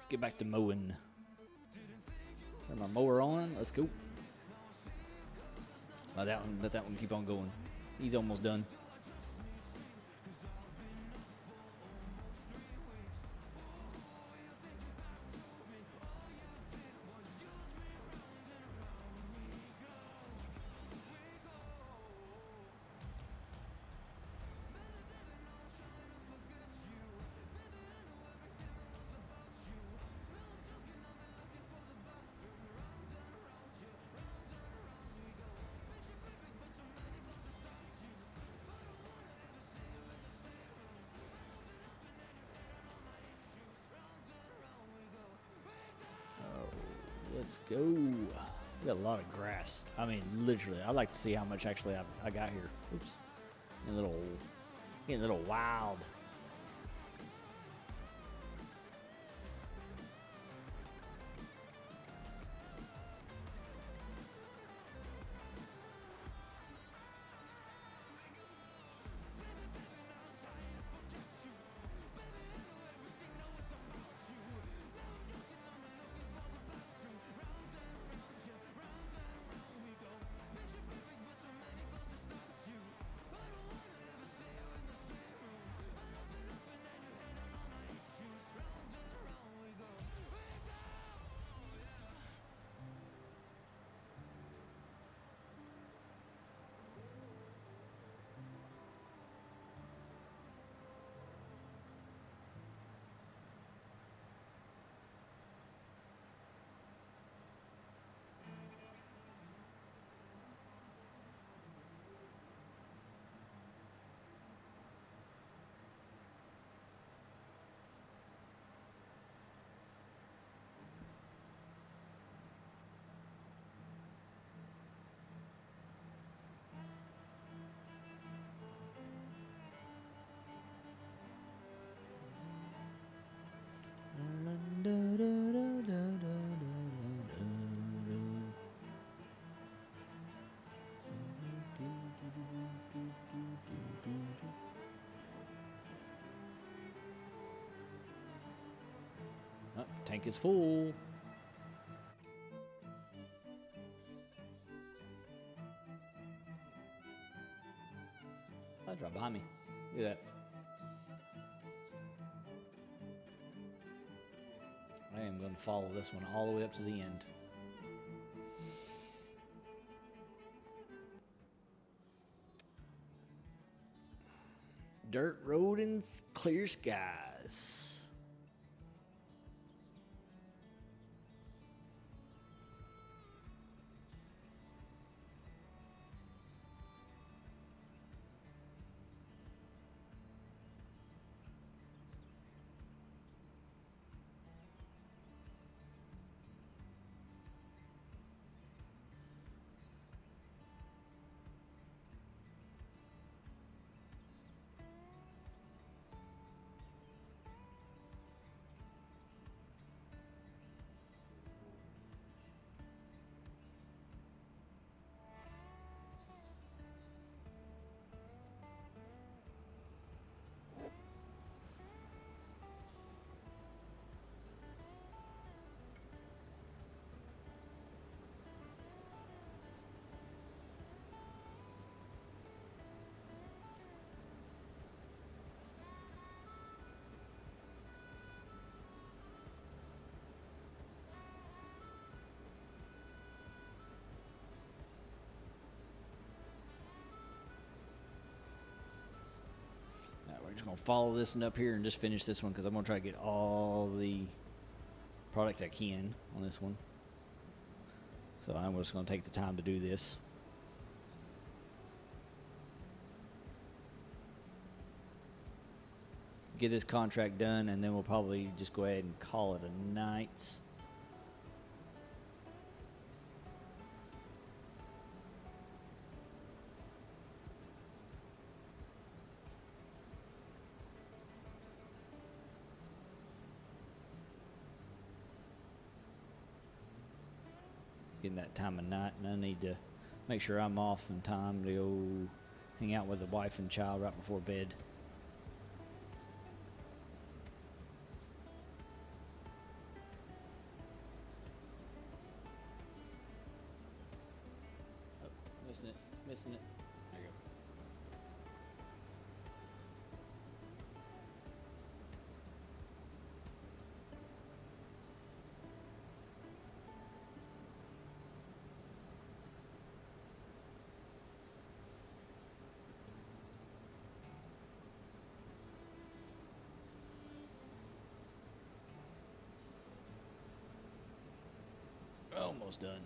Get back to mowing. Turn my mower on. Let's go. Let that one keep on going. He's almost done. Let's go. We got a lot of grass. I mean, literally. I'd like to see how much actually I got here. Oops. Getting a little wild. Oh, tank is full. That's right behind me. Look at that. I am going to follow this one all the way up to the end. Dirt road and clear skies. We're just going to follow this one up here and just finish this one because I'm going to try to get all the product I can on this one. So I'm just going to take the time to do this. Get this contract done, and then we'll probably just go ahead and call it a night. Getting that time of night, and I need to make sure I'm off in time to go hang out with the wife and child right before bed. Oh, missing it. almost done.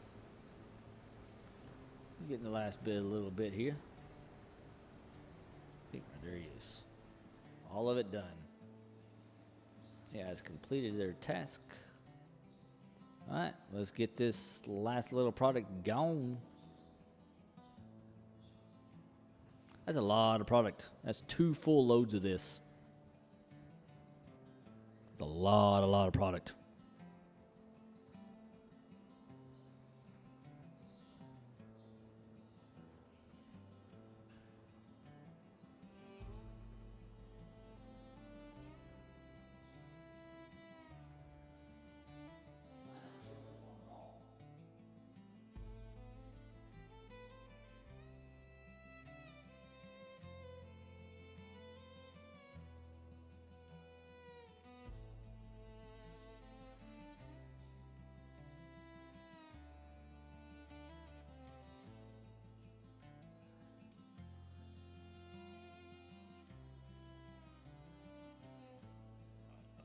We're getting the last bit, a little bit here. I think there he is. All of it done. Yeah, it's completed their task. All right, let's get this last little product gone. That's a lot of product. That's 2 full loads of this. That's a lot of product.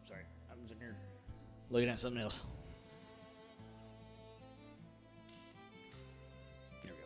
Sorry, I'm sitting here looking at something else. There we go.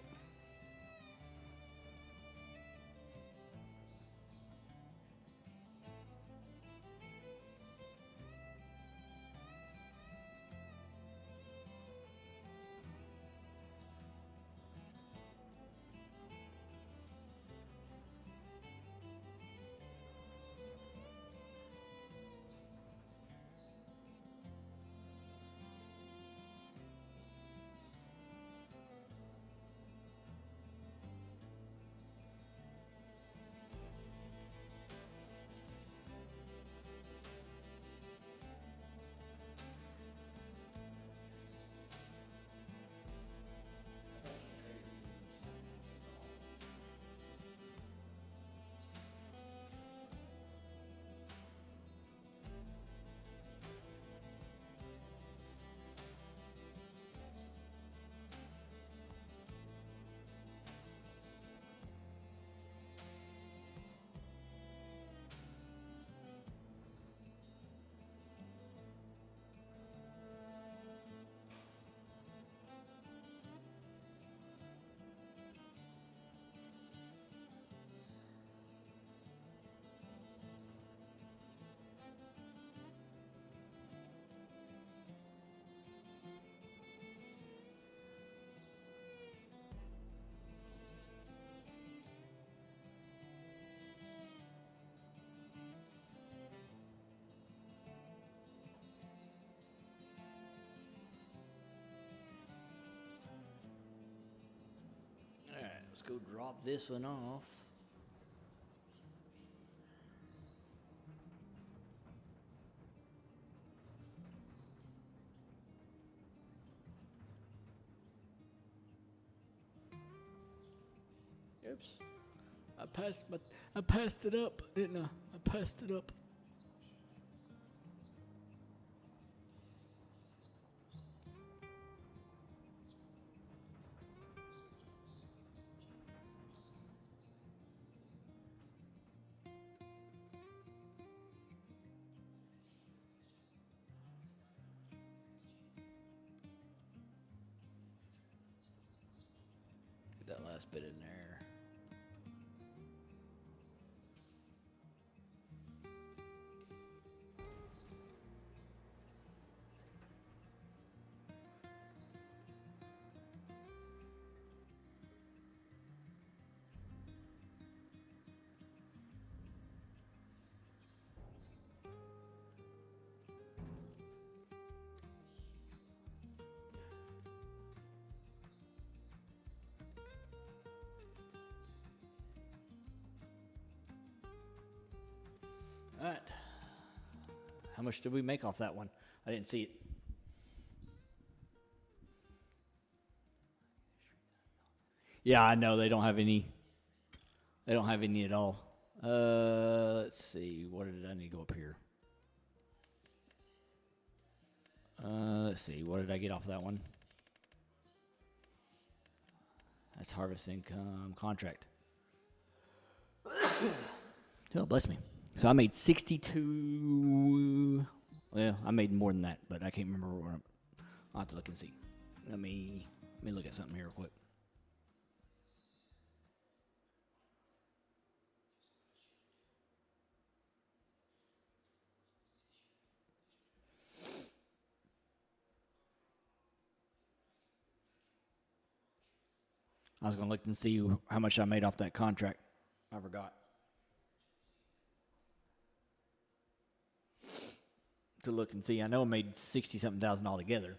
All right, let's go drop this one off. Oops. I passed it up, didn't I? I passed it up. Get that last bit in there. All right. How much did we make off that one? I didn't see it. Yeah, I know they don't have any. They don't have any at all. Let's see. What did I need to go up here? Let's see. What did I get off that one? That's harvest income contract. Oh, bless me. So I made 62. Well, I made more than that, but I can't remember where. I'll have to look and see. Let me look at something here real quick. I was going to look and see how much I made off that contract. I forgot to look and see. I know I made 60-something thousand altogether.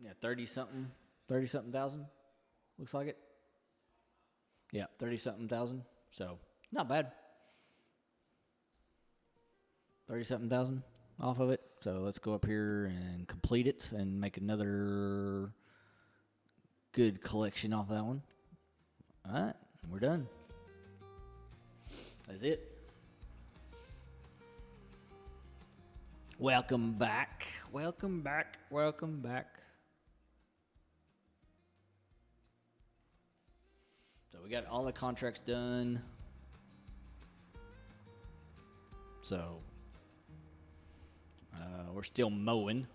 Yeah, 30-something thousand. Looks like it. Yeah, 30-something thousand. So, not bad. 30-something thousand off of it. So, let's go up here and complete it and make another good collection off that one. All right, we're done. That's it. Welcome back. Welcome back. Welcome back. So we got all the contracts done. So we're still mowing.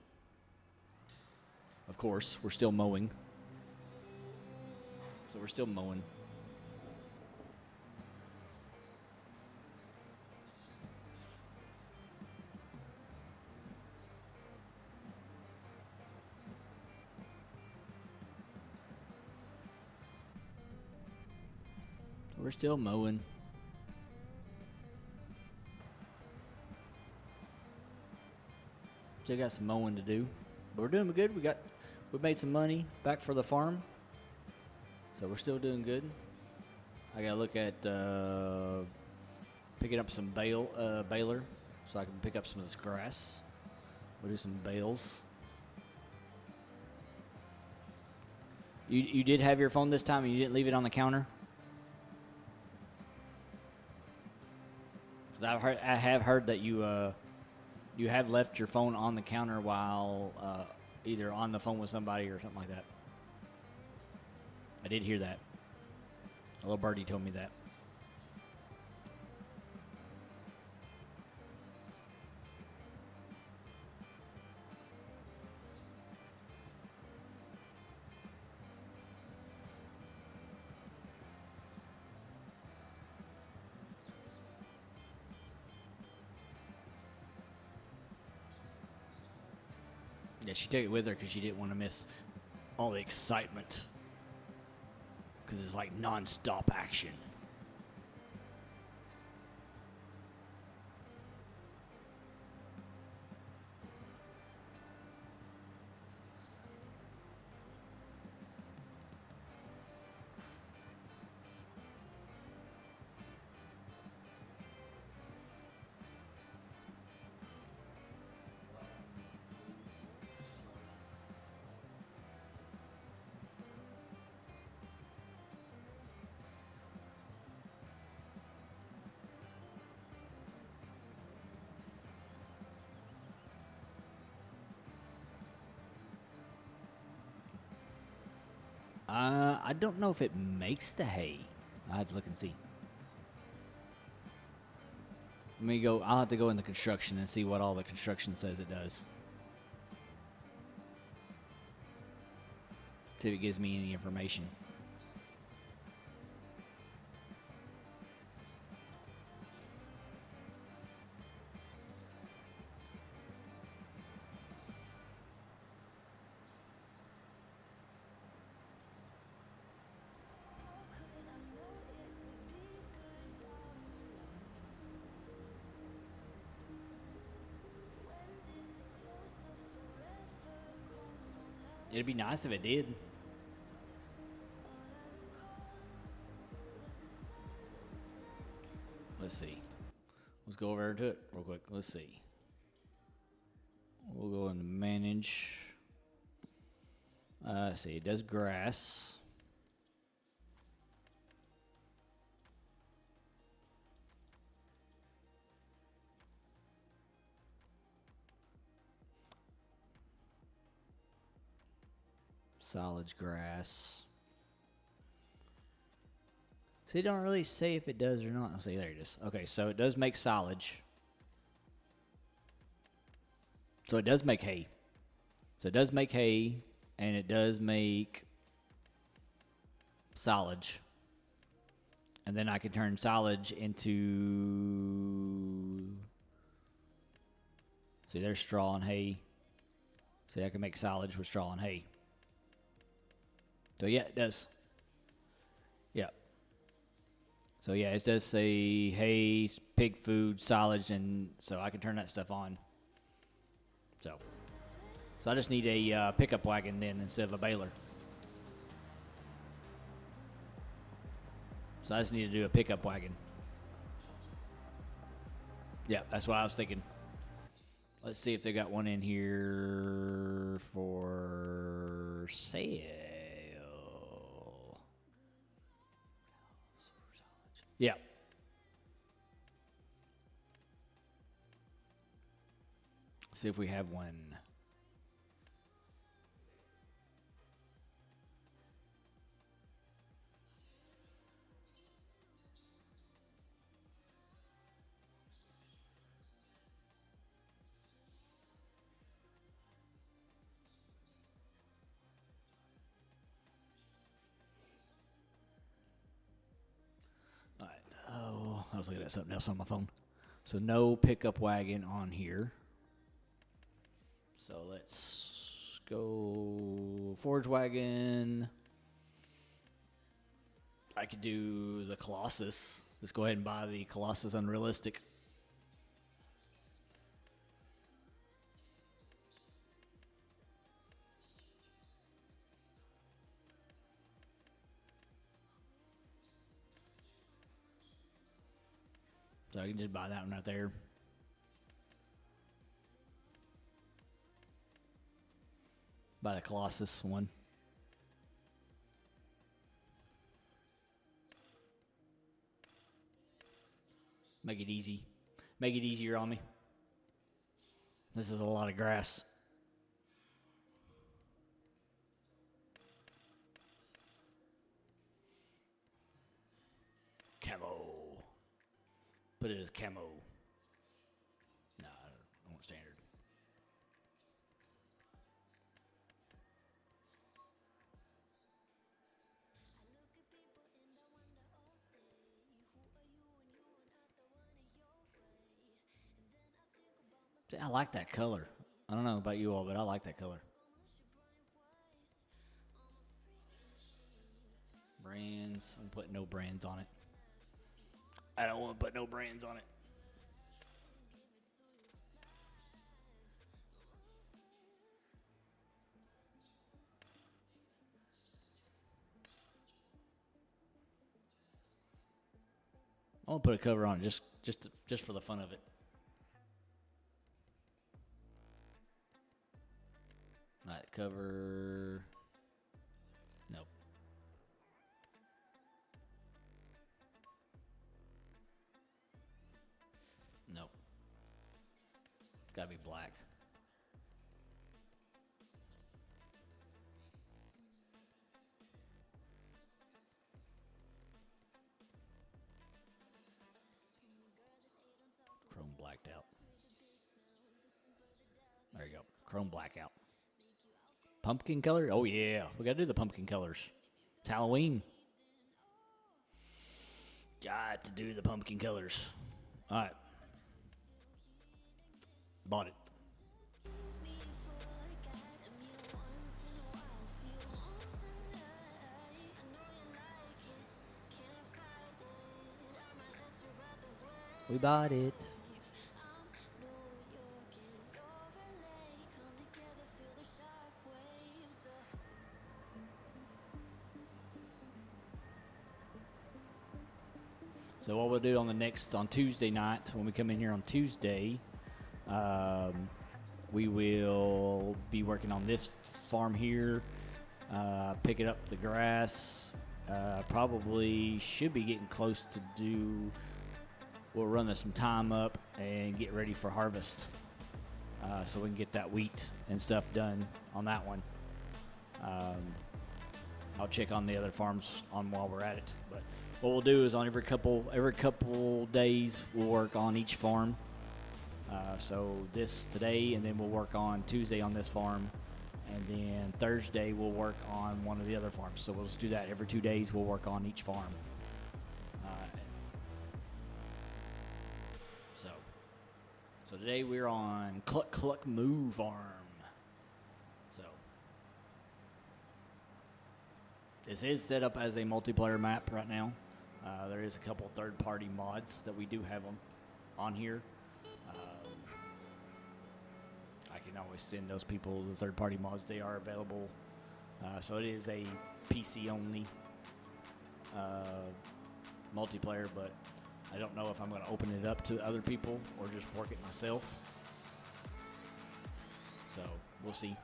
Of course, we're still mowing. So we're still mowing. We're still mowing. Still got some mowing to do, but we're doing good. We made some money back for the farm, so we're still doing good. I gotta look at picking up some baler, so I can pick up some of this grass. We'll do some bales. You did have your phone this time, and you didn't leave it on the counter. I have heard that you have left your phone on the counter while either on the phone with somebody or something like that. I did hear that. A little birdie told me that. Yeah, she took it with her because she didn't want to miss all the excitement. Because it's like non-stop action. I don't know if it makes the hay. I have to look and see. Let me go. I'll have to go into construction and see what all the construction says it does. See if it gives me any information. It'd be nice if it did. Let's see. Let's go over to it real quick. Let's see. We'll go into manage. Let's see. It does grass. Silage grass. See, it don't really say if it does or not. I'll see, there it is. Okay, so it does make silage. So it does make hay. So it does make hay, and it does make silage. And then I can turn silage into... See, there's straw and hay. See, I can make silage with straw and hay. So yeah, it does. Yeah. So yeah, it does say hay, pig food, silage, and so I can turn that stuff on. So I just need a pickup wagon then instead of a baler. So I just need to do a pickup wagon. Yeah, that's what I was thinking. Let's see if they got one in here for sale. Yeah. See if we have one. All right. Oh, I was looking at something else on my phone. So no pickup wagon on here. So let's go forage wagon. I could do the Colossus. Let's go ahead and buy the Colossus Unrealistic. So I can just buy that one right there. Buy the Colossus one. Make it easy. Make it easier on me. This is a lot of grass. Camo. Put it as camo. Nah, I want standard. See, I like that color. I don't know about you all, but I like that color. Brands. I'm putting no brands on it. I don't want to put no brands on it. I want to put a cover on it just for the fun of it. All right, cover. Nope. Nope. Gotta be black. Chrome blacked out. There you go. Chrome blackout. Pumpkin color? Oh yeah, we gotta do the pumpkin colors. It's Halloween. Got to do the pumpkin colors. All right. Bought it. We bought it. So what we'll do on Tuesday night, when we come in here on Tuesday, we will be working on this farm here, picking up the grass, probably should be getting close to do, we'll run some time up and get ready for harvest, so we can get that wheat and stuff done on that one. I'll check on the other farms on while we're at it. But what we'll do is on every couple days we'll work on each farm. So this today, and then we'll work on Tuesday on this farm, and then Thursday we'll work on one of the other farms. So we'll just do that every 2 days. We'll work on each farm. So today we're on Cluck Cluck Moo Farm. So this is set up as a multiplayer map right now. There is a couple third-party mods that we do have on here. I can always send those people the third-party mods. They are available. So it is a PC-only multiplayer, but I don't know if I'm going to open it up to other people or just work it myself. So we'll see.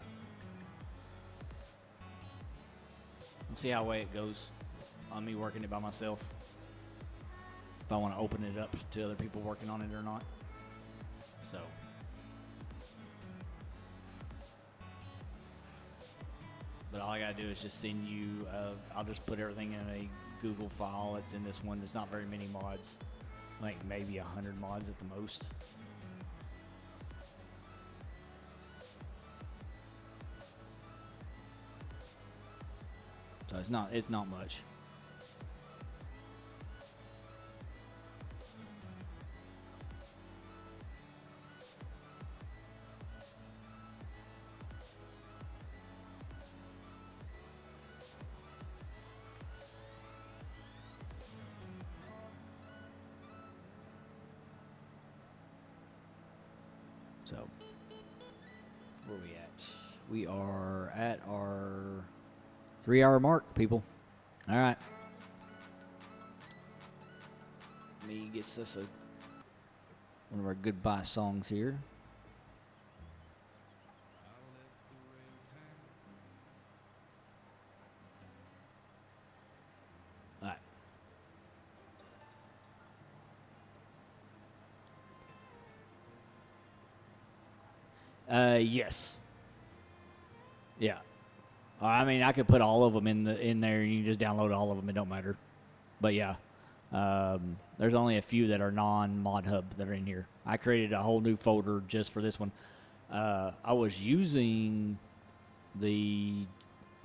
We'll see how way it goes on me working it by myself. If I want to open it up to other people working on it or not. So. But all I gotta do is just send you, I'll just put everything in a Google file. It's in this one. There's not very many mods. Like maybe 100 mods at the most. So it's not much. So, where are we at? We are at our 3-hour mark, people. All right. Let me get us one of our goodbye songs here. All right. Yes. Yeah. I mean, I could put all of them in there, and you can just download all of them. It don't matter. But yeah, there's only a few that are non-mod hub that are in here. I created a whole new folder just for this one. I was using the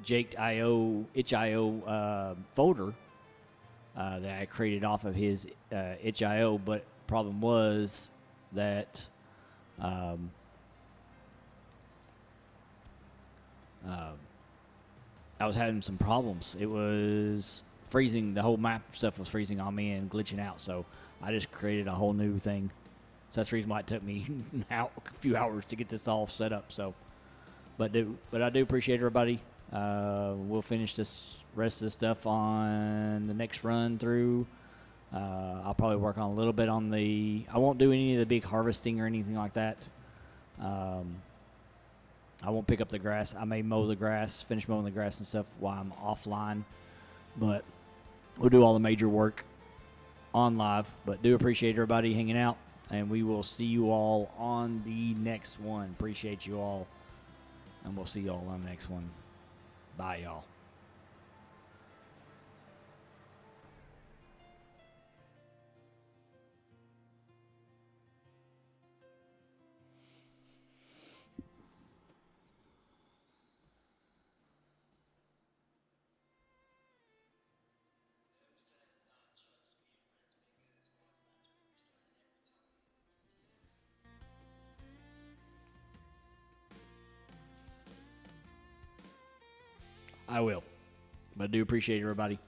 Jake.io, itch.io folder that I created off of his itch.io, but problem was that I was having some problems. It was freezing. The whole map stuff was freezing on me and glitching out. So I just created a whole new thing. So that's the reason why it took me a few hours to get this all set up. So, but I do appreciate everybody. We'll finish this rest of this stuff on the next run through. I'll probably work on a little bit on I won't do any of the big harvesting or anything like that. I won't pick up the grass. I may mow the grass, finish mowing the grass and stuff while I'm offline. But we'll do all the major work on live. But do appreciate everybody hanging out. And we will see you all on the next one. Appreciate you all. And we'll see you all on the next one. Bye, y'all. I will. But I do appreciate everybody.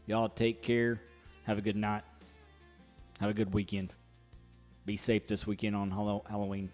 Y'all take care. Have a good night. Have a good weekend. Be safe this weekend on Halloween.